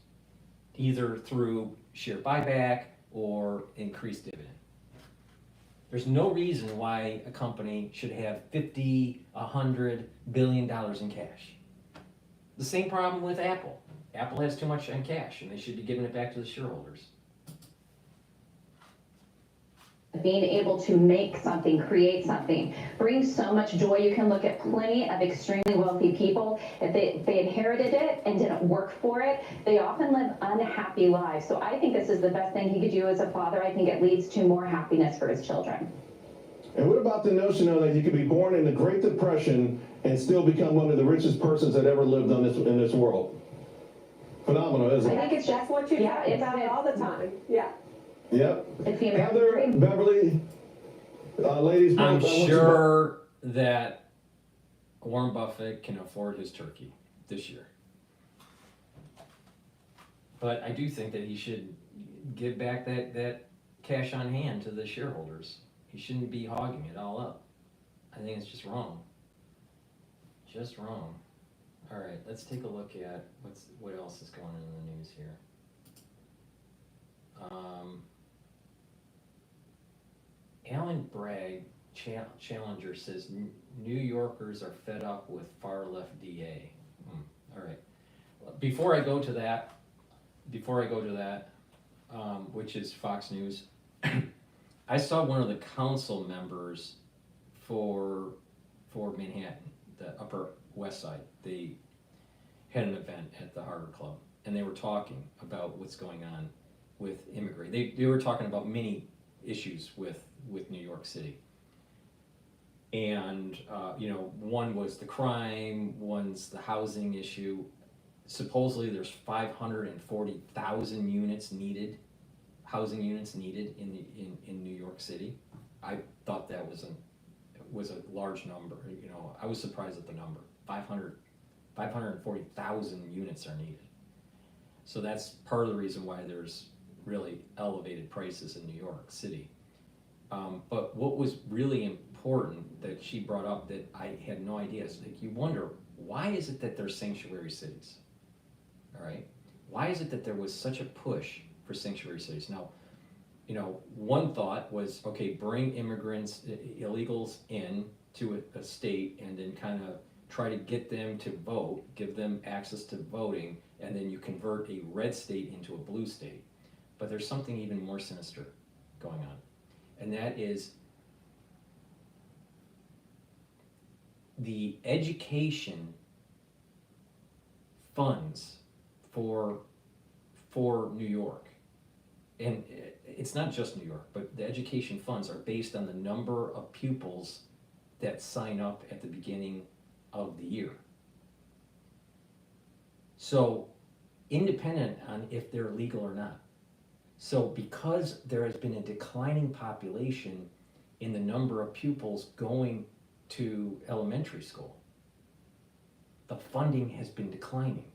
either through share buyback or increased dividend. There's no reason why a company should have $50, $100 billion in cash. The same problem with Apple. Apple has too much in cash, and they should be giving it back to the shareholders. Being able to make something, create something, brings so much joy. You can look at plenty of extremely wealthy people. If they inherited it and didn't work for it, they often live unhappy lives. So I think this is the best thing he could do as a father. I think it leads to more happiness for his children. And what about the notion, though, that you could be born in the Great Depression and still become one of the richest persons that ever lived in this world? Phenomenal, isn't it? I think it's just what you talk about all the time. Yeah. Yep. It's the American Heather, dream. Beverly, ladies, I'm sure that Warren Buffett can afford his turkey this year. But I do think that he should give back that cash on hand to the shareholders. He shouldn't be hogging it all up. I think it's just wrong. Just wrong. All right, let's take a look at what else is going on in the news here. Alan Bragg, Challenger, says New Yorkers are fed up with far-left DA. All right. Before I go to that, which is Fox News, I saw one of the council members for Manhattan, the Upper West Side. They had an event at the Harbor Club, and they were talking about what's going on with immigration. They were talking about many issues with New York City. And, one was the crime, one's the housing issue. Supposedly there's 540,000 units needed, housing units needed in New York City. I thought that was a large number. I was surprised at the number. 540,000 units are needed. So that's part of the reason why there's really elevated prices in New York City. But what was really important that she brought up that I had no idea is, like, you wonder, why is it that they're sanctuary cities? All right. Why is it that there was such a push for sanctuary cities? Now, one thought was, okay, bring immigrants, illegals in to a state and then kind of try to get them to vote, give them access to voting, and then you convert a red state into a blue state. But there's something even more sinister going on, and that is the education funds for New York. And it's not just New York, but the education funds are based on the number of pupils that sign up at the beginning of the year. So, independent on if they're legal or not. So, because there has been a declining population in the number of pupils going to elementary school, the funding has been declining.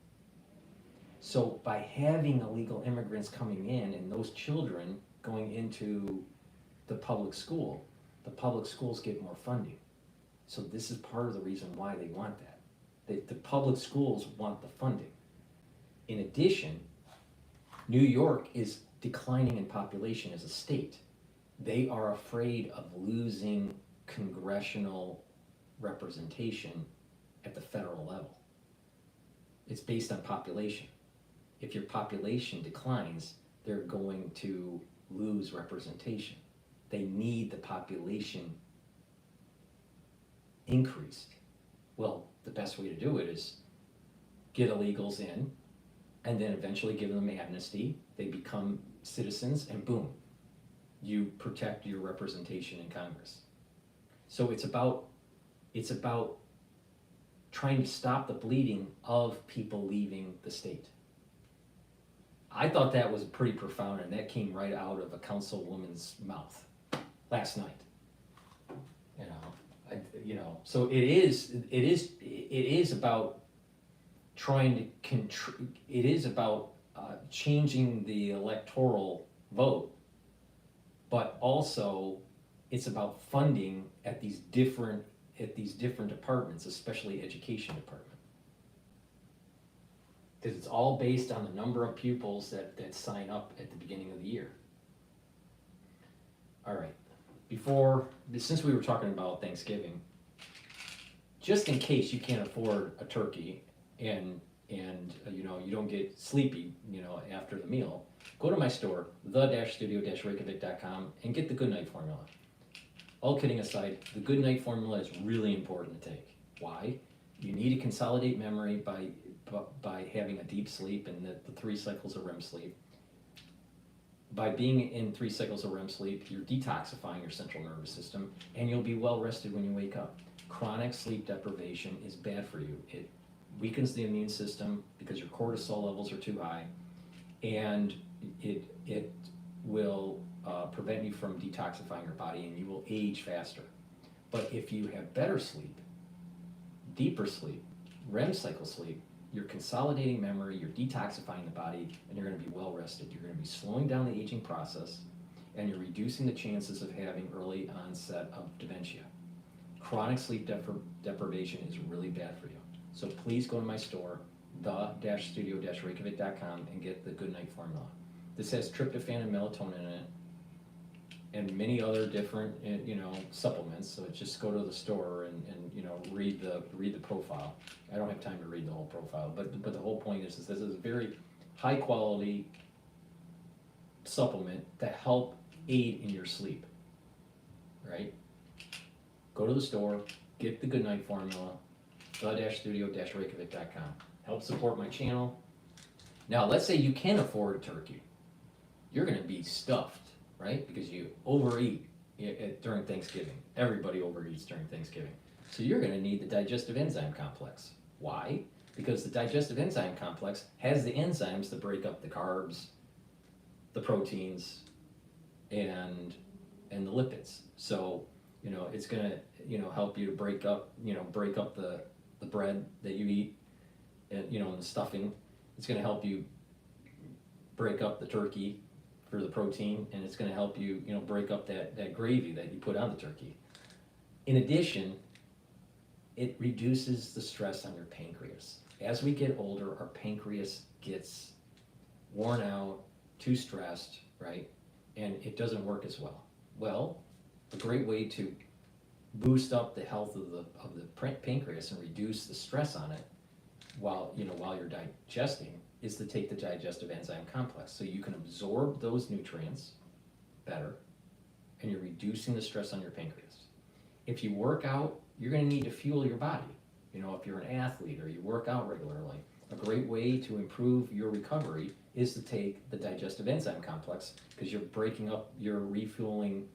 So by having illegal immigrants coming in and those children going into the public schools get more funding. So this is part of the reason why they want that. The public schools want the funding. In addition, New York is declining in population as a state. They are afraid of losing congressional representation at the federal level. It's based on population. If your population declines, they're going to lose representation. They need the population increased. Well, the best way to do it is get illegals in and then eventually give them amnesty. They become citizens and boom, you protect your representation in Congress. So it's about trying to stop the bleeding of people leaving the state. I thought that was pretty profound, and that came right out of a councilwoman's mouth last night. So it is about trying to it is about changing the electoral vote, but also it's about funding at these different departments, especially education department. Because it's all based on the number of pupils that sign up at the beginning of the year. All right, since we were talking about Thanksgiving, just in case you can't afford a turkey and you don't get sleepy after the meal, go to my store, the-studio-reykjavik.com, and get the Goodnight Formula. All kidding aside, the Goodnight Formula is really important to take. Why? You need to consolidate memory by having a deep sleep and the 3 cycles of REM sleep. By being in 3 cycles of REM sleep, you're detoxifying your central nervous system, and you'll be well rested when you wake up. Chronic sleep deprivation is bad for you. It weakens the immune system because your cortisol levels are too high, and it will prevent you from detoxifying your body, and you will age faster. But if you have better sleep, deeper sleep, REM cycle sleep, you're consolidating memory, you're detoxifying the body, and you're going to be well rested. You're going to be slowing down the aging process, and you're reducing the chances of having early onset of dementia. Chronic sleep deprivation is really bad for you. So please go to my store, the-studio-reykjavik.com, and get the Goodnight Formula. This has tryptophan and melatonin in it, and many other different supplements. So just go to the store and read the profile. I don't have time to read the whole profile, but the whole point is this is a very high quality supplement that help aid in your sleep. Right? Go to the store, get the Goodnight Formula, the-studio-reykjavik.com. Help support my channel. Now, let's say you can't afford a turkey. You're going to be stuffed, right? Because you overeat during Thanksgiving. Everybody overeats during Thanksgiving. So you're going to need the digestive enzyme complex. Why? Because the digestive enzyme complex has the enzymes that break up the carbs, the proteins, and the lipids. So, it's going to, help you to break up the bread that you eat, and, and the stuffing. It's going to help you break up the turkey for the protein, and it's going to help you, break up that gravy that you put on the turkey. In addition, it reduces the stress on your pancreas. As we get older, our pancreas gets worn out, too stressed, right? And it doesn't work as well. Well, a great way to boost up the health of the pancreas and reduce the stress on it while you're digesting is to take the digestive enzyme complex. So you can absorb those nutrients better and you're reducing the stress on your pancreas. If you work out, you're going to need to fuel your body. If you're an athlete or you work out regularly, a great way to improve your recovery is to take the digestive enzyme complex because you're breaking up, you're refueling,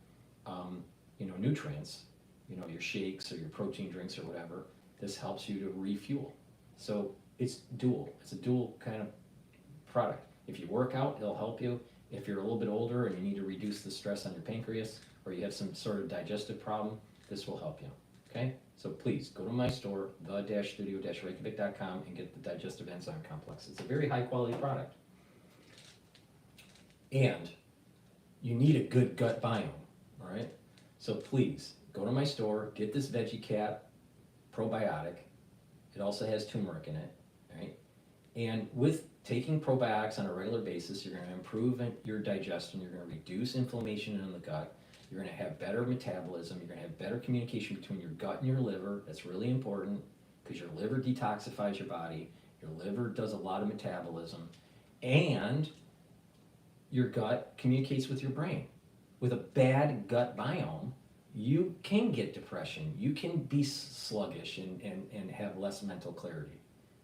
nutrients, your shakes or your protein drinks or whatever. This helps you to refuel. So it's dual. It's a dual kind of product. If you work out, it'll help you. If you're a little bit older and you need to reduce the stress on your pancreas or you have some sort of digestive problem, this will help you. Okay? So please go to my store, the-studio-reykjavik.com, and get the digestive enzyme complex. It's a very high quality product. And you need a good gut biome, all right? So please go to my store, get this Veggie Cap probiotic. It also has turmeric in it, right? And with taking probiotics on a regular basis, you're going to improve your digestion, you're going to reduce inflammation in the gut, you're going to have better metabolism, you're going to have better communication between your gut and your liver. That's really important because your liver detoxifies your body, your liver does a lot of metabolism, and your gut communicates with your brain. With a bad gut biome, you can get depression, you can be sluggish and have less mental clarity.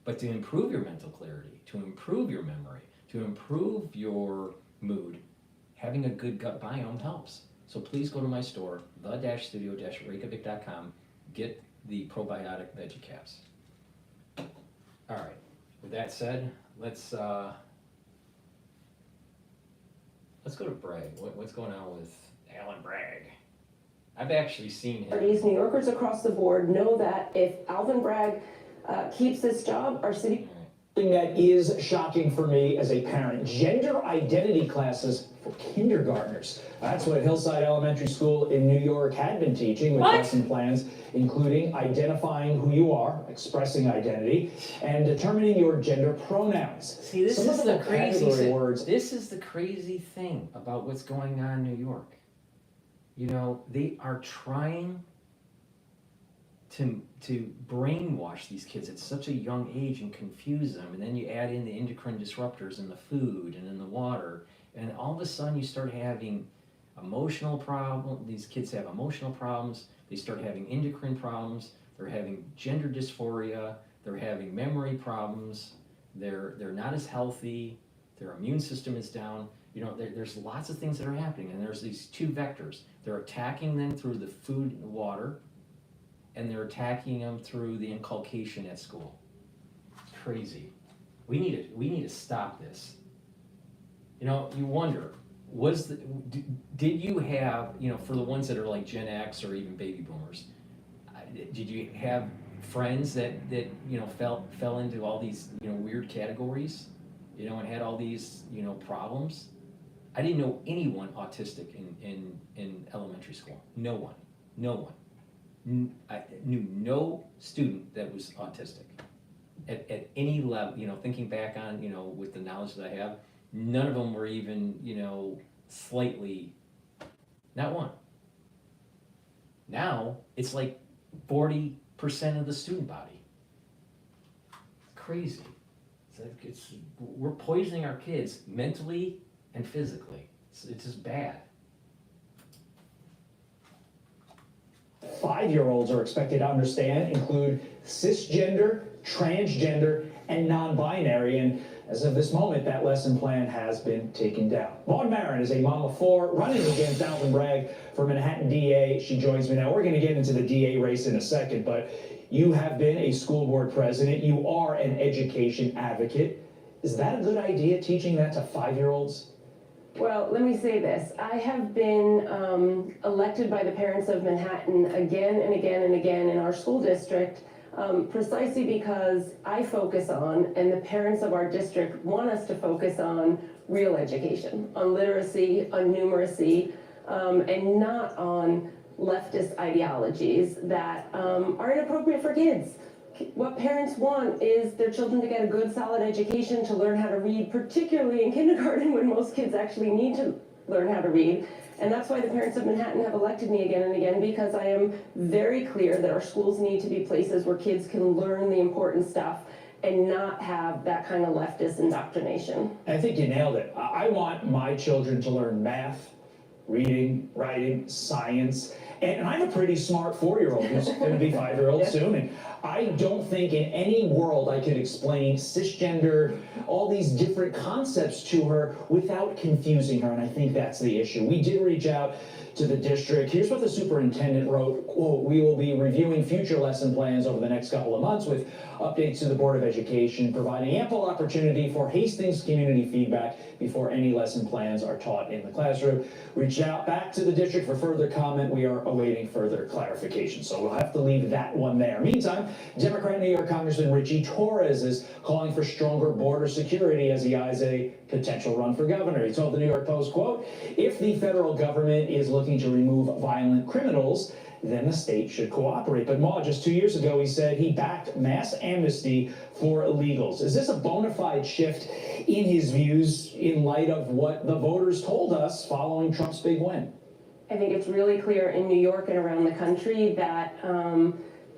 But to improve your mental clarity, to improve your memory, to improve your mood, having a good gut biome helps. So please go to my store, the-studio-reykjavik.com, get the probiotic Veggie Caps. All right, with that said, let's go to Bragg. What's going on with Alan Bragg? I've actually seen him. New Yorkers across the board know that if Alvin Bragg keeps this job, our city... Something that is shocking for me as a parent, gender identity classes for kindergartners. That's what Hillside Elementary School in New York had been teaching with lesson plans, including identifying who you are, expressing identity, and determining your gender pronouns. See, this is the crazy thing. This is the crazy thing about what's going on in New York. They are trying to brainwash these kids at such a young age and confuse them, and then you add in the endocrine disruptors in the food and in the water, and all of a sudden you start having emotional problems. These kids have emotional problems, they start having endocrine problems, they're having gender dysphoria, they're having memory problems, they're not as healthy, their immune system is down. There's lots of things that are happening, and there's these two vectors. They're attacking them through the food and water, and they're attacking them through the inculcation at school. It's crazy. We need to stop this. You wonder, did you have, for the ones that are like Gen X or even baby boomers, did you have friends that fell into all these weird categories, and had all these problems? I didn't know anyone autistic in elementary school. No one. I knew no student that was autistic at any level. Thinking back on, with the knowledge that I have, none of them were even, slightly, not one. Now it's like 40% of the student body. Crazy. We're poisoning our kids mentally and physically. It's just bad. 5-year-olds are expected to understand include cisgender, transgender, and non-binary, and as of this moment, that lesson plan has been taken down. Vaughn Marin is a mom of 4 running against Alvin Bragg for Manhattan DA. She joins me now. We're going to get into the DA race in a second, but you have been a school board president. You are an education advocate. Is that a good idea, teaching that to 5-year-olds? Well, let me say this. I have been elected by the parents of Manhattan again and again and again in our school district, precisely because I focus on, and the parents of our district want us to focus on, real education, on literacy, on numeracy, and not on leftist ideologies that are inappropriate for kids. what parents want is their children to get a good, solid education, to learn how to read, particularly in kindergarten when most kids actually need to learn how to read. And that's why the parents of Manhattan have elected me again and again, because I am very clear that our schools need to be places where kids can learn the important stuff and not have that kind of leftist indoctrination. I think you nailed it. I want my children to learn math, reading, writing, science, and I'm a pretty smart 4-year-old who's going to be 5-year-old soon, and I don't think in any world I could explain cisgender, all these different concepts to her without confusing her, and I think that's the issue. We did reach out to the district. Here's what the superintendent wrote, quote, "We will be reviewing future lesson plans over the next couple of months with updates to the Board of Education, providing ample opportunity for Hastings community feedback before any lesson plans are taught in the classroom." Reached out back to the district for further comment. We are awaiting further clarification, so we'll have to leave that one there. Meantime, Democrat New York Congressman Richie Torres is calling for stronger border security as he eyes a potential run for governor. He told the New York Post, quote, "If the federal government is looking to remove violent criminals, then the state should cooperate." But Ma, just 2 years ago, he said he backed mass amnesty for illegals. Is this a bona fide shift in his views in light of what the voters told us following Trump's big win? I think it's really clear in New York and around the country that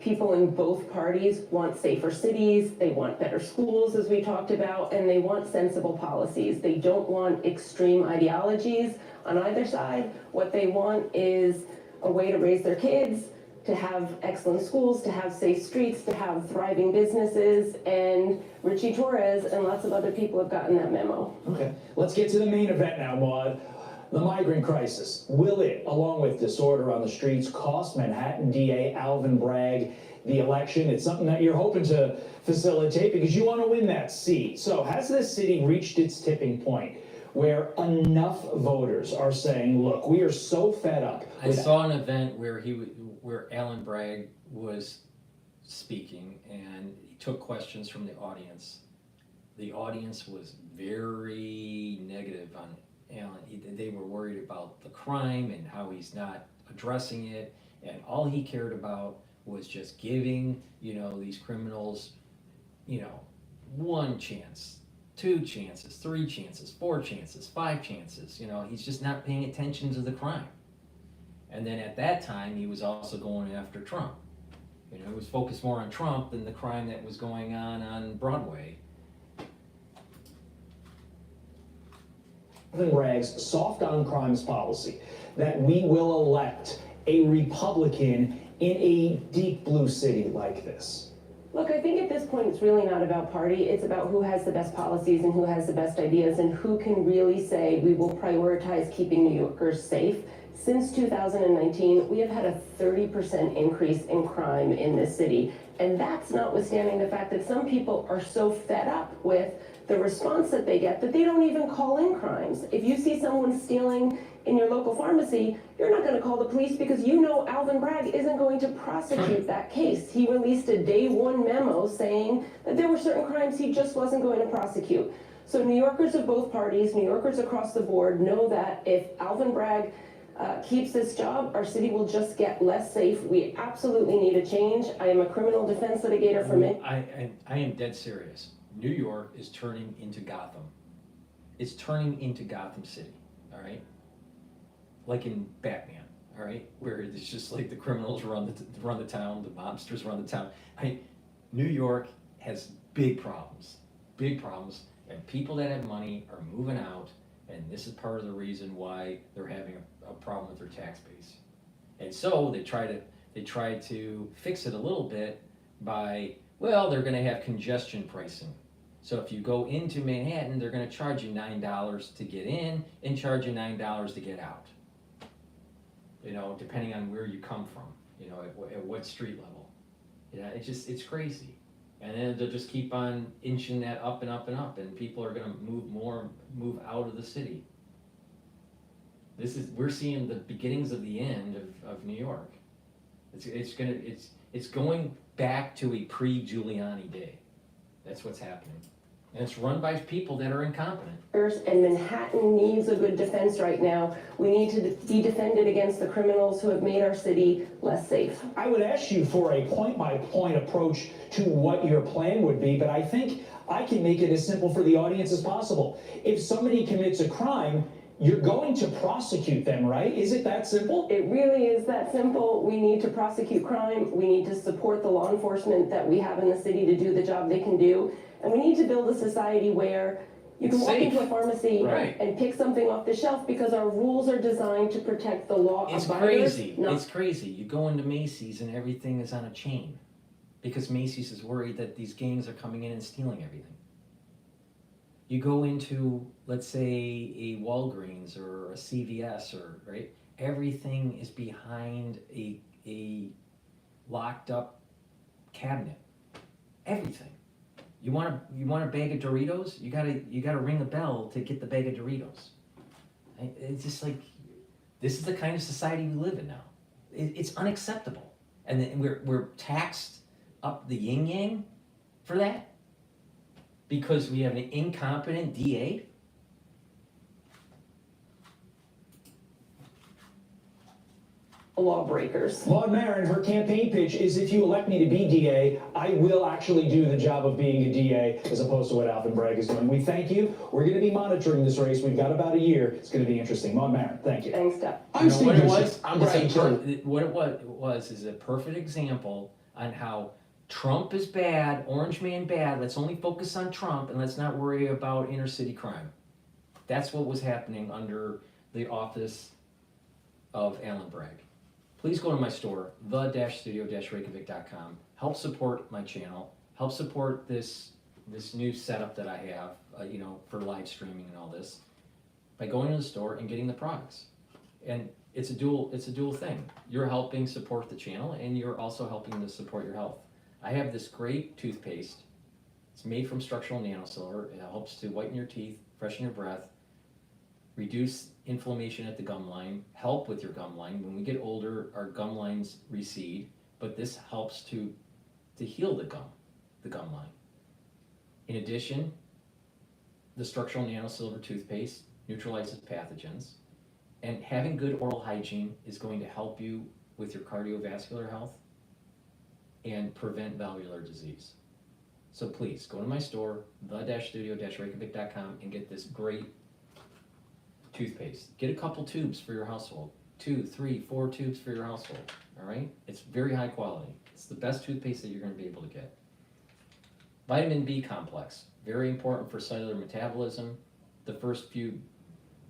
people in both parties want safer cities, they want better schools, as we talked about, and they want sensible policies. They don't want extreme ideologies on either side. What they want is a way to raise their kids, to have excellent schools, to have safe streets, to have thriving businesses, and Richie Torres and lots of other people have gotten that memo. Okay, let's get to the main event now, Maude. The migrant crisis. Will it, along with disorder on the streets, cost Manhattan DA Alvin Bragg the election? It's something that you're hoping to facilitate because you want to win that seat. So has this city reached its tipping point where enough voters are saying, look, we are so fed up? I saw an event where where Alvin Bragg was speaking and he took questions from the audience. The audience was very negative on Allen. They were worried about the crime and how he's not addressing it, and all he cared about was just giving, these criminals, one chance, 2 chances, 3 chances, 4 chances, 5 chances. He's just not paying attention to the crime. And then at that time, he was also going after Trump. He was focused more on Trump than the crime that was going on Broadway. Alvin Bragg's soft on crimes policy that we will elect a Republican in a deep blue city like this. Look, I think at this point it's really not about party. It's about who has the best policies and who has the best ideas and who can really say we will prioritize keeping New Yorkers safe. Since 2019, we have had a 30% increase in crime in this city. And that's notwithstanding the fact that some people are so fed up with the response that they get that they don't even call in crimes. If you see someone stealing in your local pharmacy, you're not going to call the police because Alvin Bragg isn't going to prosecute that case. He released a day 1 memo saying that there were certain crimes he just wasn't going to prosecute. So New Yorkers of both parties, New Yorkers across the board know that if Alvin Bragg keeps this job, our city will just get less safe. We absolutely need a change. I am a criminal defense litigator for many. I am dead serious. New York is turning into Gotham. It's turning into Gotham City, all right? Like in Batman, all right? Where it's just like the criminals run the town, the mobsters run the town. New York has big problems, and people that have money are moving out, and this is part of the reason why they're having a problem with their tax base. And so they try to fix it a little bit by, well, they're going to have congestion pricing. So if you go into Manhattan, they're going to charge you $9 to get in and charge you $9 to get out. Depending on where you come from, at what street level. It's crazy. And then they'll just keep on inching that up and up and up, and people are going to move out of the city. We're seeing the beginnings of the end of New York. It's going back to a pre-Giuliani day. That's what's happening. And it's run by people that are incompetent. And Manhattan needs a good defense right now. We need to be defended against the criminals who have made our city less safe. I would ask you for a point-by-point approach to what your plan would be, but I think I can make it as simple for the audience as possible. If somebody commits a crime, you're going to prosecute them, right? Is it that simple? It really is that simple. We need to prosecute crime. We need to support the law enforcement that we have in the city to do the job they can do. And we need to build a society where you can walk into a pharmacy and pick something off the shelf because our rules are designed to protect the law It's abiders. crazy. It's crazy. You go into Macy's and everything is on a chain because Macy's is worried that these gangs are coming in and stealing everything. You go into, let's say, a Walgreens or a CVS right? Everything is behind a locked up cabinet. Everything. You want a bag of Doritos? You gotta ring a bell to get the bag of Doritos. It's just like, this is the kind of society we live in now. It's unacceptable, and then we're taxed up the yin yang for that because we have an incompetent DA. Lawbreakers. Maud Marin, her campaign pitch is if you elect me to be DA, I will actually do the job of being a DA as opposed to what Alvin Bragg is doing. We thank you. We're going to be monitoring this race. We've got about a year. It's going to be interesting. Maud Marin, thank you. Thanks, Steph. What it was is a perfect example on how Trump is bad, Orange Man bad. Let's only focus on Trump and let's not worry about inner city crime. That's what was happening under the office of Alvin Bragg. Please go to my store, the-studio-reykjavik.com. Help support my channel. Help support this new setup that I have, for live streaming and all this, by going to the store and getting the products. And it's a dual thing. You're helping support the channel, and you're also helping to support your health. I have this great toothpaste. It's made from structural nanosilver. It helps to whiten your teeth, freshen your breath, reduce inflammation at the gum line, help with your gum line. When we get older, our gum lines recede, but this helps to heal the gum line. In addition, the structural nanosilver toothpaste neutralizes pathogens, and having good oral hygiene is going to help you with your cardiovascular health and prevent valvular disease. So please go to my store, the-studio-reykjavik.com, and get this great toothpaste. Get a couple tubes for your household. 2, 3, 4 tubes for your household. All right? It's very high quality. It's the best toothpaste that you're going to be able to get. Vitamin B complex, very important for cellular metabolism. The first few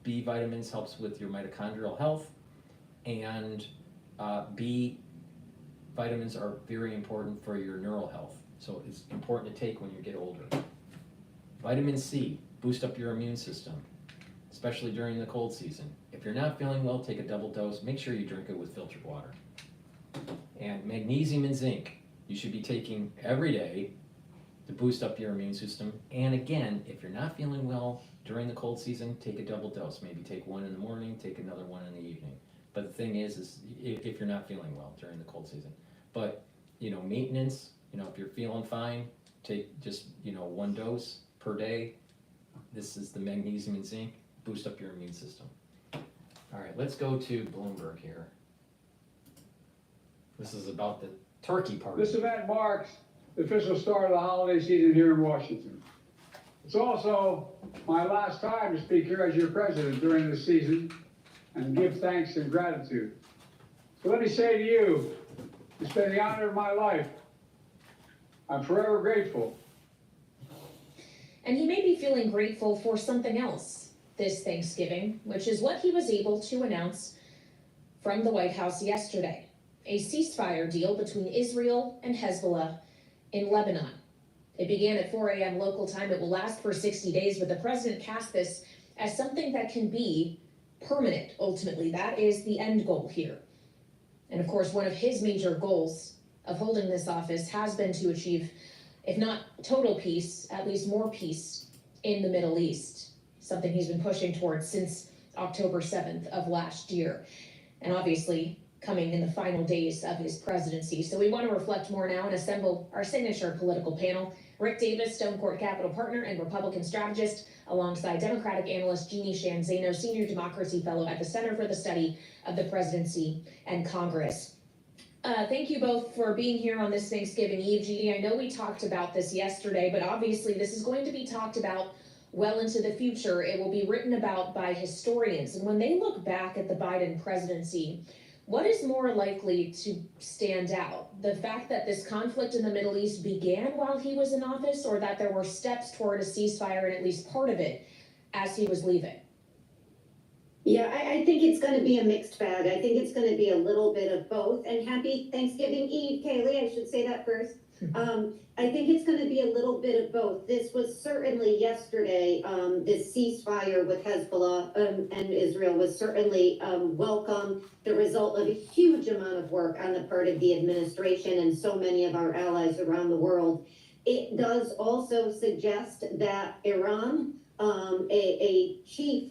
B vitamins helps with your mitochondrial health, and B vitamins are very important for your neural health. So it's important to take when you get older. Vitamin C, boost up your immune system, especially during the cold season. If you're not feeling well, take a double dose. Make sure you drink it with filtered water. And magnesium and zinc, you should be taking every day to boost up your immune system. And again, if you're not feeling well during the cold season, take a double dose. Maybe take one in the morning, take another one in the evening. But the thing is if you're not feeling well during the cold season. But, maintenance, if you're feeling fine, take just, 1 dose per day. This is the magnesium and zinc. Boost up your immune system. All right, let's go to Bloomberg here. This is about the turkey party. This event marks the official start of the holiday season here in Washington. It's also my last time to speak here as your president during this season and give thanks and gratitude. So let me say to you, it's been the honor of my life. I'm forever grateful. And he may be feeling grateful for something else this Thanksgiving, which is what he was able to announce from the White House yesterday, a ceasefire deal between Israel and Hezbollah in Lebanon. It began at 4 a.m. local time. It will last for 60 days, but the president cast this as something that can be permanent, ultimately. That is the end goal here. And of course, one of his major goals of holding this office has been to achieve, if not total peace, at least more peace in the Middle East, something he's been pushing towards since October 7th of last year, and obviously coming in the final days of his presidency. So we want to reflect more now and assemble our signature political panel. Rick Davis, Stone Court Capital partner and Republican strategist, alongside Democratic analyst Jeannie Shanzano, senior democracy fellow at the Center for the Study of the Presidency and Congress. Thank you both for being here on this Thanksgiving Eve. Jeannie, I know we talked about this yesterday, but obviously this is going to be talked about well into the future. It will be written about by historians. And when they look back at the Biden presidency, what is more likely to stand out? The fact that this conflict in the Middle East began while he was in office, or that there were steps toward a ceasefire in at least part of it as he was leaving? Yeah, I think it's going to be a mixed bag. I think it's going to be a little bit of both. And happy Thanksgiving Eve, Kaylee. I should say that first. I think it's going to be a little bit of both. This was certainly yesterday, this ceasefire with Hezbollah and Israel was certainly welcome, the result of a huge amount of work on the part of the administration and so many of our allies around the world. It does also suggest that Iran, a chief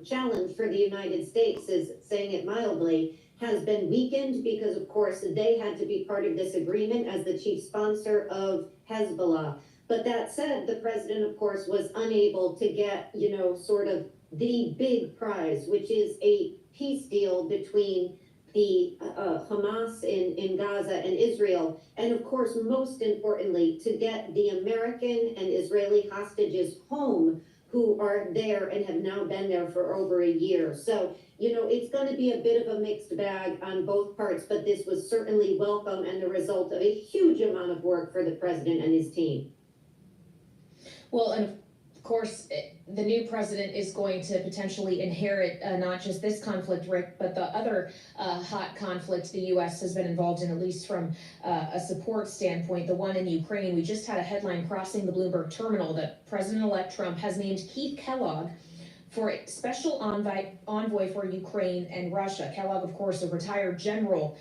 challenge for the United States, is saying it mildly, has been weakened because, of course, they had to be part of this agreement as the chief sponsor of Hezbollah. But that said, the president, of course, was unable to get, sort of the big prize, which is a peace deal between the Hamas in Gaza and Israel. And of course, most importantly, to get the American and Israeli hostages home who are there and have now been there for over a year. So, it's going to be a bit of a mixed bag on both parts, but this was certainly welcome and the result of a huge amount of work for the president and his team. Well, and of course, the new president is going to potentially inherit not just this conflict, Rick, but the other hot conflict the U.S. has been involved in, at least from a support standpoint, the one in Ukraine. We just had a headline crossing the Bloomberg terminal that President-elect Trump has named Keith Kellogg for a special envoy for Ukraine and Russia. Kellogg, of course, a retired general,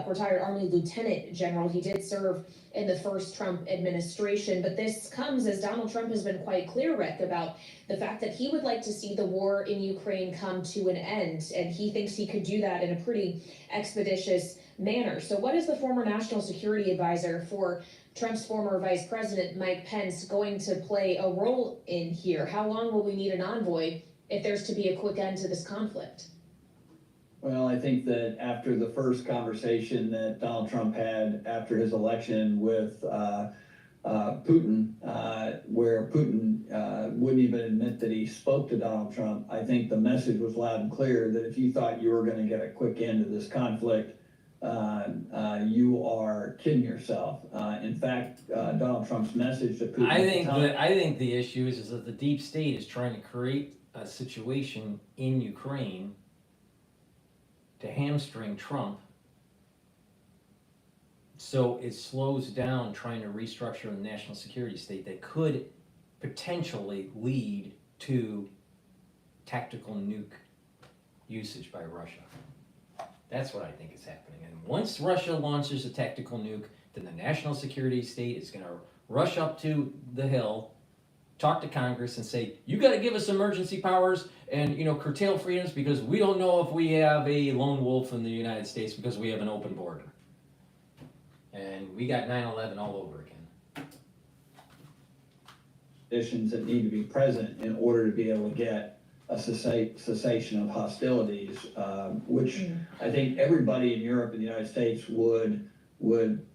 retired Army lieutenant general. He did serve in the first Trump administration, but this comes as Donald Trump has been quite clear, Rick, about the fact that he would like to see the war in Ukraine come to an end, and he thinks he could do that in a pretty expeditious manner. So what is the former national security advisor for Trump's former vice president, Mike Pence, going to play a role in here? How long will we need an envoy if there's to be a quick end to this conflict? Well, I think that after the first conversation that Donald Trump had after his election with Putin, where Putin wouldn't even admit that he spoke to Donald Trump, I think the message was loud and clear that if you thought you were going to get a quick end to this conflict, you are kidding yourself. In fact, Donald Trump's message to Putin. I think the issue is that the deep state is trying to create a situation in Ukraine to hamstring Trump, so it slows down trying to restructure the national security state that could potentially lead to tactical nuke usage by Russia. That's what I think is happening. And once Russia launches a tactical nuke, then the national security state is going to rush up to the Hill, talk to Congress and say, you got to give us emergency powers and, curtail freedoms because we don't know if we have a lone wolf in the United States because we have an open border. And we got 9/11 all over again. Conditions that need to be present in order to be able to get a cessation of hostilities, which I think everybody in Europe and the United States would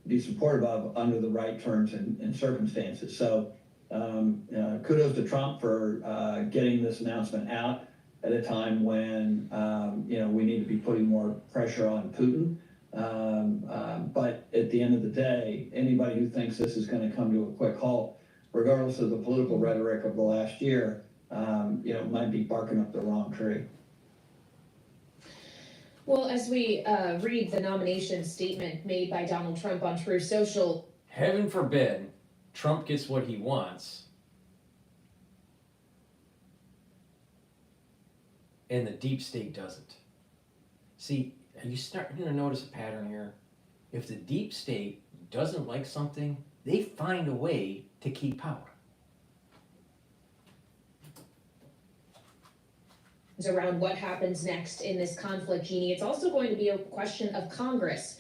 be supportive of under the right terms and circumstances. So kudos to Trump for getting this announcement out at a time when we need to be putting more pressure on Putin. But at the end of the day, anybody who thinks this is going to come to a quick halt, regardless of the political rhetoric of the last year, might be barking up the wrong tree. Well, as we read the nomination statement made by Donald Trump on Truth Social, heaven forbid Trump gets what he wants and the deep state doesn't. See, are you starting to notice a pattern here? If the deep state doesn't like something, they find a way to keep power. around what happens next in this conflict, Jeannie. It's also going to be a question of Congress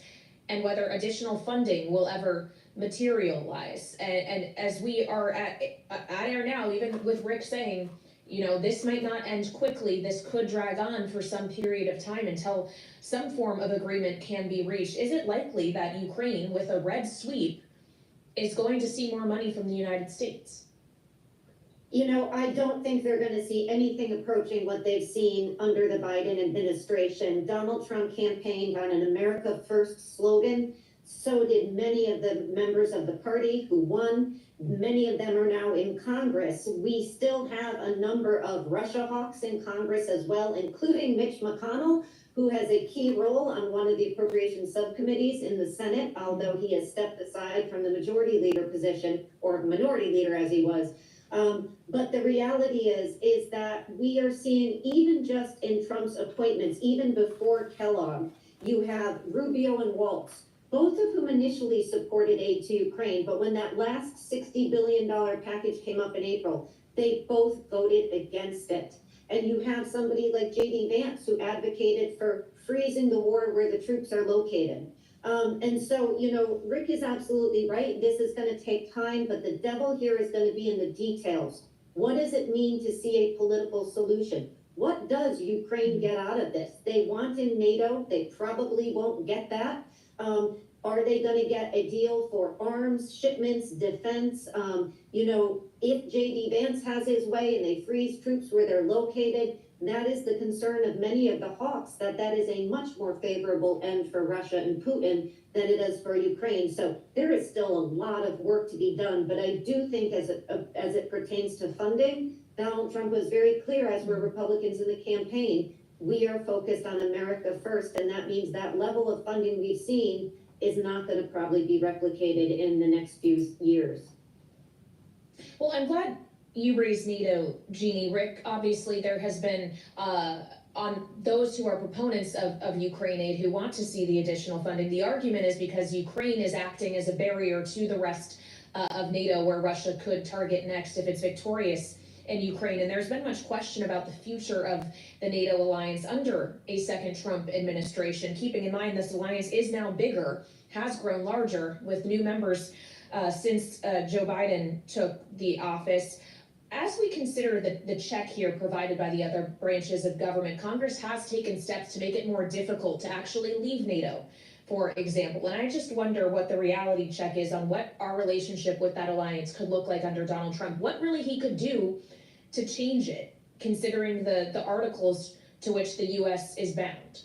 and whether additional funding will ever materialize. And as we are at air now, even with Rick saying, you know, this might not end quickly, this could drag on for some period of time until some form of agreement can be reached. Is it likely that Ukraine, with a red sweep, is going to see more money from the United States? You know, I don't think they're going to see anything approaching what they've seen under the Biden administration. Donald Trump campaigned on an America First slogan. So did many of the members of the party who won. Many of them are now in Congress. We still have a number of Russia hawks in Congress as well, including Mitch McConnell, who has a key role on one of the appropriations subcommittees in the Senate, although he has stepped aside from the majority leader position, or minority leader as he was. But the reality is that we are seeing, even just in Trump's appointments, even before Kellogg, you have Rubio and Waltz, both of whom initially supported aid to Ukraine, but when that last $60 billion package came up in April, they both voted against it. And you have somebody like J.D. Vance, who advocated for freezing the war where the troops are located. And so, you know, Rick is absolutely right. This is going to take time, but the devil here is going to be in the details. What does it mean to see a political solution? What does Ukraine get out of this? They want in NATO. They probably won't get that. Are they going to get a deal for arms, shipments, defense? You know, if J.D. Vance has his way and they freeze troops where they're located, that is the concern of many of the hawks, that is a much more favorable end for Russia and Putin than it is for Ukraine. So there is still a lot of work to be done. But I do think as it pertains to funding, Donald Trump was very clear, as were Republicans in the campaign. We are focused on America first, and that means that level of funding we've seen is not going to probably be replicated in the next few years. Well, I'm glad you raised NATO, Jeannie. Rick, obviously there has been, on those who are proponents of Ukraine aid who want to see the additional funding, the argument is because Ukraine is acting as a barrier to the rest of NATO, where Russia could target next if it's victorious in Ukraine. And there's been much question about the future of the NATO alliance under a second Trump administration, keeping in mind this alliance is now bigger, has grown larger with new members since Joe Biden took the office. As we consider the check here provided by the other branches of government, Congress has taken steps to make it more difficult to actually leave NATO, for example. And I just wonder what the reality check is on what our relationship with that alliance could look like under Donald Trump, what really he could do to change it, considering the articles to which the U.S. is bound.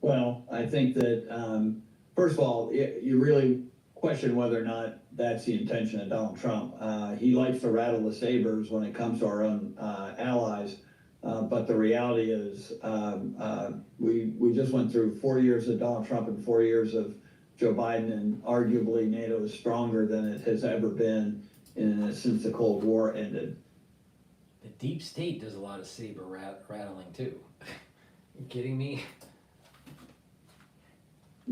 Well, I think that, first of all, you really question whether or not that's the intention of Donald Trump. He likes to rattle the sabers when it comes to our own allies, but the reality is we just went through 4 years of Donald Trump and 4 years of Joe Biden, and arguably NATO is stronger than it has ever been since the Cold War ended. The deep state does a lot of saber rattling too. You kidding me?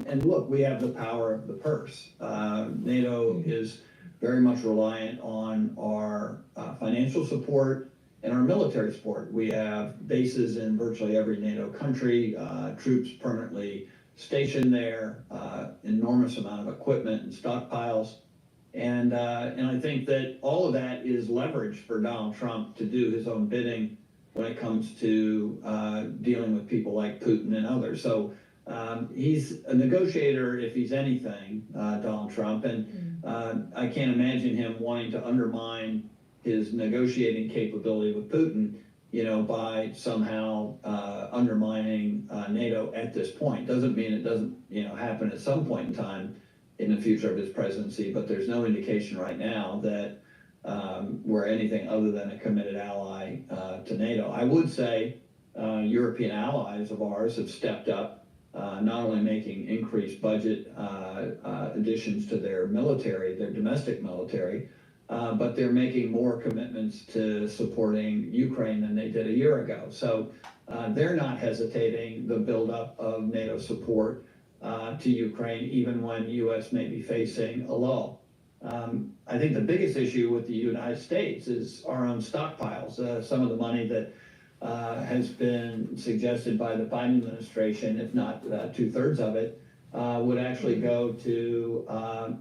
And look, we have the power of the purse. NATO is very much reliant on our financial support and our military support. We have bases in virtually every NATO country, troops permanently stationed there, enormous amount of equipment and stockpiles. And I think that all of that is leverage for Donald Trump to do his own bidding when it comes to dealing with people like Putin and others. So he's a negotiator if he's anything, Donald Trump, and I can't imagine him wanting to undermine his negotiating capability with Putin, you know, by somehow undermining NATO at this point. Doesn't mean it doesn't, you know, happen at some point in time in the future of his presidency, but there's no indication right now that we're anything other than a committed ally to NATO. I would say European allies of ours have stepped up, not only making increased budget additions to their military, their domestic military, but they're making more commitments to supporting Ukraine than they did a year ago. So they're not hesitating the buildup of NATO support to Ukraine, even when the U.S. may be facing a lull. I think the biggest issue with the United States is our own stockpiles. Some of the money that has been suggested by the Biden administration, if not 2/3 of it, would actually go to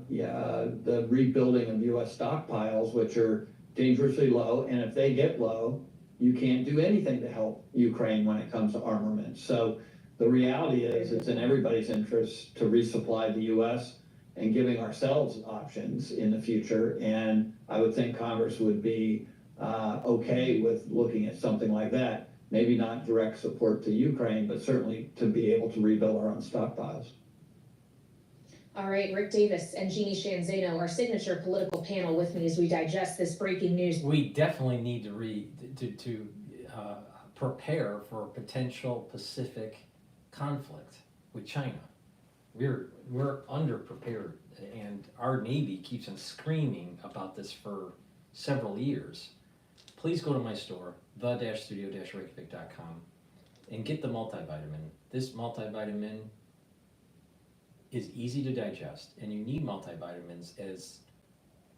the rebuilding of U.S. stockpiles, which are dangerously low. And if they get low, you can't do anything to help Ukraine when it comes to armament. So the reality is it's in everybody's interest to resupply the U.S. and giving ourselves options in the future. And I would think Congress would be okay with looking at something like that. Maybe not direct support to Ukraine, but certainly to be able to rebuild our own stockpiles. All right, Rick Davis and Jeannie Shanzano, our signature political panel, with me as we digest this breaking news. We definitely need to prepare for a potential Pacific conflict with China. We're underprepared, and our Navy keeps on screaming about this for several years. Please go to my store, the-studio-reykjavik.com, and get the multivitamin. This multivitamin is easy to digest, and you need multivitamins as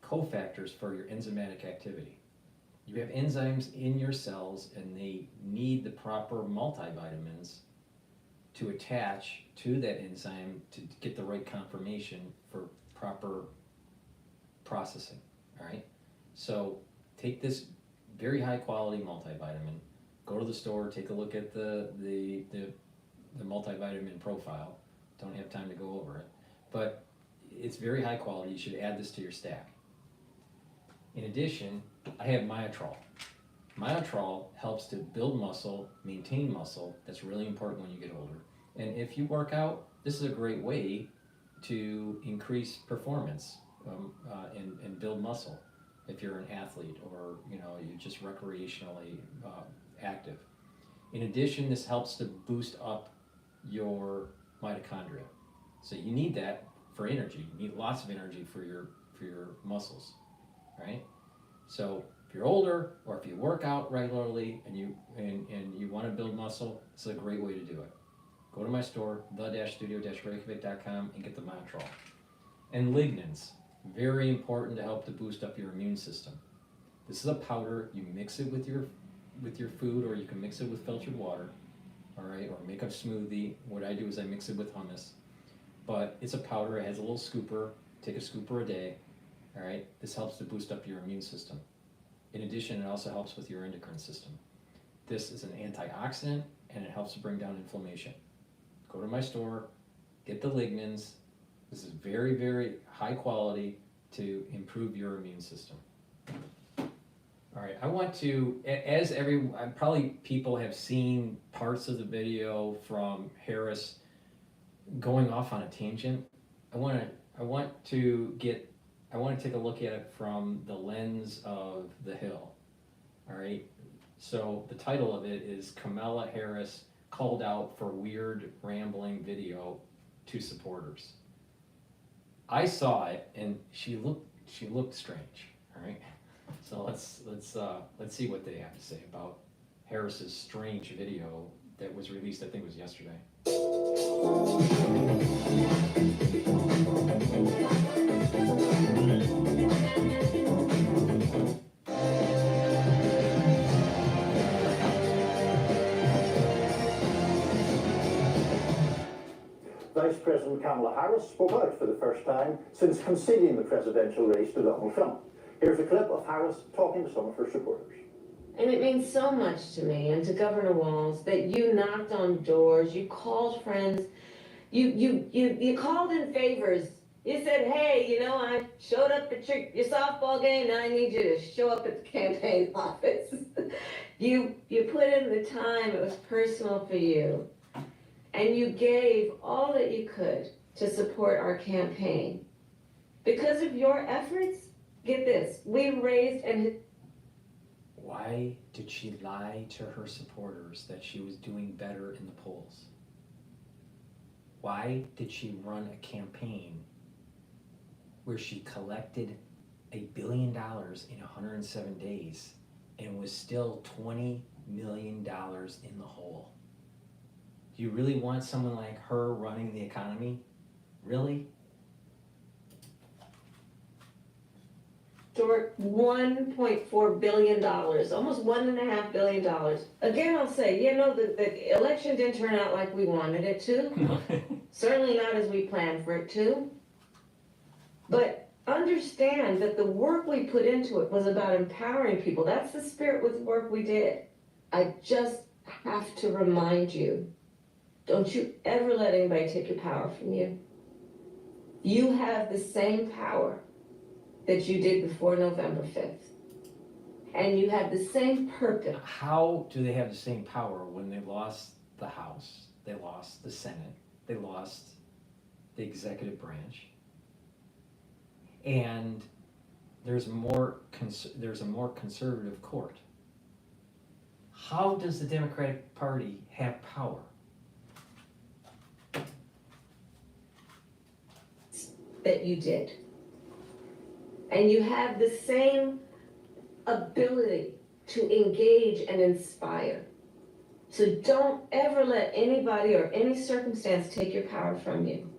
cofactors for your enzymatic activity. You have enzymes in your cells, and they need the proper multivitamins to attach to that enzyme to get the right conformation for proper processing, all right? So take this very high quality multivitamin, go to the store, take a look at the multivitamin profile. Don't have time to go over it, but it's very high quality. You should add this to your stack. In addition, I have Myotrol. Myotrol helps to build muscle, maintain muscle. That's really important when you get older. And if you work out, this is a great way to increase performance and build muscle if you're an athlete or you're just recreationally active. In addition, this helps to boost up your mitochondria. So you need that for energy. You need lots of energy for your muscles, right? So if you're older or if you work out regularly and you want to build muscle, it's a great way to do it. Go to my store, the-studio-reykjavik.com, and get the Myotrol. And lignans, very important to help to boost up your immune system. This is a powder. You mix it with your food, or you can mix it with filtered water, all right, or make a smoothie. What I do is I mix it with hummus, but it's a powder. It has a little scooper. Take a scooper a day, all right. This helps to boost up your immune system. In addition, it also helps with your endocrine system. This is an antioxidant, and it helps to bring down inflammation. Go to my store, get the lignans. This is very, very high quality to improve your immune system. All right, I want to, probably people have seen parts of the video from Harris going off on a tangent. I want to take a look at it from the lens of the Hill. All right, so the title of it is Kamala Harris called out for weird rambling video to supporters. I saw it and she looked strange. All right, so let's see what they have to say about Harris's strange video that was released. I think it was yesterday. Vice President Kamala Harris spoke out for the first time since conceding the presidential race to Donald Trump. Here's a clip of Harris talking to some of her supporters. And it means so much to me and to Governor Walz that you knocked on doors, you called friends, you called in favors. You said, hey, I showed up at your softball game, now I need you to show up at the campaign office. You put in the time, it was personal for you. And you gave all that you could to support our campaign. Because of your efforts, get this, we raised and... Why did she lie to her supporters that she was doing better in the polls? Why did she run a campaign where she collected $1 billion in 107 days and was still $20 million in the hole? Do you really want someone like her running the economy? Really? Stuart, $1.4 billion, almost $1.5 billion. Again, I'll say, the election didn't turn out like we wanted it to. Certainly not as we planned for it to. But understand that the work we put into it was about empowering people. That's the spirit with the work we did. I just have to remind you, don't you ever let anybody take your power from you. You have the same power that you did before November 5th. And you have the same purpose. How do they have the same power when they lost the House, they lost the Senate, they lost the executive branch, and there's a more conservative court? How does the Democratic Party have power? That you did. And you have the same ability to engage and inspire. So don't ever let anybody or any circumstance take your power from you.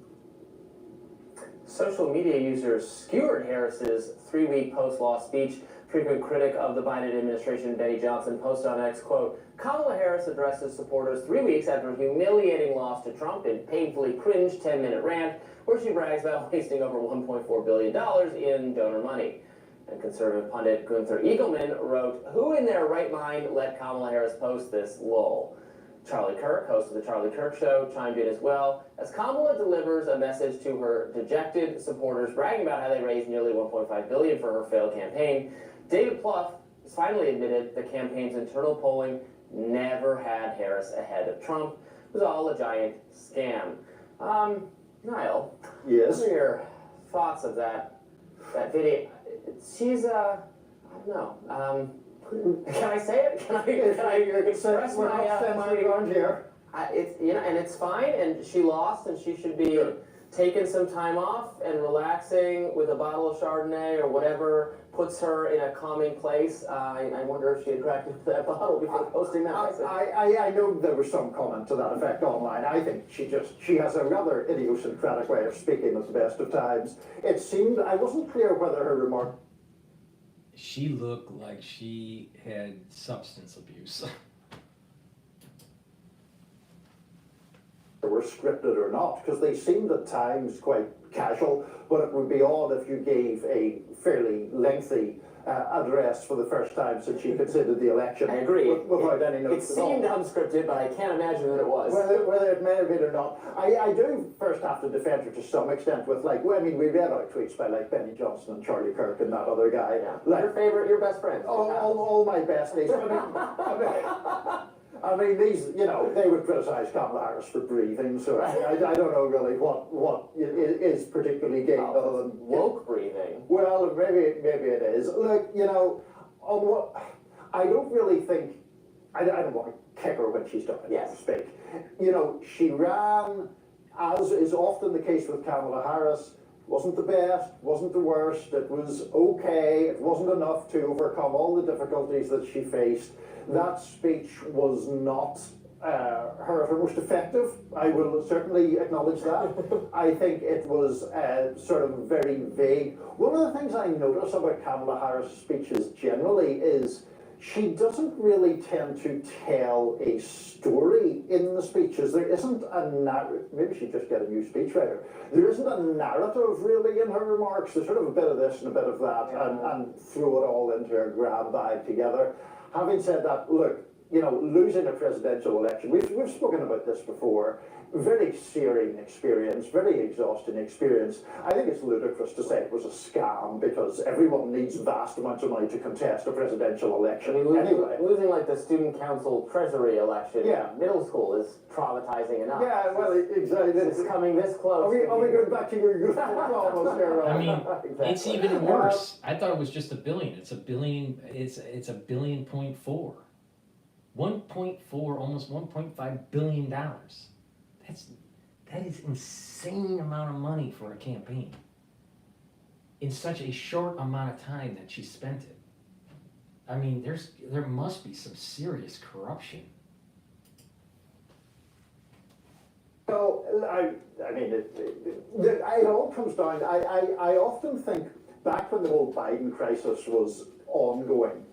Social media users skewered Harris's 3-week post-law speech. Frequent critic of the Biden administration, Benny Johnson, posted on X, quote, Kamala Harris addresses supporters 3 weeks after a humiliating loss to Trump in painfully cringe 10-minute rant where she brags about wasting over $1.4 billion in donor money. And conservative pundit Gunther Eagleman wrote, who in their right mind let Kamala Harris post this? Lol. Charlie Kirk, host of The Charlie Kirk Show, chimed in as well, as Kamala delivers a message to her dejected supporters, bragging about how they raised nearly $1.5 billion for her failed campaign. David Plouffe has finally admitted the campaign's internal polling never had Harris ahead of Trump. It was all a giant scam. Niall, yes. What are your thoughts of that video? She's I don't know. Can I say it? Can I express my here? It's and it's fine. And she lost, and she should be taking some time off and relaxing with a bottle of Chardonnay or whatever puts her in a calming place. I wonder if she had cracked into that bottle before posting that message. I know there was some comment to that effect online. I think she has a rather idiosyncratic way of speaking at the best of times. It seemed, I wasn't clear whether her remark... She looked like she had substance abuse. were scripted or not, because they seemed at times quite casual, but it would be odd if you gave a fairly lengthy address for the first time since she considered the election. I agree. Without any notes at all. It seemed unscripted, but I can't imagine that it was. Whether it may have been or not. I do first have to defend her to some extent with, like, well, I mean, we read out tweets by, like, Benny Johnson and Charlie Kirk and that other guy. Yeah. Like, your best friends. All my besties. I mean, these, you know, they would criticize Kamala Harris for breathing, so I don't know really what is particularly gay other than woke breathing. Well, maybe it is. Look, you know, on what I don't really think. I don't want to kick her when she's done it, so to speak. You know, she ran, as is often the case with Kamala Harris. Wasn't the best, wasn't the worst. It was okay. It wasn't enough to overcome all the difficulties that she faced. That speech was not her most effective. I will certainly acknowledge that. I think it was sort of very vague. One of the things I notice about Kamala Harris' speeches generally is she doesn't really tend to tell a story in the speeches. There isn't a narrative. Maybe she just got a new speechwriter. There isn't a narrative really in her remarks. There's sort of a bit of this and a bit of that, and throw it all into a grab bag together. Having said that, look, you know, losing a presidential election, we've spoken about this before, very searing experience, very exhausting experience. I think it's ludicrous to say it was a scam because everyone needs vast amounts of money to contest a presidential election. I mean, anyway. Losing like the student council treasury election in middle school is traumatizing enough. Yeah, well, exactly. It's coming this close. Are we going back to your youthful traumas here? I mean, Exactly. it's even worse. I thought it was just $1 billion. It's $1 billion. It's $1.4 billion. 1.4, almost $1.5 billion. That is insane amount of money for a campaign in such a short amount of time that she spent it. I mean, there must be some serious corruption. Well, I mean, it all comes down. I often think back when the whole Biden crisis was ongoing,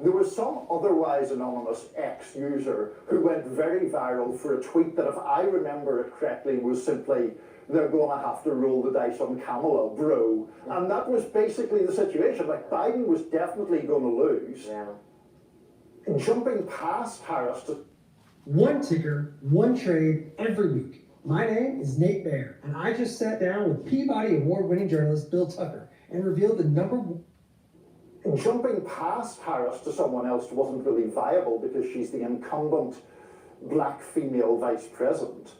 there was some otherwise anonymous ex-user who went very viral for a tweet that, if I remember it correctly, was simply, "They're gonna have to roll the dice on Kamala, bro." And that was basically the situation. Like, Biden was definitely gonna lose. Yeah. Jumping past Harris to One ticker, one trade, every week. My name is Nate Baer, and I just sat down with Peabody Award-winning journalist Bill Tucker and revealed the Jumping past Harris to someone else wasn't really viable because she's the incumbent black female vice president.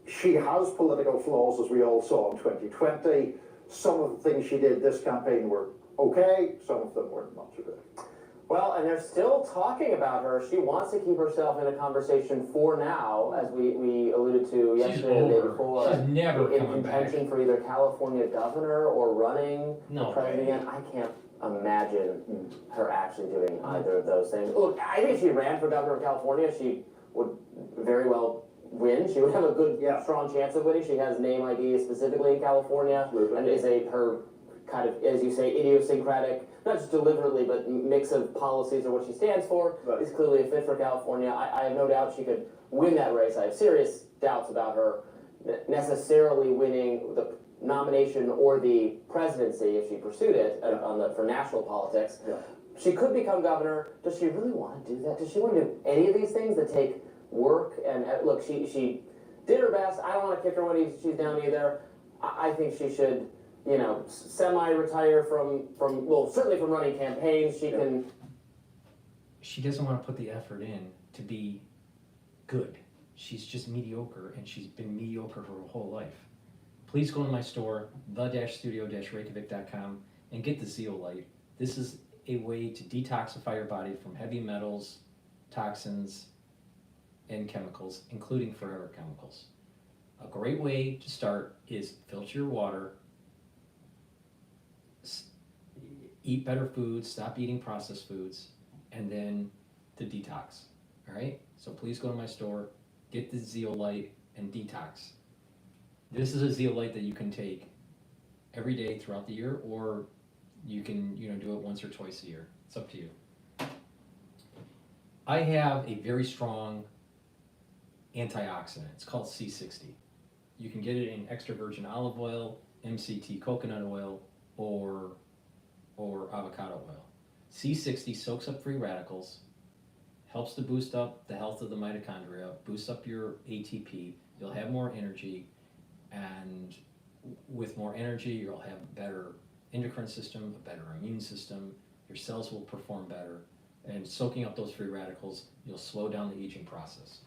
She has political flaws, as we all saw in 2020. Some of the things she did this campaign were okay, some of them weren't much of it. Well, and they're still talking about her. She wants to keep herself in a conversation for now, as we alluded to yesterday and the day before. She's never in coming contention back. for either California governor or running No for president. I can't imagine her actually doing either of those things. Look, I think if she ran for governor of California, she would very well win. She would have a good, strong chance of winning. She has name ID specifically in California, and is her kind of, as you say, idiosyncratic, not just deliberately, but mix of policies or what she stands for, is clearly a fit for California. I have no doubt she could win that race. I have serious doubts about her necessarily winning the nomination or the presidency if she pursued it for national politics. She could become governor. Does she really want to do that? Does she want to do any of these things that take work? And look, she did her best. I don't want to kick her when she's down either. I think she should, semi-retire from well, certainly from running campaigns. She can. She doesn't want to put the effort in to be good. She's just mediocre, and she's been mediocre her whole life. Please go to my store, the-studio-reykjavik.com, and get the zeolite. This is a way to detoxify your body from heavy metals, toxins, and chemicals, including forever chemicals. A great way to start is filter your water, eat better foods, stop eating processed foods, and then the detox. All right? So please go to my store, get the zeolite, and detox. This is a zeolite that you can take every day throughout the year, or you can do it once or twice a year. It's up to you. I have a very strong antioxidant. It's called C60. You can get it in extra virgin olive oil, MCT coconut oil, or avocado oil. C60 soaks up free radicals, helps to boost up the health of the mitochondria, boosts up your ATP. You'll have more energy, and with more energy, you'll have a better endocrine system, a better immune system. Your cells will perform better, and soaking up those free radicals, you'll slow down the aging process.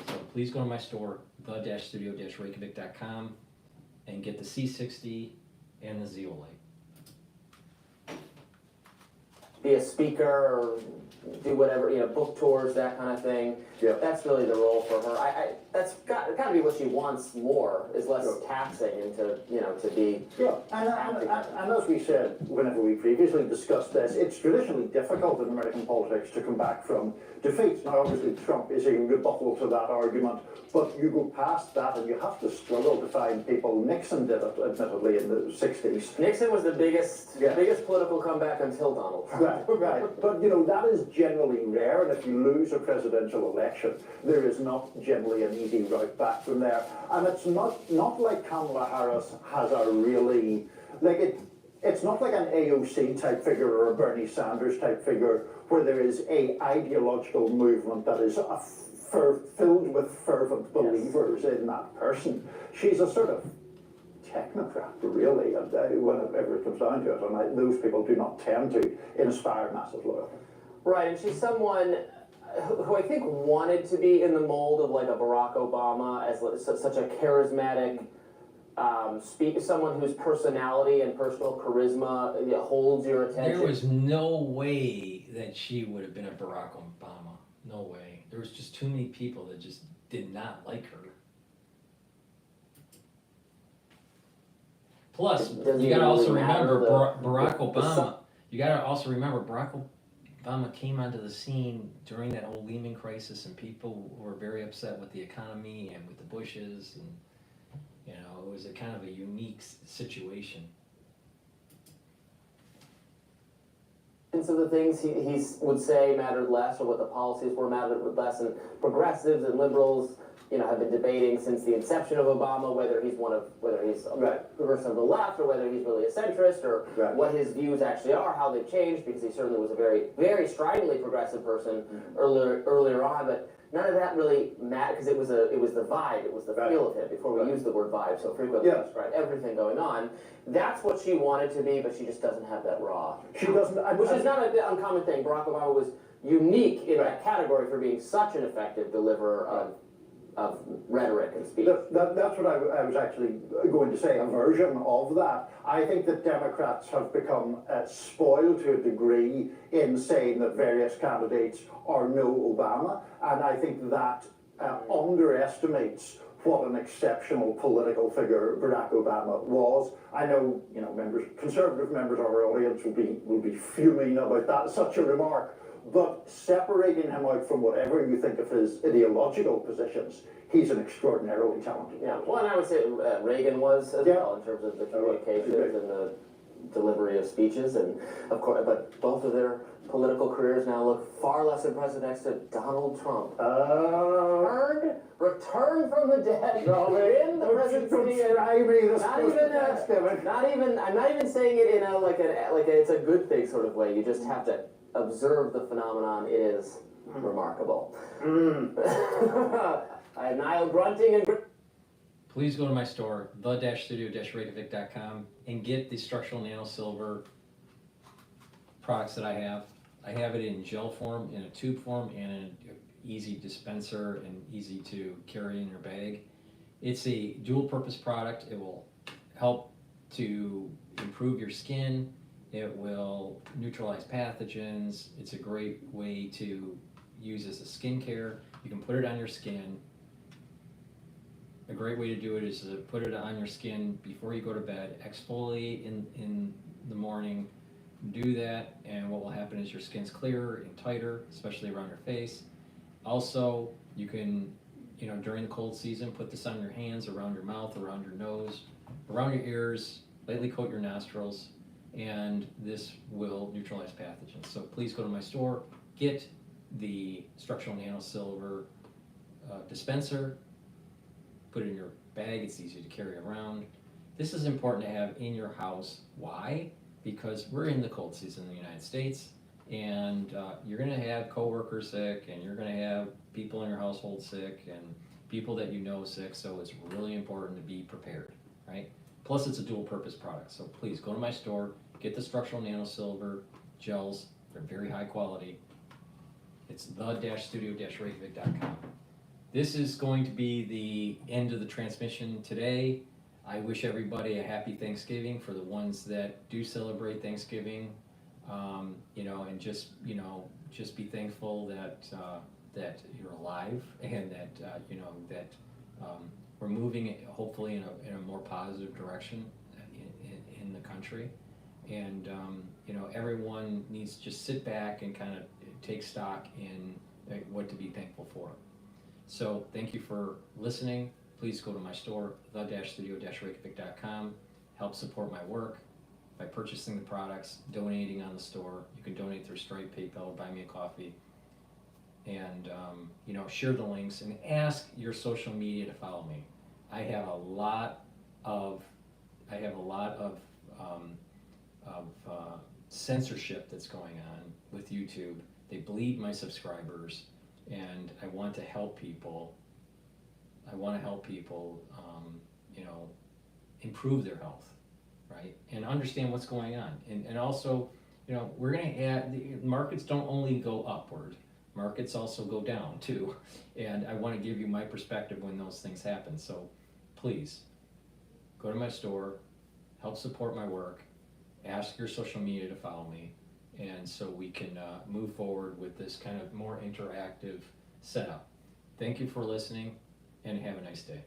So please go to my store, the-studio-reykjavik.com, and get the C60 and the zeolite. Be a speaker or do whatever, book tours, that kind of thing. That's really the role for her. That's got to be what she wants more, is less taxing and to be. And as we said whenever we previously discussed this, it's traditionally difficult in American politics to come back from defeat. Now, obviously, Trump is a rebuttal to that argument, but you go past that and you have to struggle to find people. Nixon did it, admittedly, in the 60s. Nixon was the biggest political comeback until Donald Trump. Right. But, that is generally rare, and if you lose a presidential election, there is not generally an easy route back from there. And it's not like Kamala Harris has a really, it's not like an AOC type figure or a Bernie Sanders type figure where there is a ideological movement that is filled with fervent believers in that person. She's a sort of technocrat, really, and whenever it comes down to it, and those people do not tend to inspire massive loyalty. Right, and she's someone who I think wanted to be in the mold of like a Barack Obama, as such a charismatic someone whose personality and personal charisma holds your attention. There was no way that she would have been a Barack Obama. No way. There was just too many people that just did not like her. Plus, you gotta also remember Barack Obama. You gotta also remember Barack Obama came onto the scene during that whole Lehman crisis, and people were very upset with the economy and with the Bushes, and it was a kind of a unique situation. of the things he would say mattered less, or what the policies were mattered less, and progressives and liberals, you know, have been debating since the inception of Obama whether he's a person of the left, or whether he's really a centrist, or what his views actually are, how they've changed, because he certainly was a very, very stridently progressive person earlier on, but none of that really mattered, because it was the vibe, it was the feel of him, before we use the word vibe so frequently to describe everything going on. That's what she wanted to be, but she just doesn't have that raw. She doesn't, which is not an uncommon thing. Barack Obama was unique in that category for being such an effective deliverer of rhetoric and speech. That's what I was actually going to say, a version of that. I think that Democrats have become spoiled to a degree in saying that various candidates are no Obama, and I think that underestimates what an exceptional political figure Barack Obama was. I know, you know, conservative members of our audience will be fuming about such a remark. But separating him out from whatever you think of his ideological positions, he's an extraordinarily talented man. Well, and I would say Reagan was as well, in terms of the communications and the delivery of speeches, and of course, but both of their political careers now look far less impressive next to Donald Trump. Return from the dead, we're in the presidency. I'm not even saying it in a it's a good thing sort of way. You just have to observe the phenomenon. It is remarkable. Niall grunting and Please go to my store, the-studio-reykjavik.com, and get the structural nano silver products that I have. I have it in gel form, in a tube form, and an easy dispenser and easy to carry in your bag. It's a dual purpose product. It will help to improve your skin. It will neutralize pathogens. It's a great way to use as a skincare. You can put it on your skin. A great way to do it is to put it on your skin before you go to bed, exfoliate in the morning, do that, and what will happen is your skin's clearer and tighter, especially around your face. Also, you can, during the cold season, put this on your hands, around your mouth, around your nose, around your ears, lightly coat your nostrils, and this will neutralize pathogens. So please go to my store, get the structural nano silver dispenser, put it in your bag. It's easy to carry around. This is important to have in your house. Why? Because we're in the cold season in the United States, and you're going to have coworkers sick, and you're going to have people in your household sick, and people that you know sick, so it's really important to be prepared, right? Plus, it's a dual-purpose product, so please go to my store, get the structural nano silver gels. They're very high quality. It's the-studio-reykjavik.com. This is going to be the end of the transmission today. I wish everybody a happy Thanksgiving for the ones that do celebrate Thanksgiving, and just be thankful that you're alive, and that we're moving hopefully in a more positive direction in the country, and everyone needs to just sit back and kind of take stock in what to be thankful for. So thank you for listening. Please go to my store, the-studio-reykjavik.com. Help support my work by purchasing the products, donating on the store. You can donate through Stripe, PayPal, or buy me a coffee. And share the links and ask your social media to follow me. I have a lot of censorship that's going on with YouTube. They bleed my subscribers, and I want to help people. Improve their health, right? And understand what's going on. And also, we're going to add, the markets don't only go upward, markets also go down too. And I want to give you my perspective when those things happen. So please, go to my store, help support my work, ask your social media to follow me, and so we can move forward with this kind of more interactive setup. Thank you for listening, and have a nice day.